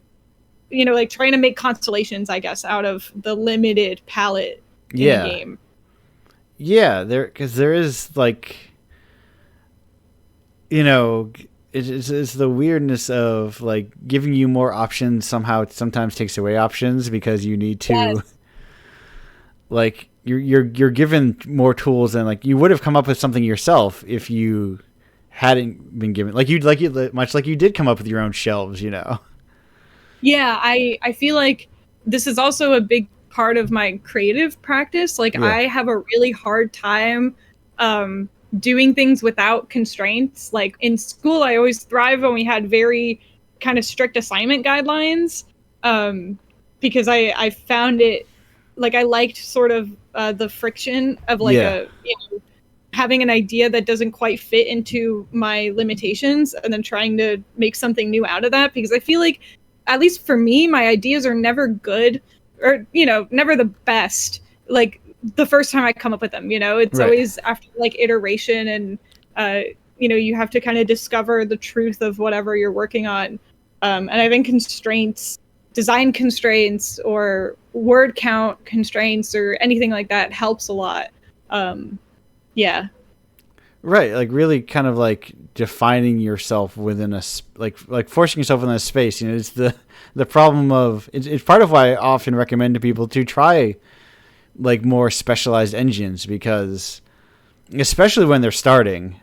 you know, like trying to make constellations, I guess, out of the limited palette in the game. Because there is like, you know, it's the weirdness of like giving you more options somehow sometimes takes away options, because you need to like you're given more tools, and like you would have come up with something yourself if you hadn't been given much like you did come up with your own shelves, you know. I feel like this is also a big part of my creative practice. Like I have a really hard time doing things without constraints. Like in school, I always thrive when we had very kind of strict assignment guidelines, because I found it like I liked sort of the friction of like having an idea that doesn't quite fit into my limitations and then trying to make something new out of that, because I feel like, at least for me, my ideas are never good, or, you know, never the best, like the first time I come up with them, you know. It's always after like iteration, and you know, you have to kind of discover the truth of whatever you're working on. And I think constraints, design constraints or word count constraints or anything like that helps a lot. Right, like really kind of like defining yourself within like forcing yourself within a space. You know, it's the problem of it's part of why I often recommend to people to try like more specialized engines, because especially when they're starting,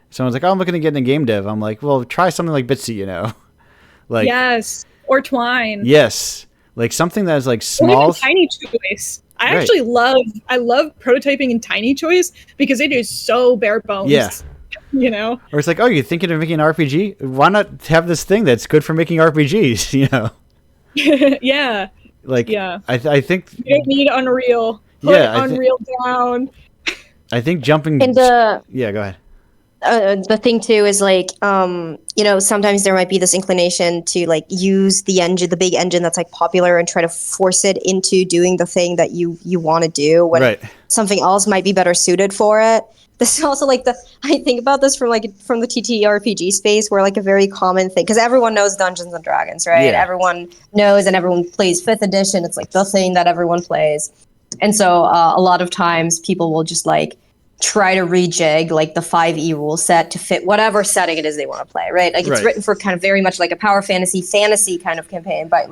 someone's like, oh, I'm looking to get into game dev. I'm like, well, try something like Bitsy, you know, like or Twine. Like something that's like small. Or even Tiny Choice. I actually love prototyping in Tiny Choice because it is so bare bones. Yeah. You know? Or it's like, oh, you're thinking of making an RPG? Why not have this thing that's good for making RPGs, you know? Yeah. Like, I think... You don't need Unreal. Put Unreal down. I think jumping... And the... Yeah, go ahead. The thing too is like, you know, sometimes there might be this inclination to like use the engine, the big engine that's like popular, and try to force it into doing the thing that you want to do when something else might be better suited for it. This is also like I think about this from the TTRPG space, where like a very common thing, because everyone knows Dungeons and Dragons, right? Yeah. Everyone knows, and everyone plays 5th edition. It's like the thing that everyone plays. And so a lot of times people will just like try to rejig like the 5e rule set to fit whatever setting it is they want to play, right? Like it's written for kind of very much like a power fantasy kind of campaign, but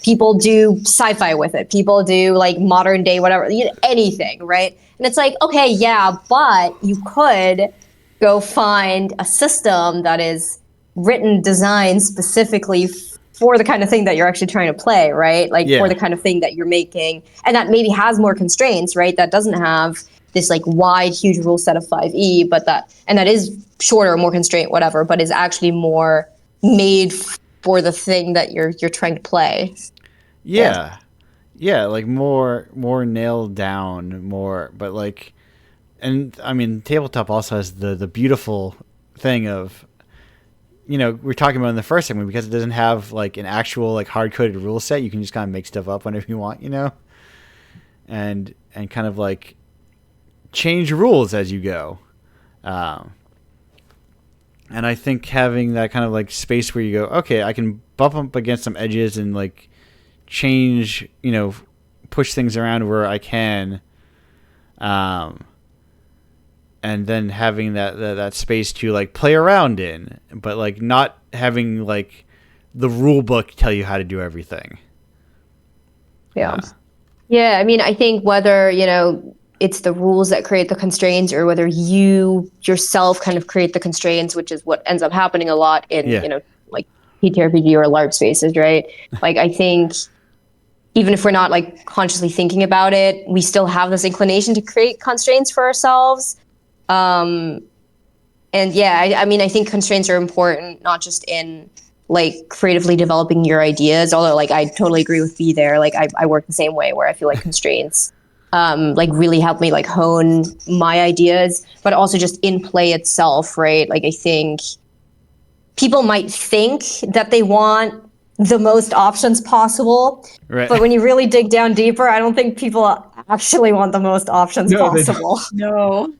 people do sci-fi with it. People do like modern day, whatever, anything, right? And it's like, okay, yeah, but you could go find a system that is written, designed specifically for the kind of thing that you're actually trying to play, right? Like for the kind of thing that you're making, and that maybe has more constraints, right? That doesn't have this like wide, huge rule set of 5e, but that is shorter, more constraint, whatever, but is actually more made for the thing that you're trying to play. Yeah, like more nailed down, but like, and I mean, tabletop also has the beautiful thing of, you know, we're talking about in the first segment, because it doesn't have like an actual like hard-coded rule set. You can just kind of make stuff up whenever you want, you know, and kind of like change rules as you go. And I think having that kind of like space where you go, okay, I can bump up against some edges and like change, you know, push things around where I can, and then having that space to like play around in, but like not having like the rule book tell you how to do everything. Yeah. Yeah, I mean, I think whether, it's the rules that create the constraints or whether you yourself kind of create the constraints, which is what ends up happening a lot in, like TTRPG or large spaces, right? Like, I think even if we're not like consciously thinking about it, we still have this inclination to create constraints for ourselves. And yeah, I mean, I think constraints are important, not just in like creatively developing your ideas, although like I totally agree with B there. Like I work the same way where I feel like constraints like really help me like hone my ideas, but also just in play itself, right? Like I think people might think that they want the most options possible, Right. but when you really dig down deeper, I don't think people actually want the most options possible. No.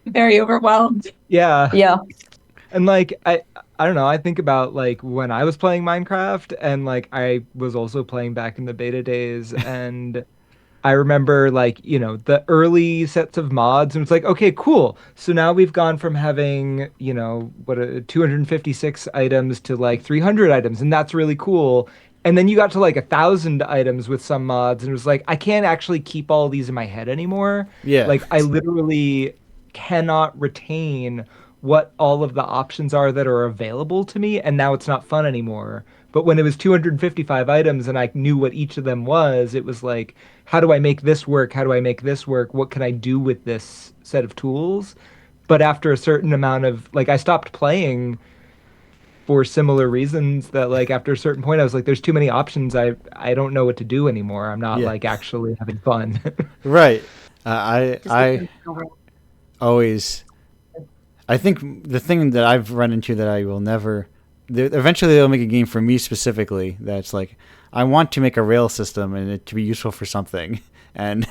Very overwhelmed. Yeah. Yeah. And like I don't know, I think about like when I was playing Minecraft, and like I was also playing back in the beta days, and I remember like, the early sets of mods, and it's like, okay, cool. So now we've gone from having, 256 items to like 300 items, and that's really cool. And then you got to like 1,000 items with some mods, and it was like, I can't actually keep all these in my head anymore. Yeah. Like I literally cannot retain what all of the options are that are available to me, and now it's not fun anymore. But when it was 255 items and I knew what each of them was, it was like, how do I make this work? How do I make this work? What can I do with this set of tools? But after a certain amount of, like, I stopped playing for similar reasons, that like after a certain point I was like, there's too many options. I don't know what to do anymore. I'm not like actually having fun. Right. I always, I think the thing that I've run into that I will never, eventually they'll make a game for me specifically that's like, I want to make a rail system and it to be useful for something. And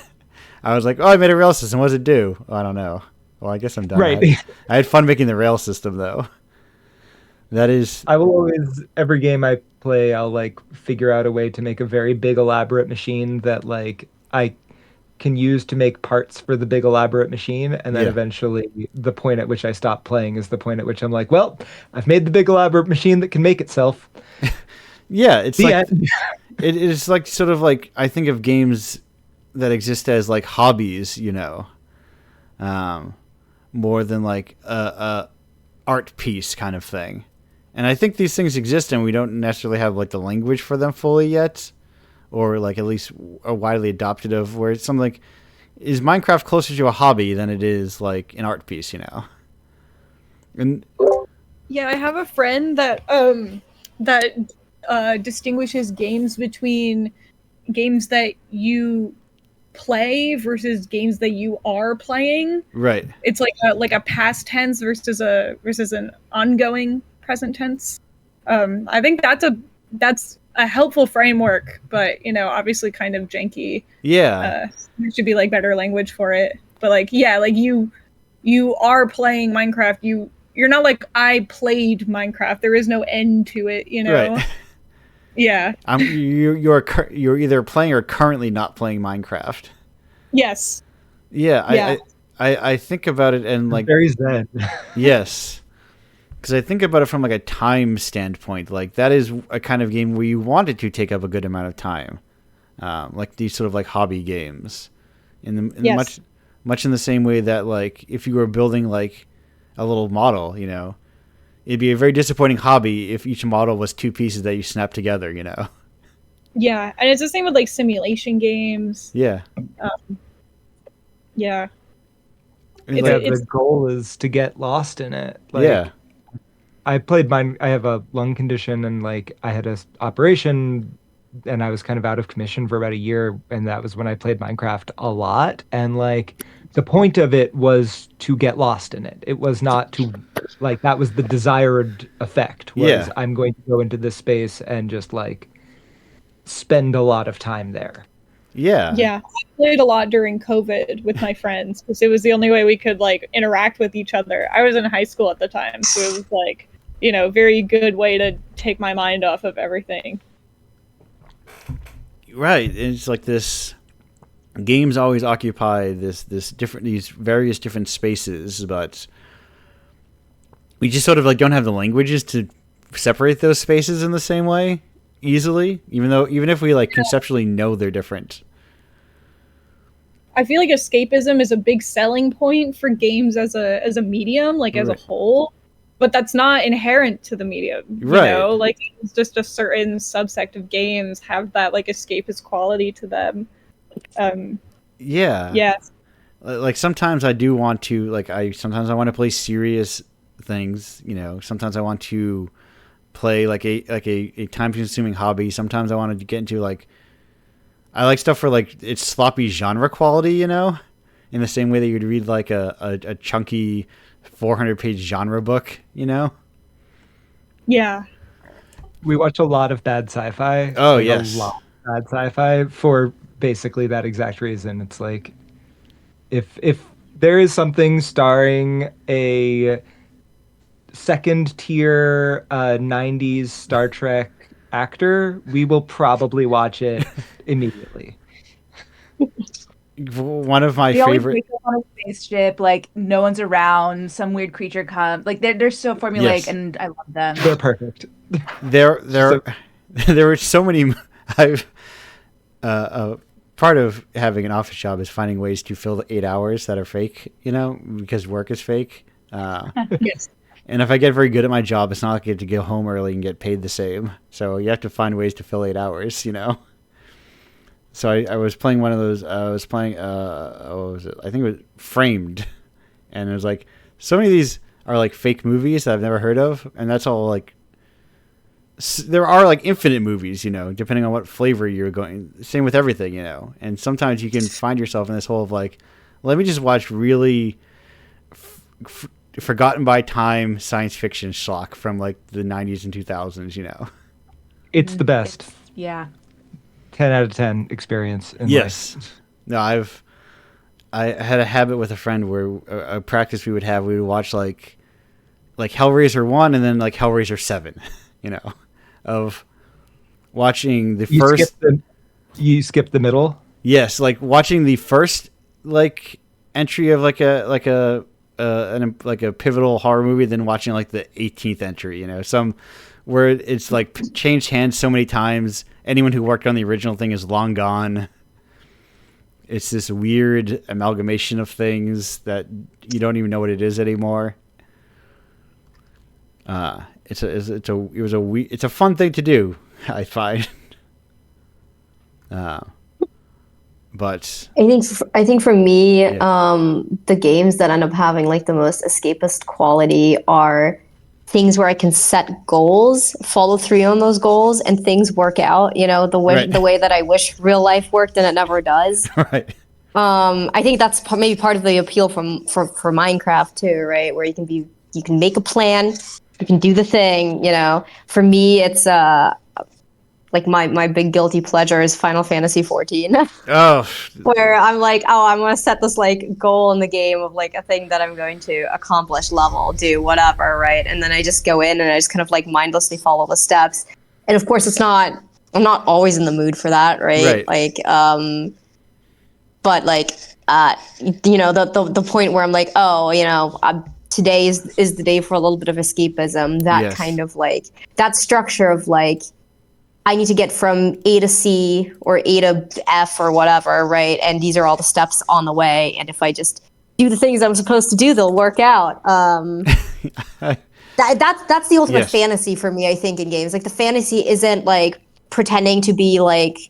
I was like, oh, I made a rail system. What does it do? Oh, I don't know. Well, I guess I'm done. Right. I had fun making the rail system though. That is, I will always, every game I play, I'll like figure out a way to make a very big elaborate machine that like I can use to make parts for the big elaborate machine, and then eventually the point at which I stop playing is the point at which I'm like, well, I've made the big elaborate machine that can make itself. Yeah, it's The like end. it is like sort of like, I think of games that exist as like hobbies, more than like a art piece kind of thing. And I think these things exist, and we don't necessarily have like the language for them fully yet, or like at least are widely adopted of, where it's something like, is Minecraft closer to a hobby than it is like an art piece, And Yeah, I have a friend that distinguishes games between games that you play versus games that you are playing. right. It's like a past tense versus an ongoing present tense. I think that's a helpful framework, but obviously kind of janky. Yeah. There should be like better language for it. But like, yeah, like you are playing Minecraft. You're not like, I played Minecraft. There is no end to it, Right. Yeah. You're either playing or currently not playing Minecraft. Yes. Yeah. I think about it and like, Very zen. yes. Because I think about it from like a time standpoint. Like that is a kind of game where you want it to take up a good amount of time. Like these sort of like hobby games. Yes. Much in the same way that like if you were building like a little model, it'd be a very disappointing hobby if each model was two pieces that you snap together, Yeah, and it's the same with like simulation games. Yeah. Yeah. The goal is to get lost in it. Like, yeah. I played mine. I have a lung condition, and like I had a operation, and I was kind of out of commission for about a year, and that was when I played Minecraft a lot. And like the point of it was to get lost in it. It was not to, like, that was the desired effect. Was I'm going to go into this space and just like spend a lot of time there. Yeah. Yeah. I played a lot during COVID with my friends because it was the only way we could like interact with each other. I was in high school at the time, so it was like, very good way to take my mind off of everything. Right. It's like this, games always occupy these various different spaces, but we just sort of like don't have the languages to separate those spaces in the same way easily, even if we like conceptually know they're different. I feel like escapism is a big selling point for games as a medium, like as a Right. whole, but that's not inherent to the medium. Right. You know, like it's just a certain subsect of games have that like escapist quality to them. Yeah. Yeah. Like sometimes I do want to sometimes I want to play serious things, sometimes I want to play like a time consuming hobby. Sometimes I want to get into I like stuff for like its sloppy genre quality, in the same way that you'd read like a chunky 400-page genre book, Yeah. We watch a lot of bad sci-fi. Oh, like, yes. A lot of bad sci-fi for basically that exact reason. It's like if there is something starring a second tier 90s Star Trek actor, we will probably watch it immediately. One of my They always favorite. wake up on a spaceship, like no one's around, some weird creature comes. Like they're so formulaic, Yes. and I love them. They're perfect. There were so many. I've part of having an office job is finding ways to fill the 8 hours that are fake, because work is fake. Yes. And if I get very good at my job, it's not like I get to go home early and get paid the same. So you have to find ways to fill 8 hours, So I was playing one of those. I was playing. What was it? I think it was Framed, and it was like so many of these are like fake movies that I've never heard of, and that's all like. There are like infinite movies, depending on what flavor you're going. Same with everything, And sometimes you can find yourself in this hole of like, let me just watch really forgotten by time science fiction schlock from like the 90s and 2000s, It's the best. Yeah. 10 out of 10 experience in Yes. life. No, I had a habit with a friend where a practice we would watch like Hellraiser 1 and then like Hellraiser 7, of watching the first. You skip the middle? Yes, like watching the first like entry of like a pivotal horror movie, then watching like the 18th entry, some where it's like changed hands so many times. Anyone who worked on the original thing is long gone. It's this weird amalgamation of things that you don't even know what it is anymore. It's a fun thing to do, I find. But I think for me, Yeah. the games that end up having like the most escapist quality are things where I can set goals, follow through on those goals, and things work out. The way Right. the way that I wish real life worked, and it never does. right. I think that's maybe part of the appeal for Minecraft too, right? Where you can make a plan, you can do the thing. For me, it's like my big guilty pleasure is Final Fantasy 14. Oh, Where I'm like, oh, I'm gonna set this like goal in the game of like a thing that I'm going to accomplish, level, do whatever, right? And then I just go in and I just kind of like mindlessly follow the steps. And of course, I'm not always in the mood for that, right? Right. Like, but like, the point where I'm like, oh, today is the day for a little bit of escapism. That Yes. kind of like that structure of like, I need to get from A to C or A to F or whatever, right? And these are all the steps on the way. And if I just do the things I'm supposed to do, they'll work out. That's the ultimate Yes. fantasy for me, I think, in games. Like the fantasy isn't like pretending to be like,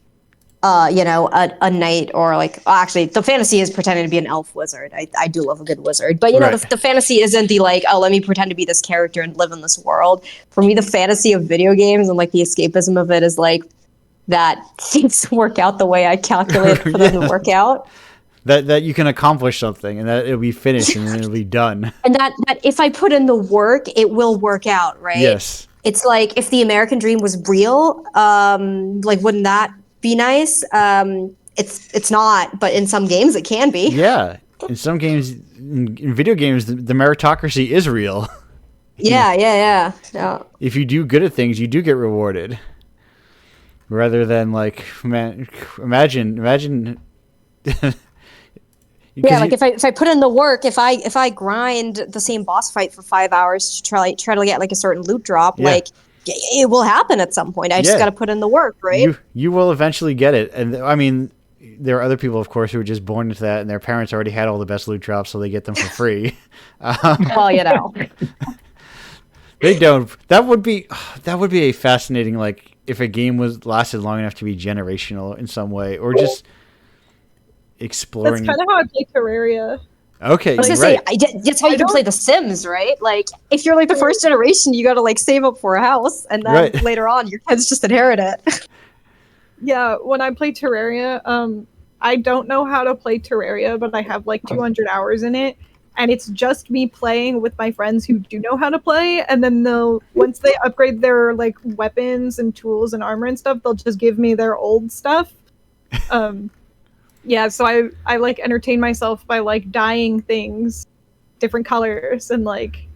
a knight or like. Actually, the fantasy is pretending to be an elf wizard. I do love a good wizard, but Right. the fantasy isn't the like, oh, let me pretend to be this character and live in this world. For me, the fantasy of video games and like the escapism of it is like that things work out the way I calculate for them to work out. That you can accomplish something and that it'll be finished and then it'll be done. And that if I put in the work, it will work out, right? Yes. It's like if the American dream was real, like wouldn't that be nice? It's not, but in some games it can be. Yeah. In some games, in video games, the meritocracy is real. Yeah. If you do good at things, you do get rewarded. Rather than like, man, imagine Yeah, like if I put in the work, if I grind the same boss fight for 5 hours to try to get like a certain loot drop, like it will happen at some point. I just got to put in the work, right? You will eventually get it, and I mean, there are other people, of course, who are just born into that, and their parents already had all the best loot drops, so they get them for free. Well, you know, they don't. That would be a fascinating, like, if a game lasted long enough to be generational in some way, or just exploring. That's kind of how I play Terraria. Okay, I was gonna say, that's how you can play The Sims, right? Like, if you're like the first generation, you got to like save up for a house, and then later on, your kids just inherit it. Yeah, when I play Terraria, I don't know how to play Terraria, but I have like 200 hours in it, and it's just me playing with my friends who do know how to play, and then once they upgrade their like weapons and tools and armor and stuff, they'll just give me their old stuff. Yeah, so I like entertain myself by like dyeing things different colors and like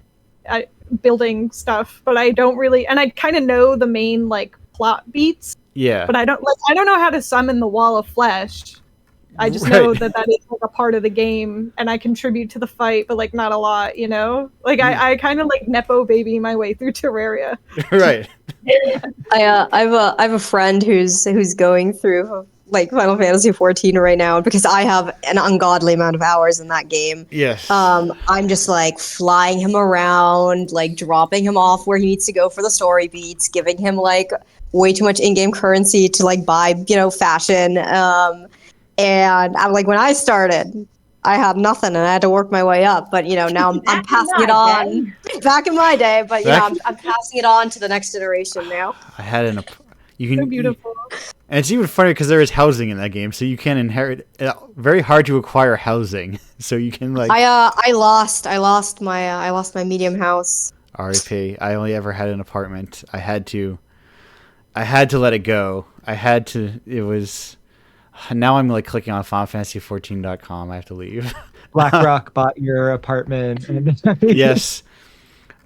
building stuff, but I don't really, and I kind of know the main like plot beats. Yeah. But I don't know how to summon the wall of flesh. I just know that is like a part of the game, and I contribute to the fight, but like not a lot, you know. Like I kind of like nepo baby my way through Terraria. Right. I have a friend who's going through like Final Fantasy 14 right now because I have an ungodly amount of hours in that game. Yes. I'm just like flying him around, like dropping him off where he needs to go for the story beats, giving him like way too much in-game currency to like buy, fashion. And I'm like, when I started, I had nothing and I had to work my way up. But now I'm passing it on. Back in my day, but I'm passing it on to the next generation now. I had So beautiful. And it's even funny because there is housing in that game, so you can inherit. Very hard to acquire housing, so you can like. I lost my medium house. RIP. I only ever had an apartment. I had to let it go. It was. Now I'm like clicking on FinalFantasy14.com. I have to leave. BlackRock bought your apartment. Yes.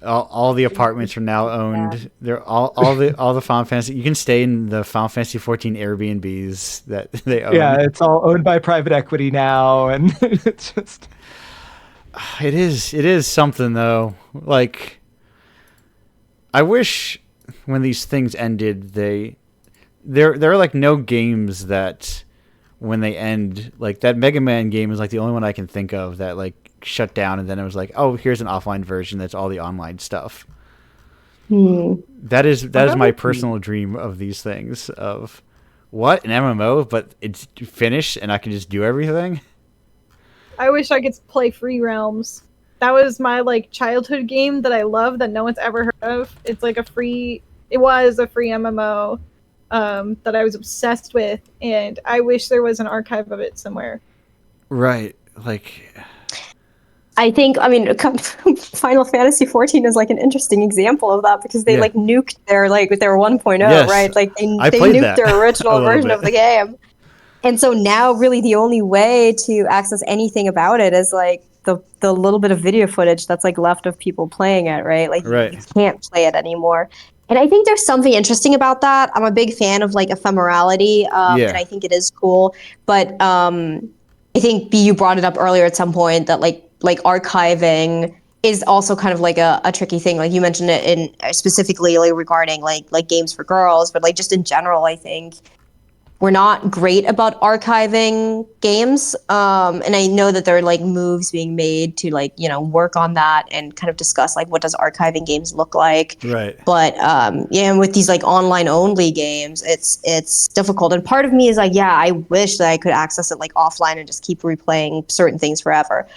All the apartments are now owned. Yeah. They're all the Final Fantasy. You can stay in the Final Fantasy 14 Airbnbs that they own. Yeah, it's all owned by private equity now, and it's just. It is something though. Like, I wish when these things ended, there are like no games that when they end, like that Mega Man game is like the only one I can think of that like shut down and then it was like, oh, here's an offline version that's all the online stuff. That is my personal dream of these things, of an MMO, but it's finished and I can just do everything. I wish I could play Free Realms. That was my like childhood game that I love that no one's ever heard of. It was a free MMO that I was obsessed with, and I wish there was an archive of it somewhere. Right, like. I Final Fantasy 14 is like an interesting example of that because they like nuked their 1.0, yes. right? Like they nuked their original version of the game. And so now really the only way to access anything about it is like the little bit of video footage that's like left of people playing it, right? Like you can't play it anymore. And I think there's something interesting about that. I'm a big fan of like ephemerality, and I think it is cool. But I think you brought it up earlier at some point that like archiving is also kind of like a tricky thing. Like you mentioned it in specifically like regarding like games for girls, but like just in general, I think we're not great about archiving games. And I know that there are like moves being made to like, work on that and kind of discuss like what does archiving games look like. Right. But and with these like online only games, it's difficult. And part of me is like, yeah, I wish that I could access it like offline and just keep replaying certain things forever.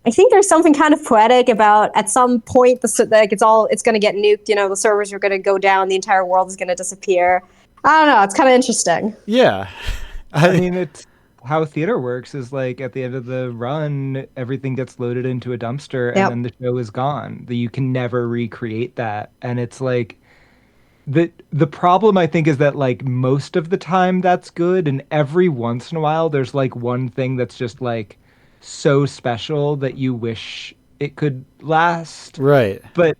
I think there's something kind of poetic about at some point it's going to get nuked. The servers are going to go down. The entire world is going to disappear. I don't know. It's kind of interesting. Yeah. I mean, it's how theater works is like at the end of the run, everything gets loaded into a dumpster and then the show is gone. You can never recreate that. And it's like the problem I think is that like most of the time that's good. And every once in a while, there's like one thing that's just like so special that you wish it could last. Right. But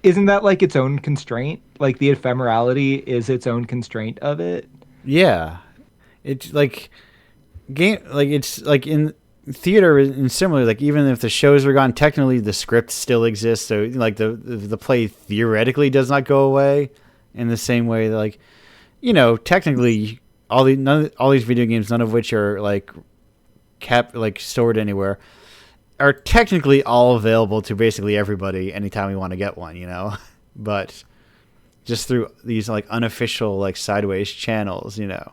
isn't that like its own constraint? Like the ephemerality is its own constraint of it? Yeah. It's like game, like it's like in theater and similar, like even if the shows are gone, technically the script still exists, so like the play theoretically does not go away in the same way that, like, technically all these video games, none of which are like kept like stored anywhere, are technically all available to basically everybody anytime we want to get one, but just through these like unofficial like sideways channels. Yeah,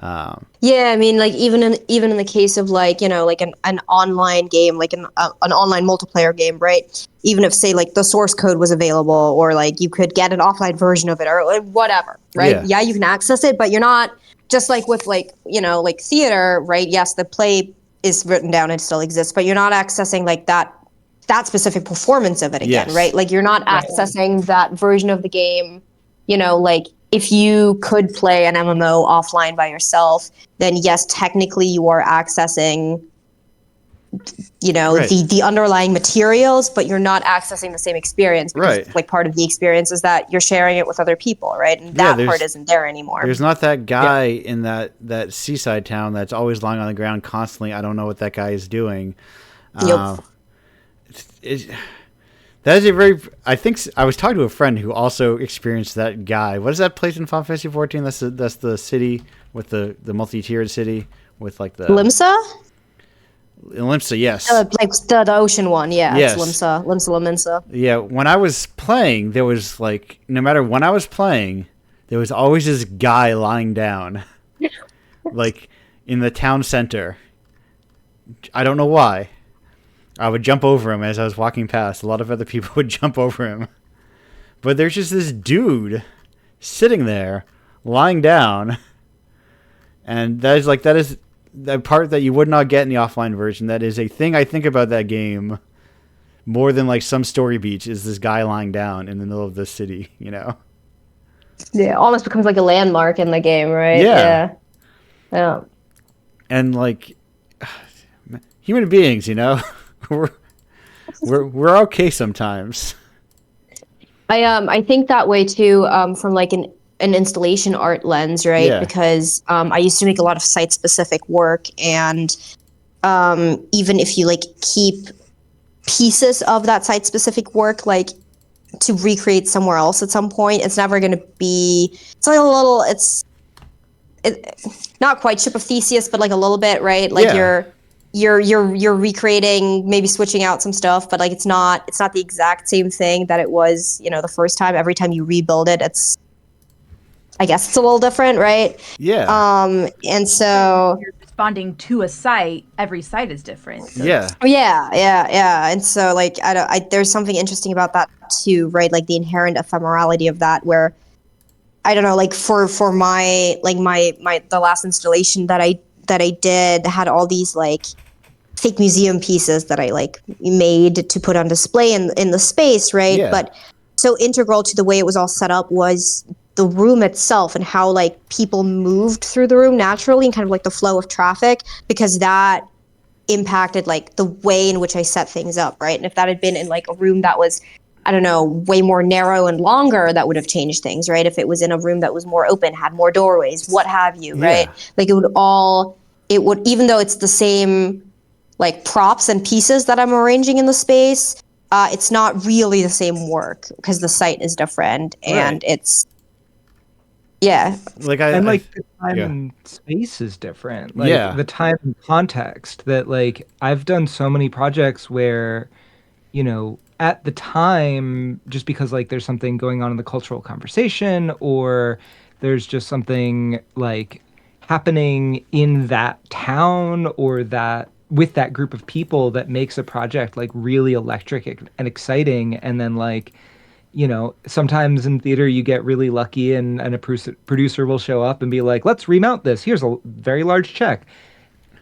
I mean, like even in the case of like like an online game, like an online multiplayer game, right? Even if say like the source code was available, or like you could get an offline version of it, or like, whatever, right? Yeah, you can access it, but you're not just like with like like theater, right? Yes, the play is written down and still exists, but you're not accessing like that specific performance of it again, Yes. right? Like you're not accessing that version of the game, like. If you could play an MMO offline by yourself, then yes, technically you are accessing, Right. the underlying materials, but you're not accessing the same experience because Right. like part of the experience is that you're sharing it with other people, right? And that part isn't there anymore. There's not that guy in that seaside town that's always lying on the ground constantly. I don't know what that guy is doing. Yep. That is a very. I think I was talking to a friend who also experienced that guy. What is that place in Final Fantasy 14? That's the city with the multi-tiered city with like the Limsa? Limsa, yes. Like the ocean one, yeah. Yes. It's Limsa. Yeah, when I was playing, there was like, no matter when I was playing, there was always this guy lying down, like in the town center. I don't know why. I would jump over him as I was walking past. A lot of other people would jump over him. But there's just this dude sitting there, lying down. And that is the part that you would not get in the offline version. That is a thing I think about that game more than like some story beats, is this guy lying down in the middle of the city, Yeah, it almost becomes like a landmark in the game, right? Yeah. And like human beings, we're okay sometimes. I think that way too, from like an installation art lens, right? Yeah. Because I used to make a lot of site specific work, and even if you like keep pieces of that site specific work like to recreate somewhere else at some point, it's never going to be. It's like a little. It's not quite Ship of Theseus, but like a little bit, right? Like you're recreating, maybe switching out some stuff, but like it's not the exact same thing that it was, the first time. Every time you rebuild it, I guess it's a little different, right? Yeah. And so you're responding to a site, every site is different. So yeah. And so like there's something interesting about that too, right? Like the inherent ephemerality of that, where I don't know, like for my like my the last installation that I did had all these like fake museum pieces that I like made to put on display in the space, right? Yeah. But so integral to the way it was all set up was the room itself and how like people moved through the room naturally and kind of like the flow of traffic, because that impacted like the way in which I set things up, right? And if that had been in like a room that was, I don't know, way more narrow and longer, that would have changed things, right? If it was in a room that was more open, had more doorways, what have you, right? Like it would, even though it's the same like props and pieces that I'm arranging in the space, it's not really the same work because the site is different and it's, Like the time and space is different. Like the time and context that like I've done so many projects where, at the time, just because like there's something going on in the cultural conversation, or there's just something like happening in that town or that with that group of people that makes a project like really electric and exciting. And then like, sometimes in theater you get really lucky and a producer will show up and be like, let's remount this. Here's a very large check.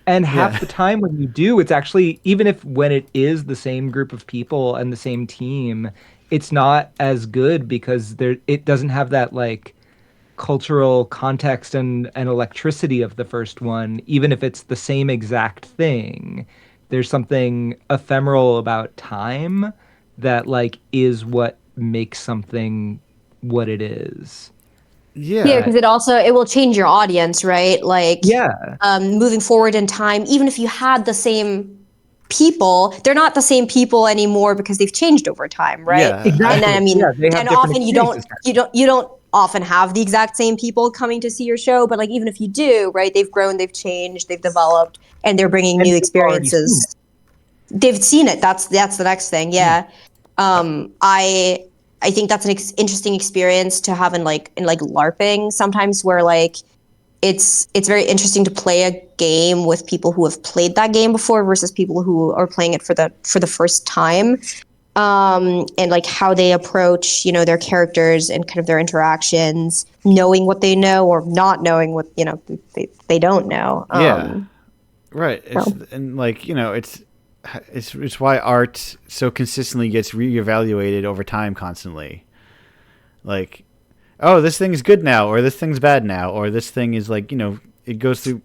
And half the time when you do, it's actually, even if when it is the same group of people and the same team, it's not as good because it doesn't have that like cultural context and electricity of the first one. Even if it's the same exact thing, there's something ephemeral about time that like is what makes something what it is. Yeah, because it will change your audience, right? Like, Yeah. moving forward in time, even if you had the same people, they're not the same people anymore because they've changed over time, right? Yeah, Exactly. And then I mean, Yeah, they have and different often experiences. you don't often have the exact same people coming to see your show, but like even if you do, right? They've grown, they've changed, they've developed, and they're bringing And new they've already seen experiences. They've seen it. That's the next thing. Yeah. I think that's an interesting experience to have in like LARPing sometimes, where like it's very interesting to play a game with people who have played that game before versus people who are playing it for the first time. And like how they approach, their characters and kind of their interactions, knowing what they know or not knowing what they don't know. Right. And like it's why art so consistently gets reevaluated over time constantly. Like, oh, this thing's good now, or this thing's bad now, or this thing is like, it goes through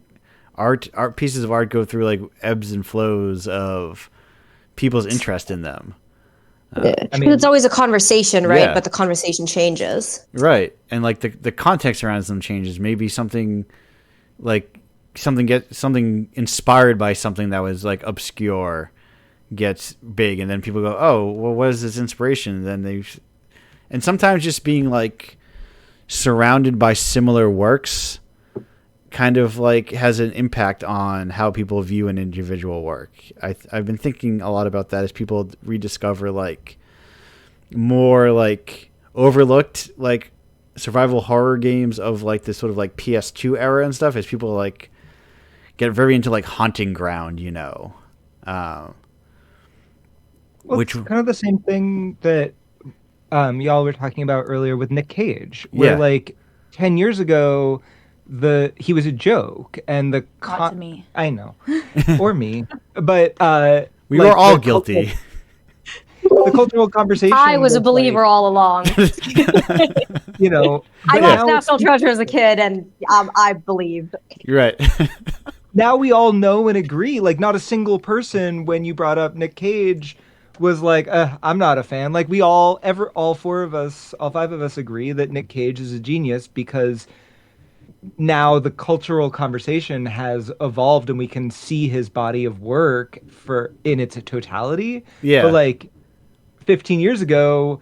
art pieces of art go through like ebbs and flows of people's interest in them. I mean, it's always a conversation, right? Yeah. But the conversation changes. Right. And like the context around them changes. Maybe something inspired by something that was like obscure gets big, and then people go, oh, well, what is this inspiration? And then and sometimes just being like surrounded by similar works kind of like has an impact on how people view an individual work. I've been thinking a lot about that as people rediscover like more like overlooked like survival horror games of like this sort of like PS2 era and stuff, as people like get very into like Haunting Ground, which kind of the same thing that y'all were talking about earlier with Nick Cage, where like 10 years ago he was a joke, and not to me. I know, or me, but we were all guilty. The cultural conversation. I was a believer all along. I watched National Treasure as a kid, and I believed. You're right. Now we all know and agree. Like, not a single person, when you brought up Nick Cage, was like, I'm not a fan. Like, all five of us agree that Nick Cage is a genius, because now the cultural conversation has evolved and we can see his body of work in its totality. Yeah. But like 15 years ago,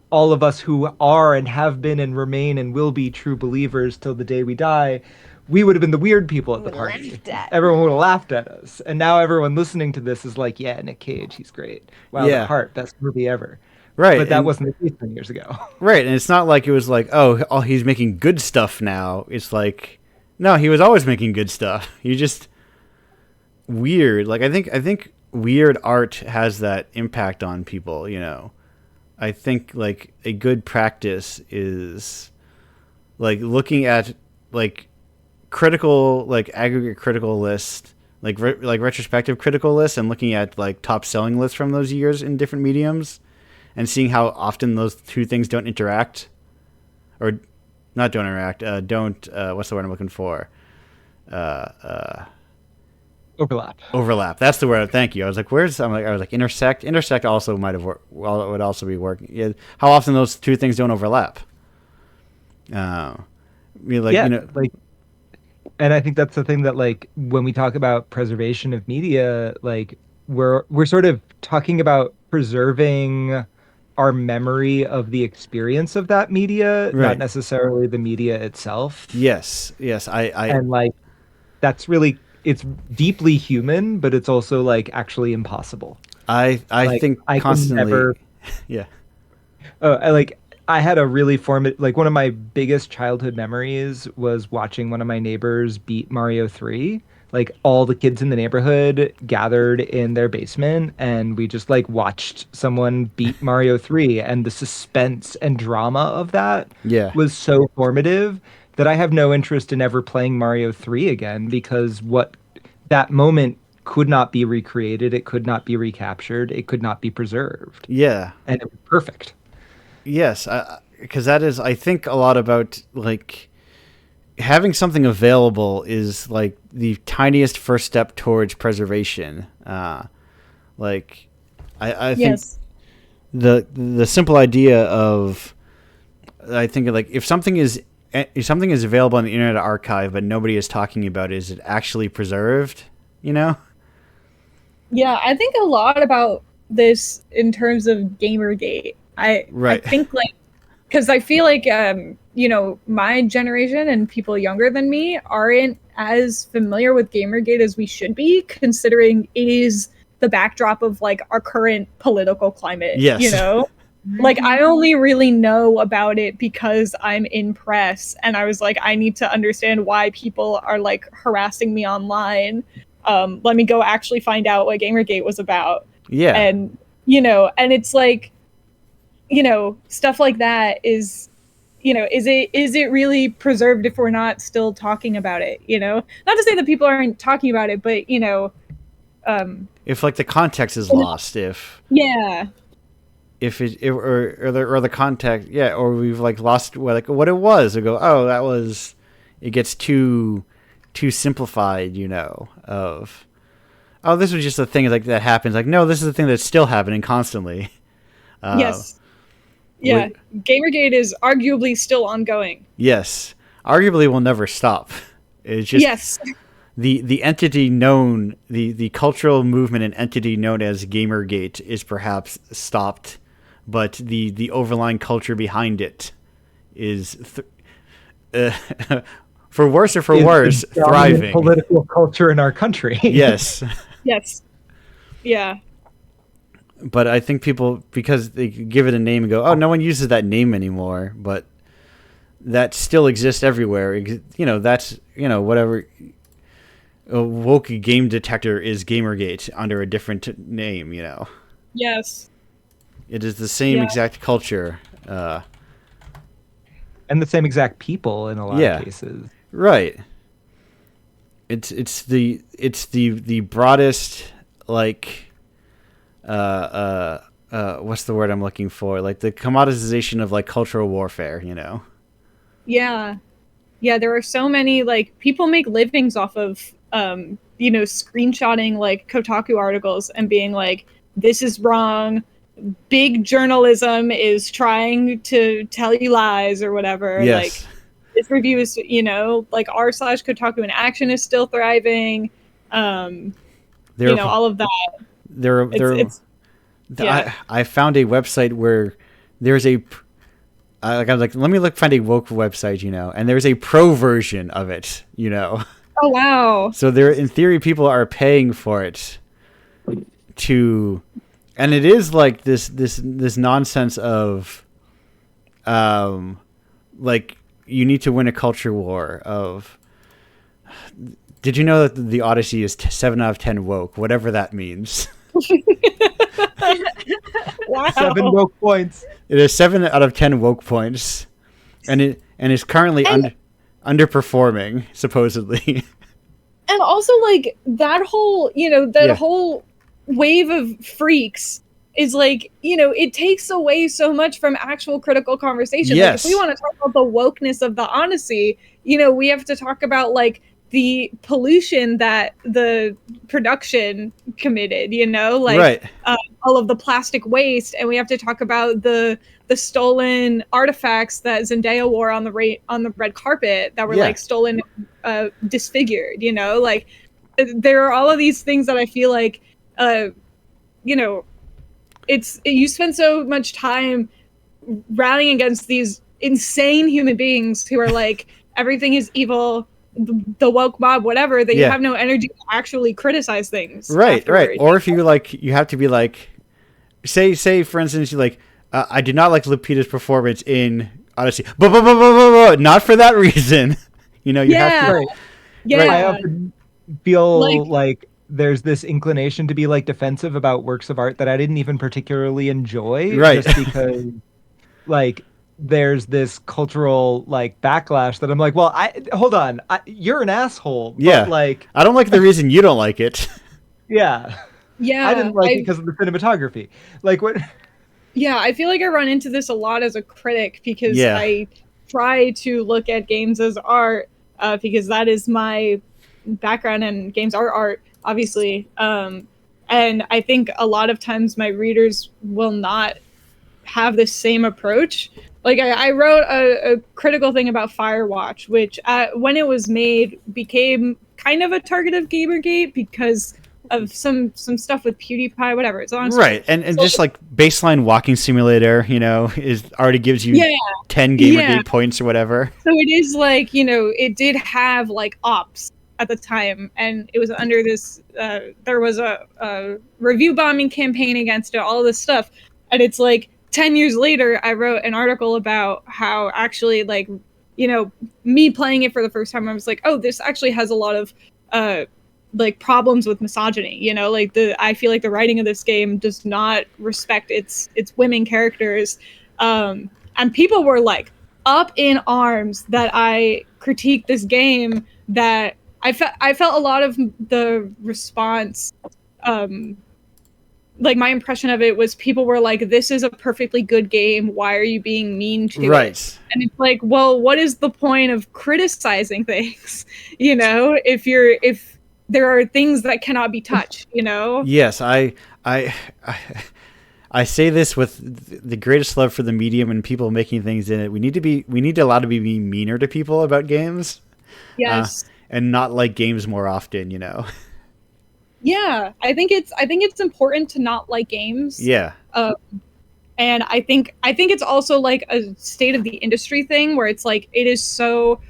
all of us who are and have been and remain and will be true believers till the day we die, we would have been the weird people at the party. Everyone would have laughed at us. And now everyone listening to this is like, yeah, Nick Cage, he's great. Wild at Heart, best movie ever. Right. But that wasn't the case 10 years ago. Right. And it's not like it was like, oh, he's making good stuff now. It's like, no, he was always making good stuff. You just weird. Like, I think weird art has that impact on people, I think like a good practice is like looking at like critical, like aggregate critical list, like retrospective critical lists, and looking at like top selling lists from those years in different mediums, and seeing how often those two things don't interact, or not don't interact. What's the word I'm looking for? Overlap. That's the word. Thank you. I was like, intersect. Intersect also might have worked. Well, it would also be working. Yeah. How often those two things don't overlap? And I think that's the thing that, like, when we talk about preservation of media, like we're sort of talking about preserving our memory of the experience of that media, not necessarily the media itself. Yes. And like, that's really, it's deeply human, but it's also like actually impossible. I think constantly. Yeah. I had a really one of my biggest childhood memories was watching one of my neighbors beat Mario 3. Like, all the kids in the neighborhood gathered in their basement, and we just like watched someone beat Mario 3, and the suspense and drama of that was so formative that I have no interest in ever playing Mario 3 again, because that moment could not be recreated, it could not be recaptured, it could not be preserved. Yeah. And it was perfect. Yes, because that is, I think, a lot about like having something available is like the tiniest first step towards preservation. I think the simple idea of I think like if something is available on the Internet Archive but nobody is talking about it, is it actually preserved? You know? Yeah, I think a lot about this in terms of Gamergate. I think like, because I feel like my generation and people younger than me aren't as familiar with Gamergate as we should be, considering it is the backdrop of like our current political climate. Yes. You know? Like, I only really know about it because I'm in press, and I was like, I need to understand why people are like harassing me online. Let me go actually find out what Gamergate was about. Yeah. And and it's like, stuff like that is, is it really preserved if we're not still talking about it? Not to say that people aren't talking about it, but if like the context is lost, if the context, or we've like lost what it was. We go, it gets too simplified, of, this was just a thing like that happens. Like, no, this is a thing that's still happening constantly. Yes. Yeah. Gamergate is arguably still ongoing. Yes. Arguably will never stop. It's just yes. The entity known, the cultural movement and entity known as Gamergate is perhaps stopped, but the overlying culture behind it is, for worse or for worse, thriving. Political culture in our country. Yes. Yes. Yeah. But I think people, because they give it a name and go, no one uses that name anymore, but that still exists everywhere. That's, whatever. A woke game detector is Gamergate under a different name, Yes. It is the same exact culture. And the same exact people in a lot of cases. Right. It's the broadest, like, what's the word I'm looking for? Like the commoditization of like cultural warfare, Yeah. Yeah, there are so many, like, people make livings off of screenshotting like Kotaku articles and being like, this is wrong. Big journalism is trying to tell you lies or whatever. Yes. Like, this review is, like r/Kotaku in action is still thriving. All of that. I found a website where there's a, I was like, let me find a woke website, and there's a pro version of it, Oh wow! So there, in theory, people are paying for it and it is like this nonsense of, like, you need to win a culture war of. Did you know that the Odyssey is 7 out of 10 woke, whatever that means? Wow. 7 woke points. It is 7 out of 10 woke points, and is currently underperforming, supposedly. And also, like, that whole whole wave of freaks is like, it takes away so much from actual critical conversation. Yes. Like, if we want to talk about the wokeness of the Odyssey, we have to talk about like the pollution that the production committed, Right. All of the plastic waste, and we have to talk about the stolen artifacts that Zendaya wore on the red carpet that were like stolen, disfigured. Like, there are all of these things that I feel like, you spend so much time rallying against these insane human beings who are like, everything is evil, the woke mob, whatever, that you have no energy to actually criticize things. Right, afterwards. right. Or if you you have to be like, say for instance, you like, I did not like Lupita's performance in Odyssey, but not for that reason. You have to. Right. Yeah. Right. I often feel like there's this inclination to be like defensive about works of art that I didn't even particularly enjoy, right? Just because, like, there's this cultural like backlash that I'm like, well, hold on, you're an asshole. But, like, I don't like the reason you don't like it. Yeah. I didn't like it because of the cinematography. Like, what? Yeah, I feel like I run into this a lot as a critic because I try to look at games as art, because that is my background, and games are art, obviously. And I think a lot of times my readers will not have the same approach. Like I wrote a critical thing about Firewatch, which when it was made became kind of a target of Gamergate because of some stuff with PewDiePie, whatever. It's honestly Right, and just like baseline walking simulator, is already gives you 10 Gamergate points or whatever. So it is like, it did have like ops at the time, and it was under this. There was a review bombing campaign against it, all this stuff, and it's like 10 years later, I wrote an article about how actually, like, me playing it for the first time, I was like, oh, this actually has a lot of like problems with misogyny. I feel like the writing of this game does not respect its women characters, and people were like up in arms that I critiqued this game. That I felt a lot of the response. Like my impression of it was people were like, this is a perfectly good game. Why are you being mean to it? And it's like, well, what is the point of criticizing things? If there are things that cannot be touched, Yes, I say this with the greatest love for the medium and people making things in it. We need to allow to be meaner to people about games. Yes. And not like games more often, Yeah, I think it's important to not like games. Yeah. And I think it's also like a state of the industry thing where it's like it is so,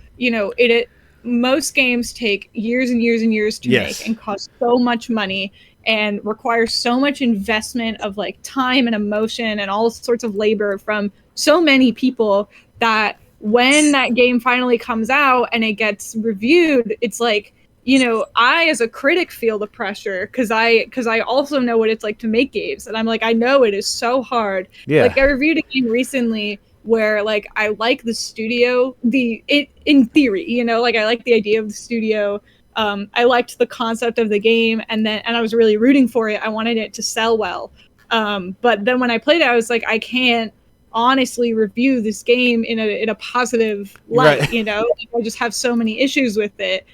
most games take years and years and years to make and cost so much money and require so much investment of like time and emotion and all sorts of labor from so many people that when that game finally comes out and it gets reviewed, it's like, I as a critic feel the pressure because I also know what it's like to make games, and I'm like, I know it is so hard. Yeah. Like I reviewed a game recently where like I like the studio, in theory, like I like the idea of the studio. I liked the concept of the game, and I was really rooting for it. I wanted it to sell well. But then when I played it, I was like, I can't honestly review this game in a positive light, right. I just have so many issues with it.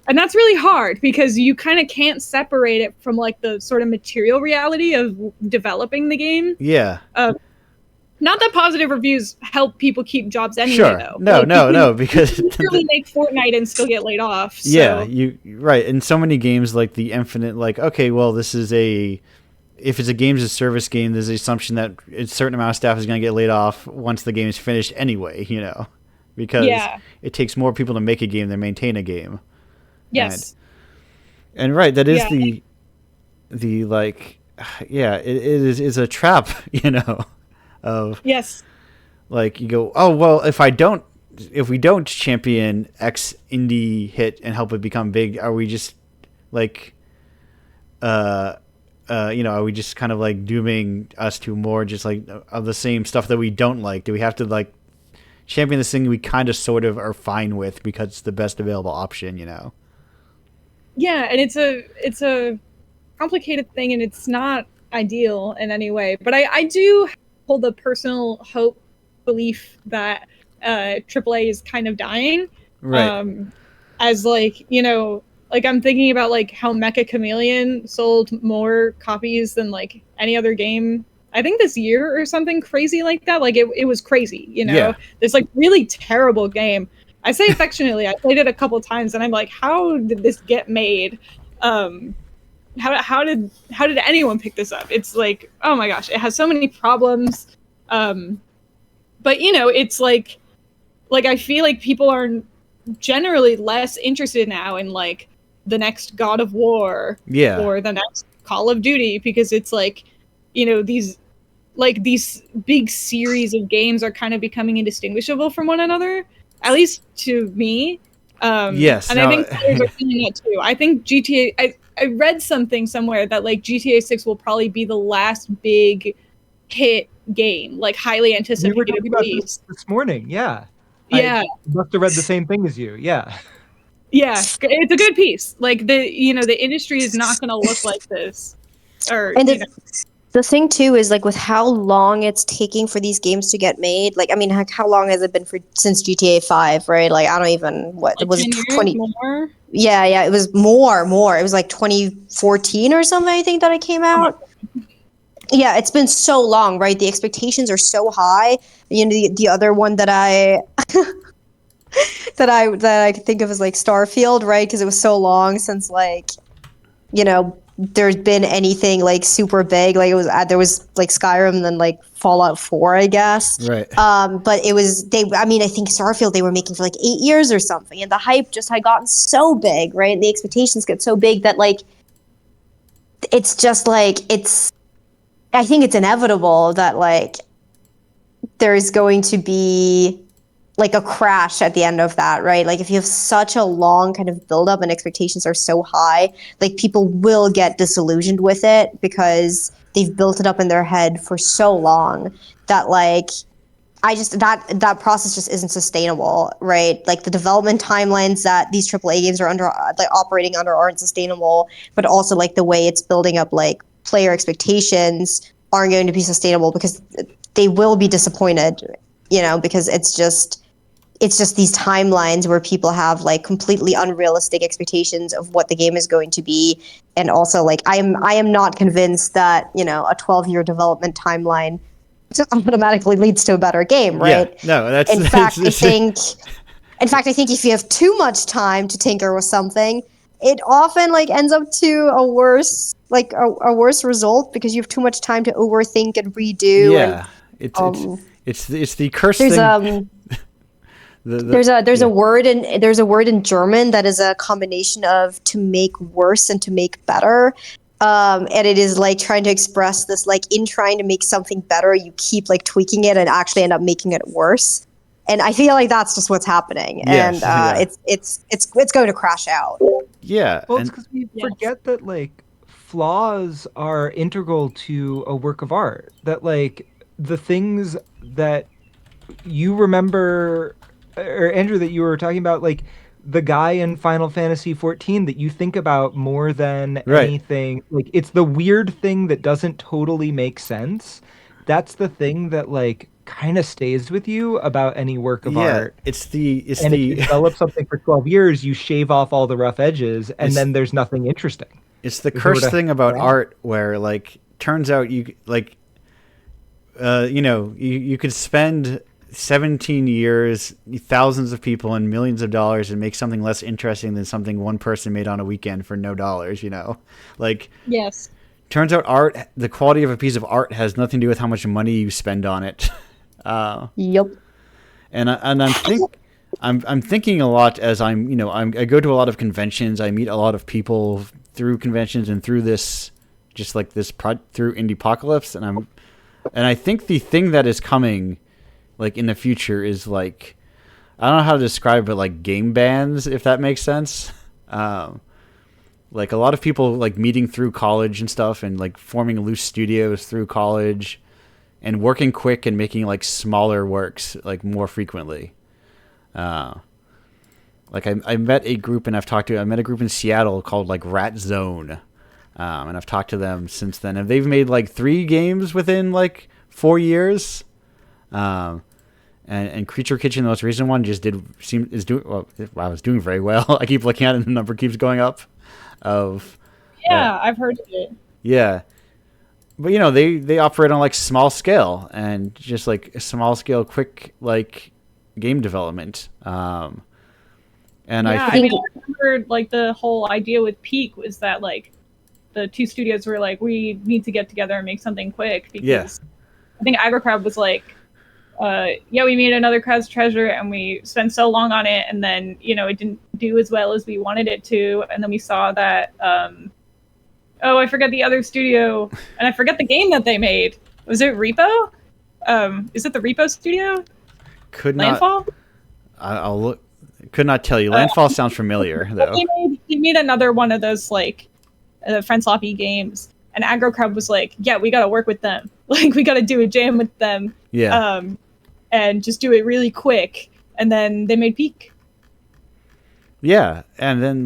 And that's really hard because you kind of can't separate it from like the sort of material reality of developing the game. Yeah. Not that positive reviews help people keep jobs anyway, sure. though. No, because you can really make Fortnite and still get laid off. So. Yeah, you right. In so many games, like the Infinite, like okay, well, if it's a games as a service game, there's the assumption that a certain amount of staff is going to get laid off once the game is finished anyway, because it takes more people to make a game than maintain a game. Yes. And right, that is the like, it is a trap, of yes. Like you go, oh well, if we don't champion X indie hit and help it become big, are we just like, are we just kind of like dooming us to more just like of the same stuff that we don't like? Do we have to like champion this thing we kind of sort of are fine with because it's the best available option, Yeah, and it's a complicated thing, and it's not ideal in any way. But I do hold the personal belief that AAA is kind of dying. Right. As like, like I'm thinking about like how Mecha Chameleon sold more copies than like any other game. I think this year or something crazy like that. Like it was crazy, Yeah. This like really terrible game. I say affectionately. I played it a couple times, and I'm like, how did this get made? How did anyone pick this up? It's like, oh my gosh, it has so many problems. But it's like I feel like people are generally less interested now in like the next God of War or the next Call of Duty, because it's like, these big series of games are kind of becoming indistinguishable from one another. At least to me. Yes. And I think players are feeling that too. I think GTA, I read something somewhere that like GTA 6 will probably be the last big hit game, like highly anticipated. We were talking about this morning, yeah. Yeah. I must have read the same thing as you, yeah. Yeah, it's a good piece. Like the industry is not going to look like this. The thing too is like with how long it's taking for these games to get made. Like, I mean, how long has it been since GTA 5, right? Like, I don't even like was 20 more? Yeah, it was more. It was like 2014 or something, I think, that it came out. yeah, it's been so long, right? The expectations are so high. You know, the other one that I that I could think of is like Starfield, right? Because it was so long since like, you know, there's been anything like super big. Like it was there was like Skyrim and then like Fallout 4, I guess. Right. But it was I mean, I think Starfield they were making for like 8 years or something, and the hype just had gotten so big, right? The expectations get so big that like it's just like I think it's inevitable that like there's going to be like a crash at the end of that, right? Like if you have such a long kind of build up and expectations are so high, like people will get disillusioned with it because they've built it up in their head for so long that like that process just isn't sustainable, right? Like the development timelines that these AAA games are under like operating under aren't sustainable, but also like the way it's building up like player expectations aren't going to be sustainable because they will be disappointed, you know, because it's just these timelines where people have like completely unrealistic expectations of what the game is going to be. And also like I am not convinced that, you know, a 12-year development timeline automatically leads to a better game, right? Yeah, no, that's in fact I think if you have too much time to tinker with something, it often like ends up to a worse result because you have too much time to overthink and redo. Yeah, and, it's the curse there's thing. there's a word in German that is a combination of to make worse and to make better. And it is like trying to express this, like in trying to make something better, you keep like tweaking it and actually end up making it worse. And I feel like that's just what's happening. Yes, and it's going to crash out. Yeah. Well, it's because we forget that like flaws are integral to a work of art. That like the things that you remember, or Andrew, that you were talking about, like the guy in Final Fantasy 14 that you think about more than anything. Like it's the weird thing that doesn't totally make sense. That's the thing that like kind of stays with you about any work of art. If you develop something for 12 years, you shave off all the rough edges, and then there's nothing interesting. It's the cursed thing about art where like turns out you like you know, you could spend 17 years, thousands of people, and millions of dollars and make something less interesting than something one person made on a weekend for no dollars, you know? Like, yes. Turns out the quality of a piece of art has nothing to do with how much money you spend on it. Yep. And I'm thinking a lot as I go to a lot of conventions. I meet a lot of people through conventions and through this, just like this through Indiepocalypse. And I think the thing that is coming, like in the future, is like, I don't know how to describe it, like game bans, if that makes sense. Like a lot of people like meeting through college and stuff, and like forming loose studios through college, and working quick and making like smaller works like more frequently. Like I met a group, and I met a group in Seattle called like Rat Zone, and I've talked to them since then, and they've made like 3 games within like 4 years. And Creature Kitchen, the most recent one, is doing very well. I keep looking at it, and the number keeps going up. I've heard of it. Yeah, but you know they operate on like small scale and just like small scale, quick like game development. And I remember like the whole idea with Peak was that like the 2 studios were like, we need to get together and make something quick because I think AgroCrab was like, we made another Crab's Treasure and we spent so long on it, and then, you know, it didn't do as well as we wanted it to, and then we saw that, I forget the other studio, and I forget the game that they made. Was it Repo? Is it the Repo studio? Landfall? I'll look. Could not tell you. Landfall sounds familiar, though. He made another one of those, like, friend sloppy games, and AgroCrab was like, yeah, we gotta work with them. Like, we gotta do a jam with them. Yeah. And just do it really quick, and then they made Peak. Yeah, and then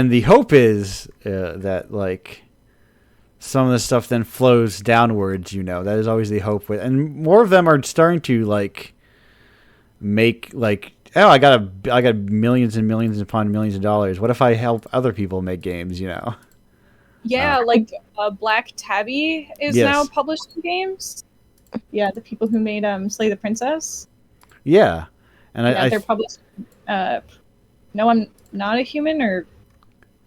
the hope is that like some of the stuff then flows downwards. You know, that is always the hope with, and more of them are starting to like make like, I got millions and millions upon millions of dollars. What if I help other people make games? You know. Yeah, like Black Tabby is Yes. now publishing games. Yeah, the people who made Slay the Princess. Yeah, and Yeah, they're publishing. No, I'm not a human, or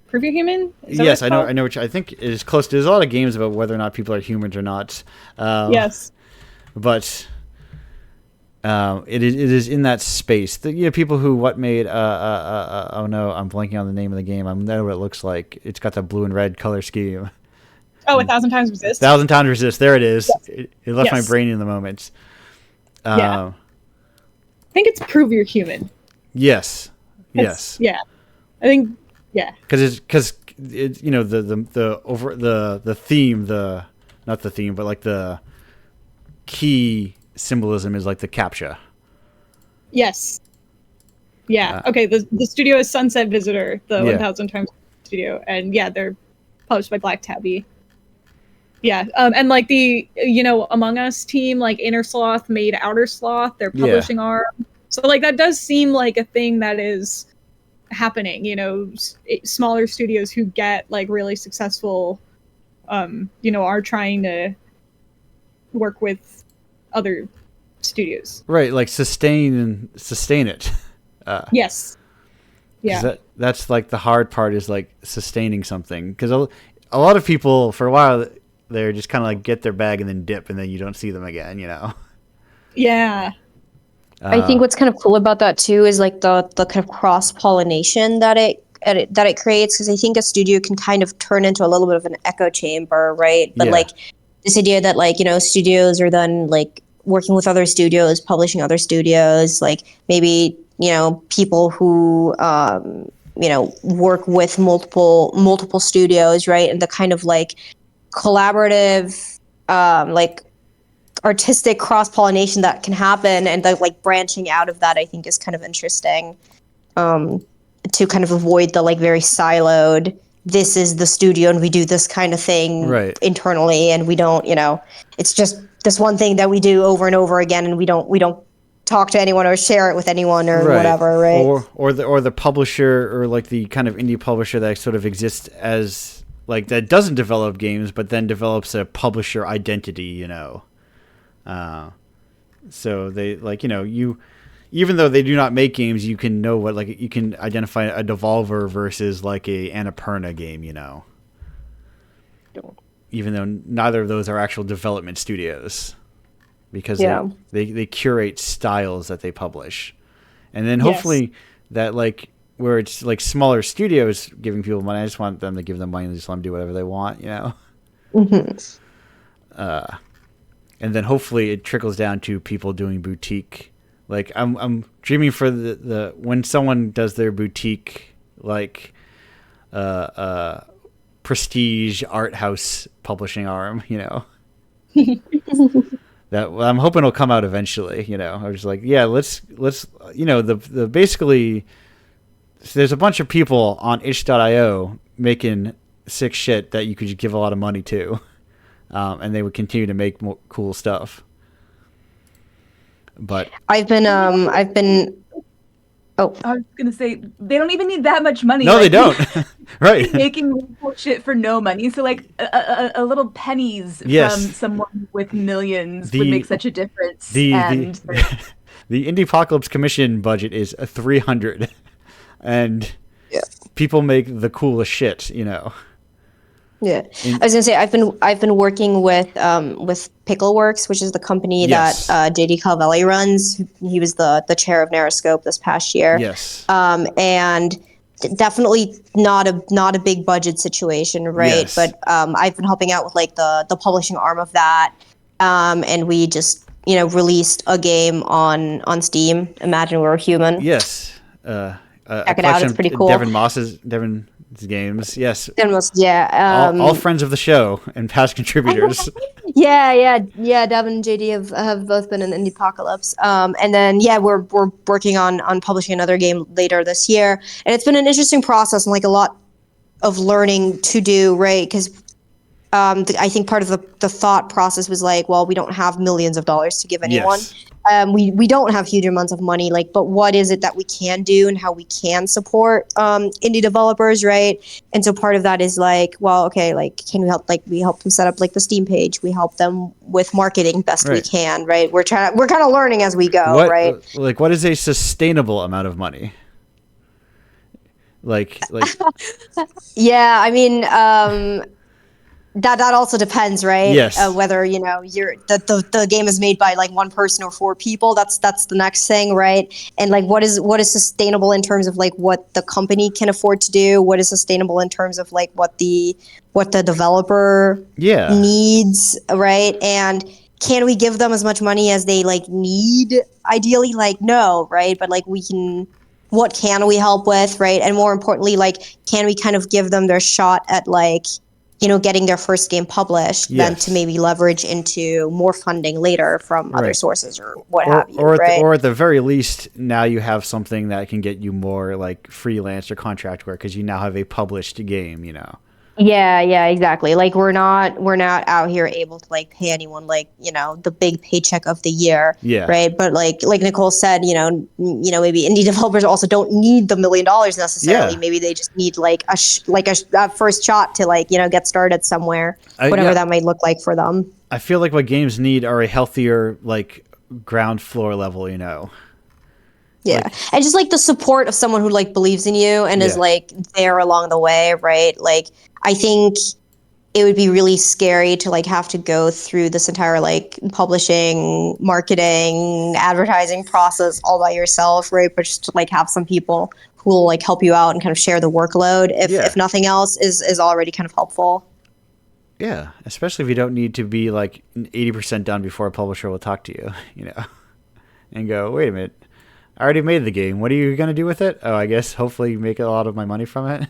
Prove You're Human. Is that what yes, it's I know. called? I know. Which I think is close to. There's a lot of games about whether or not people are humans or not. Yes. But it is in that space. People who made oh no, I'm blanking on the name of the game. I know what it looks like. It's got the blue and red color scheme. Oh, 1,000 Times Resist. 1,000 Times Resist. There it is. Yes. It left my Yes. brain in the moment. Yeah. I think it's Prove You're Human. Yes. Yes. Yeah. I think. Yeah. Because the theme, not the theme, but like the key symbolism is like the CAPTCHA. Yes. Yeah. Okay. The studio is Sunset Visitor, the 1,000 Times studio, and yeah, they're published by Black Tabby. Yeah. And like the Among Us team, like Inner Sloth made Outer Sloth, their publishing arm. So like that does seem like a thing that is happening. Smaller studios who get like really successful, are trying to work with other studios. Right, like sustain it. Yes. Yeah. That's like the hard part, is like sustaining something, because a lot of people for a while they're just kind of like get their bag and then dip, and then you don't see them again. Yeah. I think what's kind of cool about that too is like the kind of cross pollination that it creates, because I think a studio can kind of turn into a little bit of an echo chamber, right? But like this idea that like studios are then like working with other studios, publishing other studios, like maybe people who work with multiple studios, right? And the kind of like collaborative like artistic cross-pollination that can happen, and the like branching out of that, I think, is kind of interesting, to kind of avoid the like very siloed, this is the studio and we do this kind of thing internally, and we don't, it's just this one thing that we do over and over again, and we don't talk to anyone or share it with anyone or whatever, right? Or the publisher, or like the kind of indie publisher that sort of exists as like that doesn't develop games but then develops a publisher identity, so they like you, even though they do not make games, you can know what, like, you can identify a Devolver versus like a Annapurna game, even though neither of those are actual development studios, because they curate styles that they publish, and then hopefully that like where it's like smaller studios giving people money, I just want them to give them money and just let them do whatever they want, and then hopefully it trickles down to people doing boutique. Like I'm dreaming for the when someone does their boutique, like prestige art house publishing arm, that I'm hoping will come out eventually. I was like, let's the basically there's a bunch of people on itch.io making sick shit that you could just give a lot of money to. And they would continue to make more cool stuff. But I've been I was gonna say they don't even need that much money. No, they don't. Right. Making really cool shit for no money. So like a little pennies from someone with millions would make such a difference. The Indiepocalypse commission budget is 300, and people make the coolest shit. Yeah, I was gonna say I've been working with Pickleworks, which is the company that JD Calvelli runs. He was the chair of Narrowscope this past year. Yes. And definitely not a big budget situation, right? Yes. But I've been helping out with like the publishing arm of that. And we just released a game on Steam. Imagine We're Human. Yes. Check it out. It's pretty cool. Devin's games. Yes. All friends of the show and past contributors. Yeah. Devin and JD have both been in Indiepocalypse. And then we're working on publishing another game later this year. And it's been an interesting process and like a lot of learning to do, right? Because I think part of the thought process was like, well, we don't have millions of dollars to give anyone. Yes. we don't have huge amounts of money, like, but what is it that we can do and how we can support indie developers, right? And so part of that is like, well, okay, like, can we help? Like, we help them set up like the Steam page, we help them with marketing best we can, right? We're kind of learning as we go, right? Like, what is a sustainable amount of money? Like Yeah, I mean, that also depends, right? Yes. Whether the game is made by like one person or 4 people. That's the next thing, right? And like, what is sustainable in terms of like what the company can afford to do? What is sustainable in terms of like what the developer needs, right? And can we give them as much money as they like need? Ideally, like, no, right? But like, what can we help with, right? And more importantly, like, can we kind of give them their shot at like, getting their first game published, then to maybe leverage into more funding later from other sources or what have you, right? Or at the very least, now you have something that can get you more like freelance or contract work because you now have a published game, Yeah, exactly. Like, we're not out here able to like pay anyone like, the big paycheck of the year. Yeah. Right. But like Nicole said, maybe indie developers also don't need the $1 million necessarily. Yeah. Maybe they just need like a first shot to like, get started somewhere, whatever that might look like for them. I feel like what games need are a healthier like ground floor level, Yeah. Like, and just like the support of someone who like believes in you and is like there along the way, right? Like, I think it would be really scary to like have to go through this entire like publishing, marketing, advertising process all by yourself, right? But just to like have some people who will like help you out and kind of share the workload, if nothing else, is already kind of helpful. Yeah, especially if you don't need to be like 80% done before a publisher will talk to you, and go, wait a minute, I already made the game. What are you going to do with it? Oh, I guess hopefully make a lot of my money from it.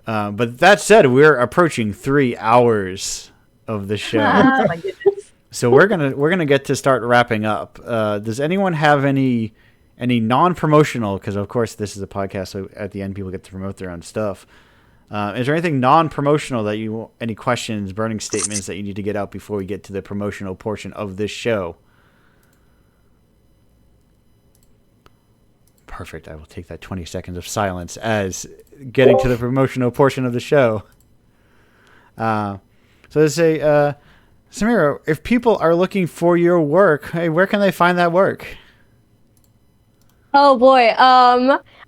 But that said, we're approaching 3 hours of the show. Oh my goodness. So we're gonna get to start wrapping up. Does anyone have any non-promotional? Because of course this is a podcast, so at the end people get to promote their own stuff. Is there anything non-promotional that any questions, burning statements that you need to get out before we get to the promotional portion of this show? Perfect. I will take that 20 seconds of silence as getting to the promotional portion of the show. So let's say, Samira, if people are looking for your work, hey, where can they find that work? Oh boy.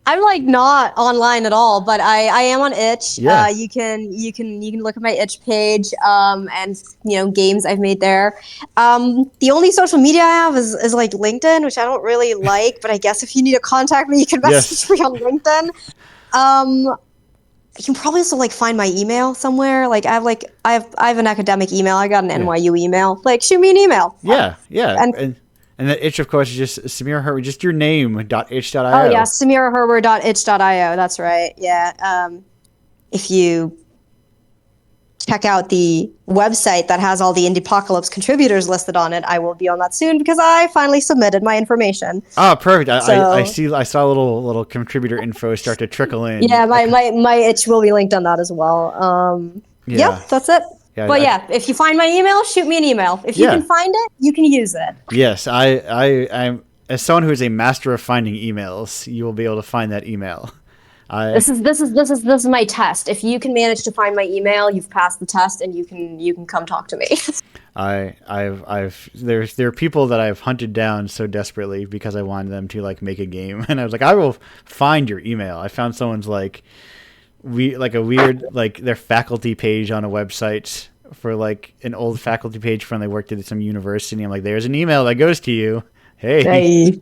I'm like not online at all, but I am on itch. Yeah. You can look at my itch page, and games I've made there. The only social media I have is like LinkedIn, which I don't really like, but I guess if you need to contact me, you can message me on LinkedIn. You can probably also like find my email somewhere. Like I have an academic email. I got an NYU email. Like, shoot me an email. Yeah. And the itch, of course, is just Samira Herbert, just your name, .itch.io. Oh, yeah, SamiraHerbert.itch.io. That's right. Yeah. If you check out the website that has all the Indiepocalypse contributors listed on it, I will be on that soon because I finally submitted my information. Oh, perfect. I saw a little contributor info start to trickle in. Yeah, my itch will be linked on that as well. Yeah, that's it. Yeah, but if you find my email, shoot me an email. If you can find it, you can use it. Yes, I'm as someone who is a master of finding emails, you will be able to find that email. This is my test. If you can manage to find my email, you've passed the test, and you can come talk to me. There are people that I've hunted down so desperately because I wanted them to like make a game, and I was like, I will find your email. I found someone's a weird like their faculty page on a website for like an old faculty page from they worked at some university. I'm like, there's an email that goes to you. Hey.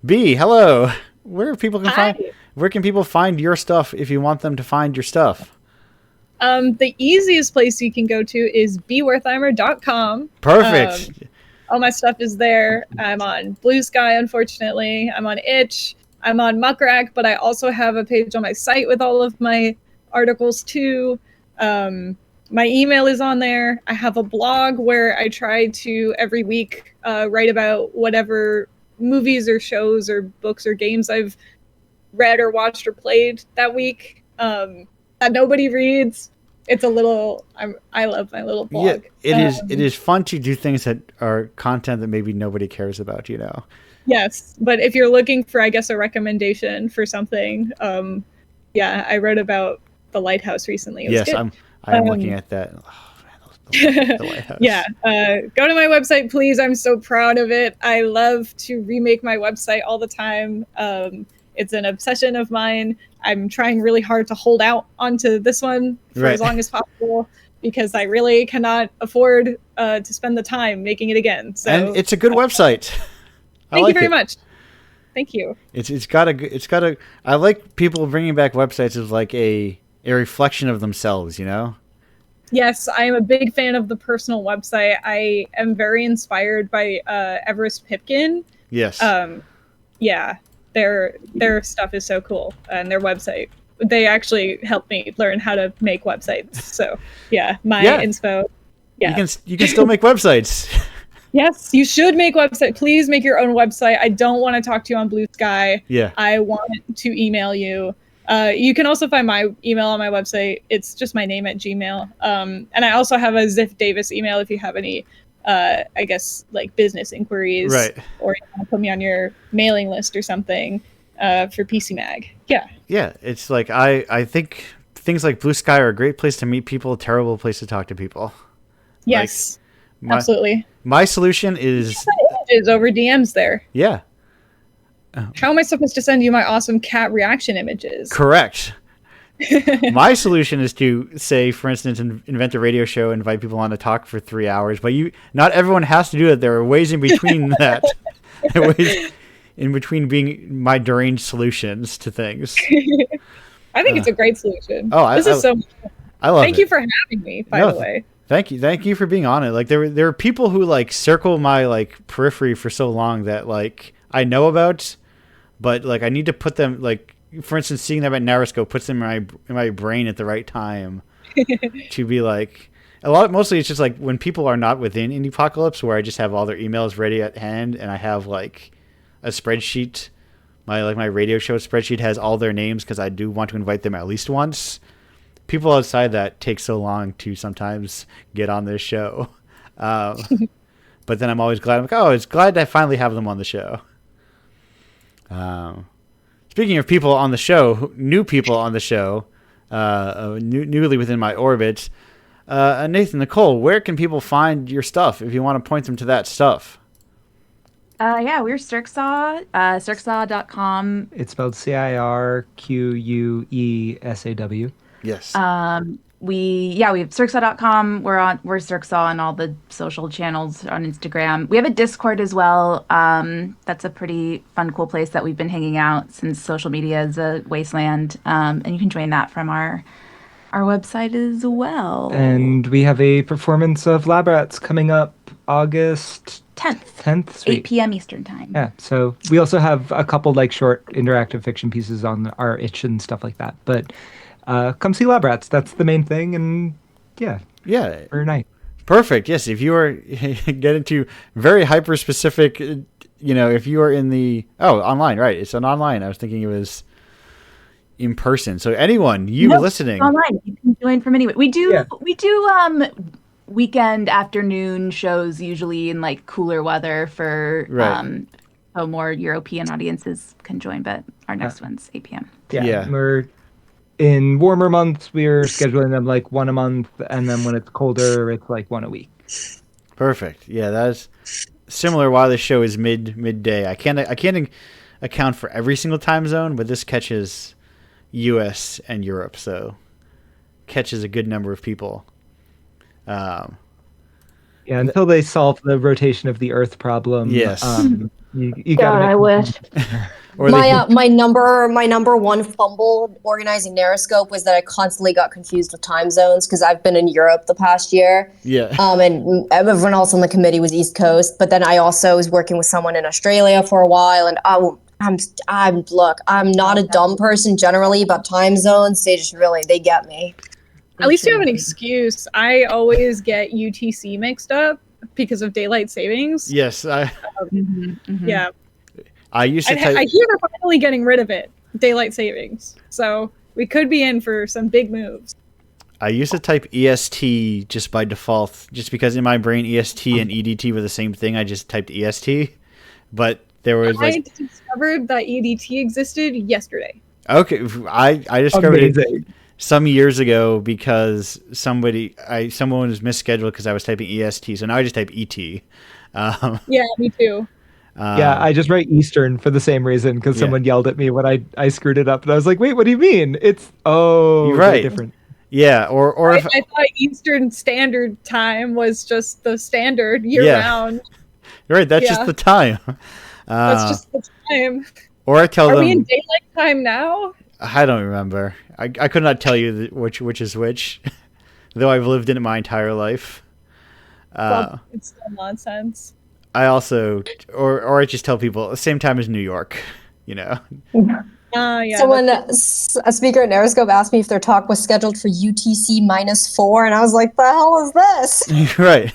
B, hello. Where can people find your stuff if you want them to find your stuff? The easiest place you can go to is bwertheimer.com. Perfect. All my stuff is there. I'm on Blue Sky, unfortunately. I'm on Itch. I'm on Muckrack, but I also have a page on my site with all of my articles too. My email is on there. I have a blog where I try to every week write about whatever movies or shows or books or games I've read or watched or played that week that nobody reads. It's a little. I love my little blog. Yeah, it is fun to do things that are content that maybe nobody cares about. Yes, but if you're looking for, I guess, a recommendation for something, yeah, I wrote about the lighthouse recently. It was good. I'm looking at that. Oh, man, the lighthouse. Yeah, go to my website, please. I'm so proud of it. I love to remake my website all the time. It's an obsession of mine. I'm trying really hard to hold out onto this one for as long as possible because I really cannot afford to spend the time making it again. So, and it's a good website. Thank you very much. Thank you. It's got a. I like people bringing back websites as like a reflection of themselves. Yes, I am a big fan of the personal website. I am very inspired by Everest Pipkin. Yes. Yeah, their stuff is so cool, and their website. They actually helped me learn how to make websites. So yeah, my inspo. Yeah, you can still make websites. Yes, you should make website. Please make your own website. I don't want to talk to you on Blue Sky. Yeah. I want to email you. You can also find my email on my website. It's just my name at Gmail. And I also have a Ziff Davis email if you have any, I guess, like business inquiries. Right. Or you want to put me on your mailing list or something for PC Mag. Yeah. Yeah, it's like I think things like Blue Sky are a great place to meet people, a terrible place to talk to people. Yes, absolutely. My solution is images over DMs there. Yeah. How am I supposed to send you my awesome cat reaction images? Correct. My solution is to say, for instance, invent a radio show, invite people on to talk for 3 hours. But not everyone has to do it. There are ways in between that. Ways in between being my deranged solutions to things. I think it's a great solution. This is so much fun. I love it. Thank you for having me, by the way. Thank you for being on it. Like there are people who like circle my like periphery for so long that like I know about, but like I need to put them, like for instance, seeing them at Narrowscope puts them in my brain at the right time to be like mostly it's just like when people are not within Indiepocalypse, where I just have all their emails ready at hand and I have like a spreadsheet. My radio show spreadsheet has all their names because I do want to invite them at least once. People outside that take so long to sometimes get on this show. But then I'm always glad. I'm like, it's glad to finally have them on the show. Speaking of people on the show, new people on the show, newly within my orbit, Nathan, Nicole, where can people find your stuff if you want to point them to that stuff? We're Cirquesaw, cirquesaw.com. It's spelled CIRQUESAW. Yes. We have Cirquesaw.com. We're Cirquesaw on all the social channels on Instagram. We have a Discord as well. That's a pretty fun, cool place that we've been hanging out since social media is a wasteland. And you can join that from our website as well. And we have a performance of Lab Rats coming up August 10th, 8 p.m. Eastern time. Yeah, so we also have a couple like short interactive fiction pieces on our itch and stuff like that. But come see Lab Rats. That's the main thing, and yeah, for night. Perfect. Yes, if you are getting to very hyper specific, if you are in the online, right? It's an online. I was thinking it was in person. So anyone listening, online, you can join from anywhere. We do weekend afternoon shows usually in like cooler weather for so more European audiences can join. But our next one's 8 p.m. Yeah, we're in warmer months. We're scheduling them like one a month, and then when it's colder, it's like one a week. Perfect. Yeah, that's similar. While the show is midday, I can't account for every single time zone, but this catches U.S. and Europe, so catches a good number of people. Until they solve the rotation of the Earth problem. Yes. You God, I wish. My number one fumble organizing Narrowscope was that I constantly got confused with time zones because I've been in Europe the past year. Yeah. And everyone else on the committee was East Coast, but then I also was working with someone in Australia for a while, and I'm not a dumb person generally, but time zones, they get me. At least you have an excuse. I always get UTC mixed up because of daylight savings. Yes. Yeah. I used to I hear they're finally getting rid of it, daylight savings. So we could be in for some big moves. I used to type EST just by default, just because in my brain EST and EDT were the same thing. I just typed EST, but there was I discovered that EDT existed yesterday. Okay, I discovered Amazing. it some years ago because someone was misscheduled because I was typing EST, so now I just type ET. Yeah, me too. Yeah, I just write Eastern for the same reason because someone yelled at me when I screwed it up, and I was like, "Wait, what do you mean? It's You're right. they're different." Yeah, or if I thought Eastern Standard Time was just the standard year round. You're right. That's just the time. That's just the time. Or I tell them. Are we in daylight time now? I don't remember. I could not tell you which is which, though I've lived in it my entire life. Well, it's still nonsense. I also, or I just tell people the same time as New York, you know. Yeah. Someone, a speaker at Neuroscope asked me if their talk was scheduled for UTC -4, and I was like, "The hell is this?" Right.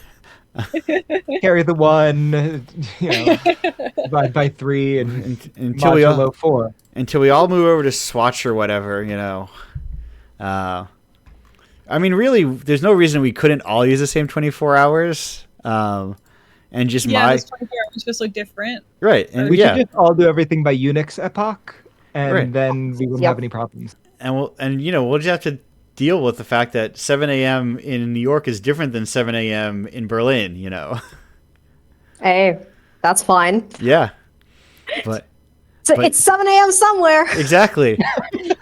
Carry the 1, divide by 3, and until we all 4. Until we all move over to Swatch or whatever, you know. I mean, really, there's no reason we couldn't all use the same 24 hours. And just this 24 hours just look different. Right. And we should just all do everything by Unix epoch, and then we wouldn't have any problems. And we'll just have to deal with the fact that 7 a.m. in New York is different than 7 a.m. in Berlin, you know. Hey, that's fine. Yeah. But it's 7 a.m. somewhere. Exactly.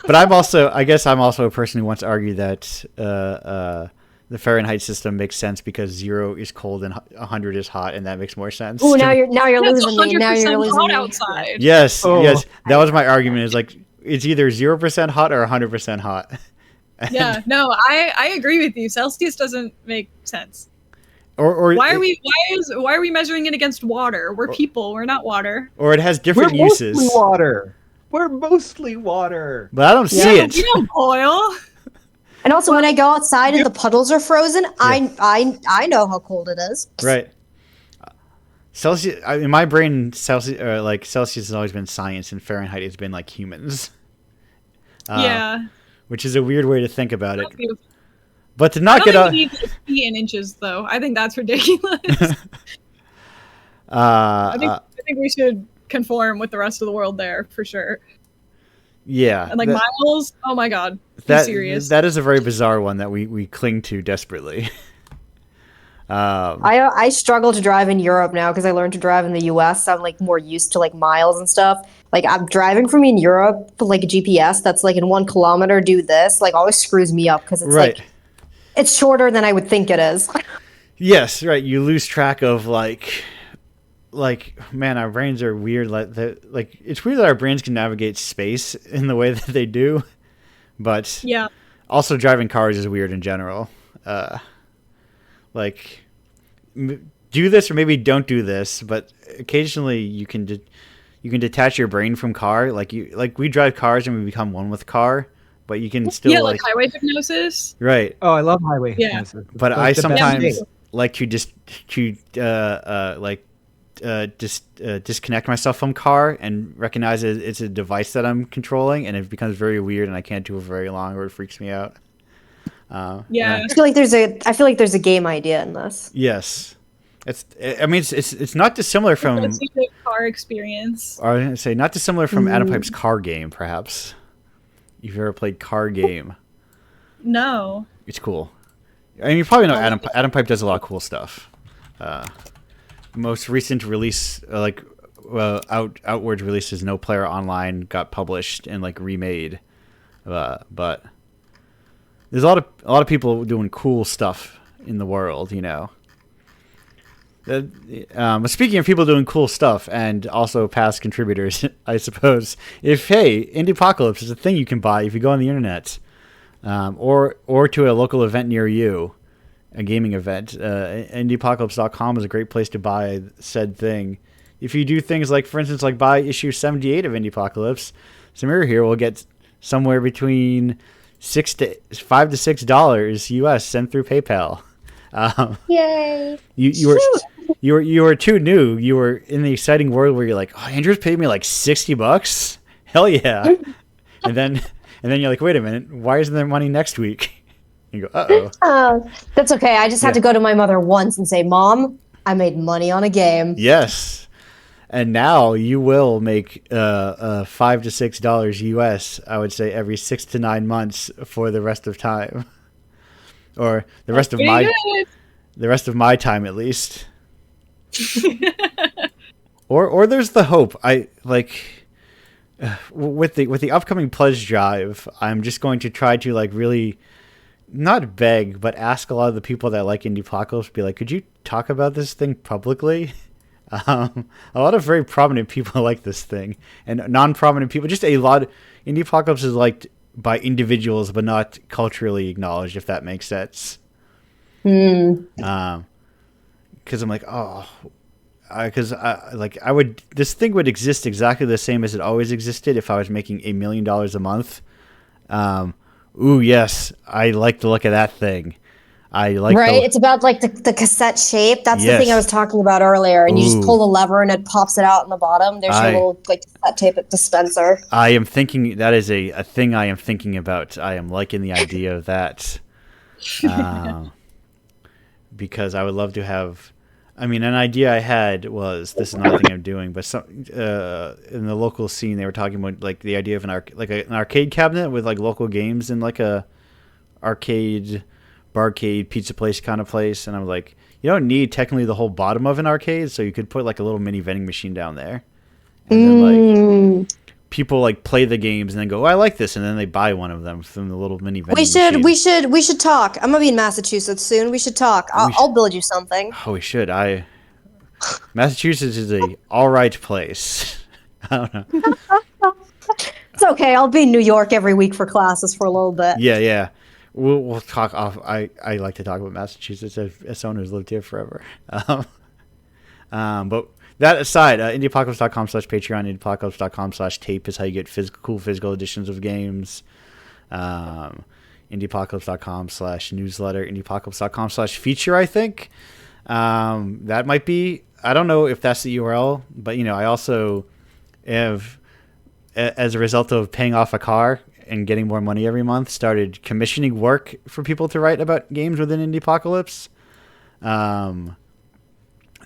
But I guess I'm also a person who wants to argue that the Fahrenheit system makes sense because 0 is cold and 100 is hot, and that makes more sense. Oh, now you're losing me. Now you're losing hot me. outside. Yes, yes. That was my argument. Is like it's either 0% hot or 100% hot. Yeah, no, I agree with you. Celsius doesn't make sense. Or why are we measuring it against water? We're people. We're not water. Or it has different uses. Mostly water. We're mostly water. But I don't see it. You don't boil. And also, when I go outside and the puddles are frozen, I know how cold it is. Right. Celsius. In my brain, Celsius has always been science, and Fahrenheit has been like humans. Yeah. Which is a weird way to think about it. Beautiful. But to not get I don't think we need to be in inches, though. I think that's ridiculous. I think we should conform with the rest of the world there for sure. Yeah. And miles. Oh my God. Be serious. That is a very bizarre one that we cling to desperately. I struggle to drive in Europe now because I learned to drive in the US. I'm more used to miles and stuff. I'm driving from in Europe, a GPS that's in 1 kilometer, do this, always screws me up because it's it's shorter than I would think it is. Yes, right. You lose track of man, our brains are weird. It's weird that our brains can navigate space in the way that they do, but also driving cars is weird in general. Do this or maybe don't do this, but occasionally you can detach your brain from car. We drive cars and we become one with car, but you can still highway hypnosis. Right. Oh, I love highway hypnosis. But I sometimes like to disconnect myself from car and recognize it's a device that I'm controlling, and it becomes very weird, and I can't do it for very long, or it freaks me out. I feel like there's a game idea in this. Yes, it's not dissimilar from a car experience. I was going to say not dissimilar from Adam Pipe's car game, perhaps. If you've ever played car game, no, it's cool. I mean, you probably know Adam Pipe does a lot of cool stuff. Most recent release, outwards releases, No Player Online got published and remade, but there's a lot of people doing cool stuff in the world, you know. Speaking of people doing cool stuff and also past contributors, I suppose, Indiepocalypse is a thing you can buy if you go on the internet, or to a local event near you, a gaming event. Indiepocalypse.com is a great place to buy said thing. If you do things for instance, buy issue 78 of Indiepocalypse, Samir here will get somewhere between $5 to $6 US sent through PayPal. Yay! You were too new. You were in the exciting world where you're like, oh, Andrew's paid me $60. Hell yeah! and then you're like, wait a minute, why isn't there money next week? You go, uh-oh. That's okay. I just had to go to my mother once and say, Mom, I made money on a game. Yes. And now you will make $5 to $6 US, I would say, every 6 to 9 months for the rest of time. Or the rest of my time at least. or there's the hope. I like with the upcoming pledge drive, I'm just going to try to like really not beg, but ask a lot of the people that like Indiepocalypse, be like, could you talk about this thing publicly? A lot of very prominent people like this thing, and non-prominent people. Just a lot. Indiepocalypse is liked by individuals, but not culturally acknowledged. If that makes sense. Because I'm like, this thing would exist exactly the same as it always existed if I was making $1 million a month. Ooh, yes, I like the look of that thing. It's about like the cassette shape. That's the thing I was talking about earlier. And you just pull the lever and it pops it out in the bottom. There's your little like cassette tape dispenser. I am thinking that is a thing I am thinking about. I am liking the idea of that. Because I would love to have. I mean, an idea I had was, this is another thing I'm doing, but in the local scene they were talking about like the idea of an arcade cabinet with like local games in like a arcade, barcade, pizza place kind of place, and I'm like, you don't need technically the whole bottom of an arcade, so you could put like a little mini vending machine down there, and then like people like play the games and then go, oh, I like this, and then they buy one of them from the little mini vending machine. We should talk. I'm gonna be in Massachusetts soon. We should talk. I'll build you something. Oh, we should. Massachusetts is a all right place. I don't know. It's okay. I'll be in New York every week for classes for a little bit. Yeah. We'll talk off. I like to talk about Massachusetts as someone who's lived here forever. But that aside, indiepocalypse.com/Patreon, indiepocalypse.com/tape is how you get cool physical editions of games. Indiepocalypse.com/newsletter, indiepocalypse.com/feature, I think. That might be, I don't know if that's the URL, but I also have, as a result of paying off a car and getting more money every month, started commissioning work for people to write about games within Indiepocalypse.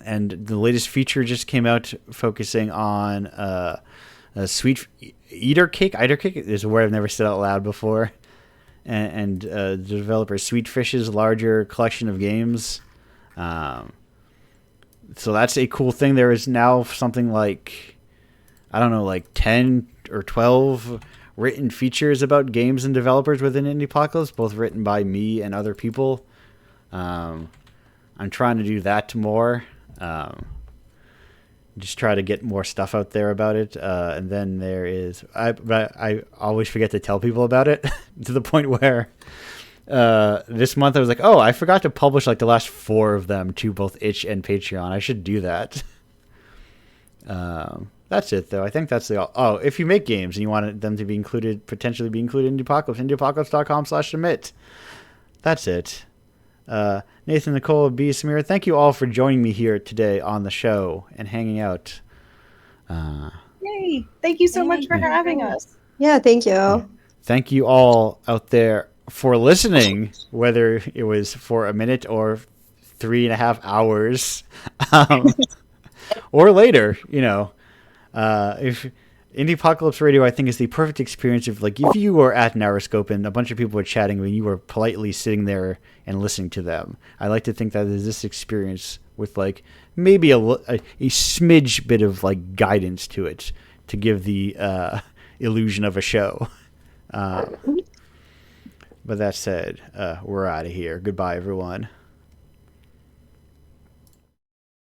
And the latest feature just came out focusing on a sweet eater cake. Eater cake is a word I've never said out loud before. And the developer Sweetfish's larger collection of games. So that's a cool thing. There is now something like, I don't know, like 10 or 12 written features about games and developers within Indiepocalypse, both written by me and other people. I'm trying to do that more. Just try to get more stuff out there about it. And then there is, I always forget to tell people about it to the point where this month I was like, oh, I forgot to publish like the last 4 of them to both itch and Patreon. I should do that. That's it though. I think that's if you make games and you want them to be included, potentially be included in Indiepocalypse, indiepocalypse.com/submit. That's it. Nathan, Nicole, B, Samira, thank you all for joining me here today on the show and hanging out. Yay! Thank you so much for having us. Yeah, thank you. Thank you all out there for listening, whether it was for a minute or 3.5 hours, or later. If Indiepocalypse Radio, I think, is the perfect experience of, like, if you were at Narrowscope and a bunch of people were chatting and you were politely sitting there and listening to them. I like to think that there's this experience with, like, maybe a smidge bit of, like, guidance to it to give the illusion of a show. But that said, we're out of here. Goodbye, everyone.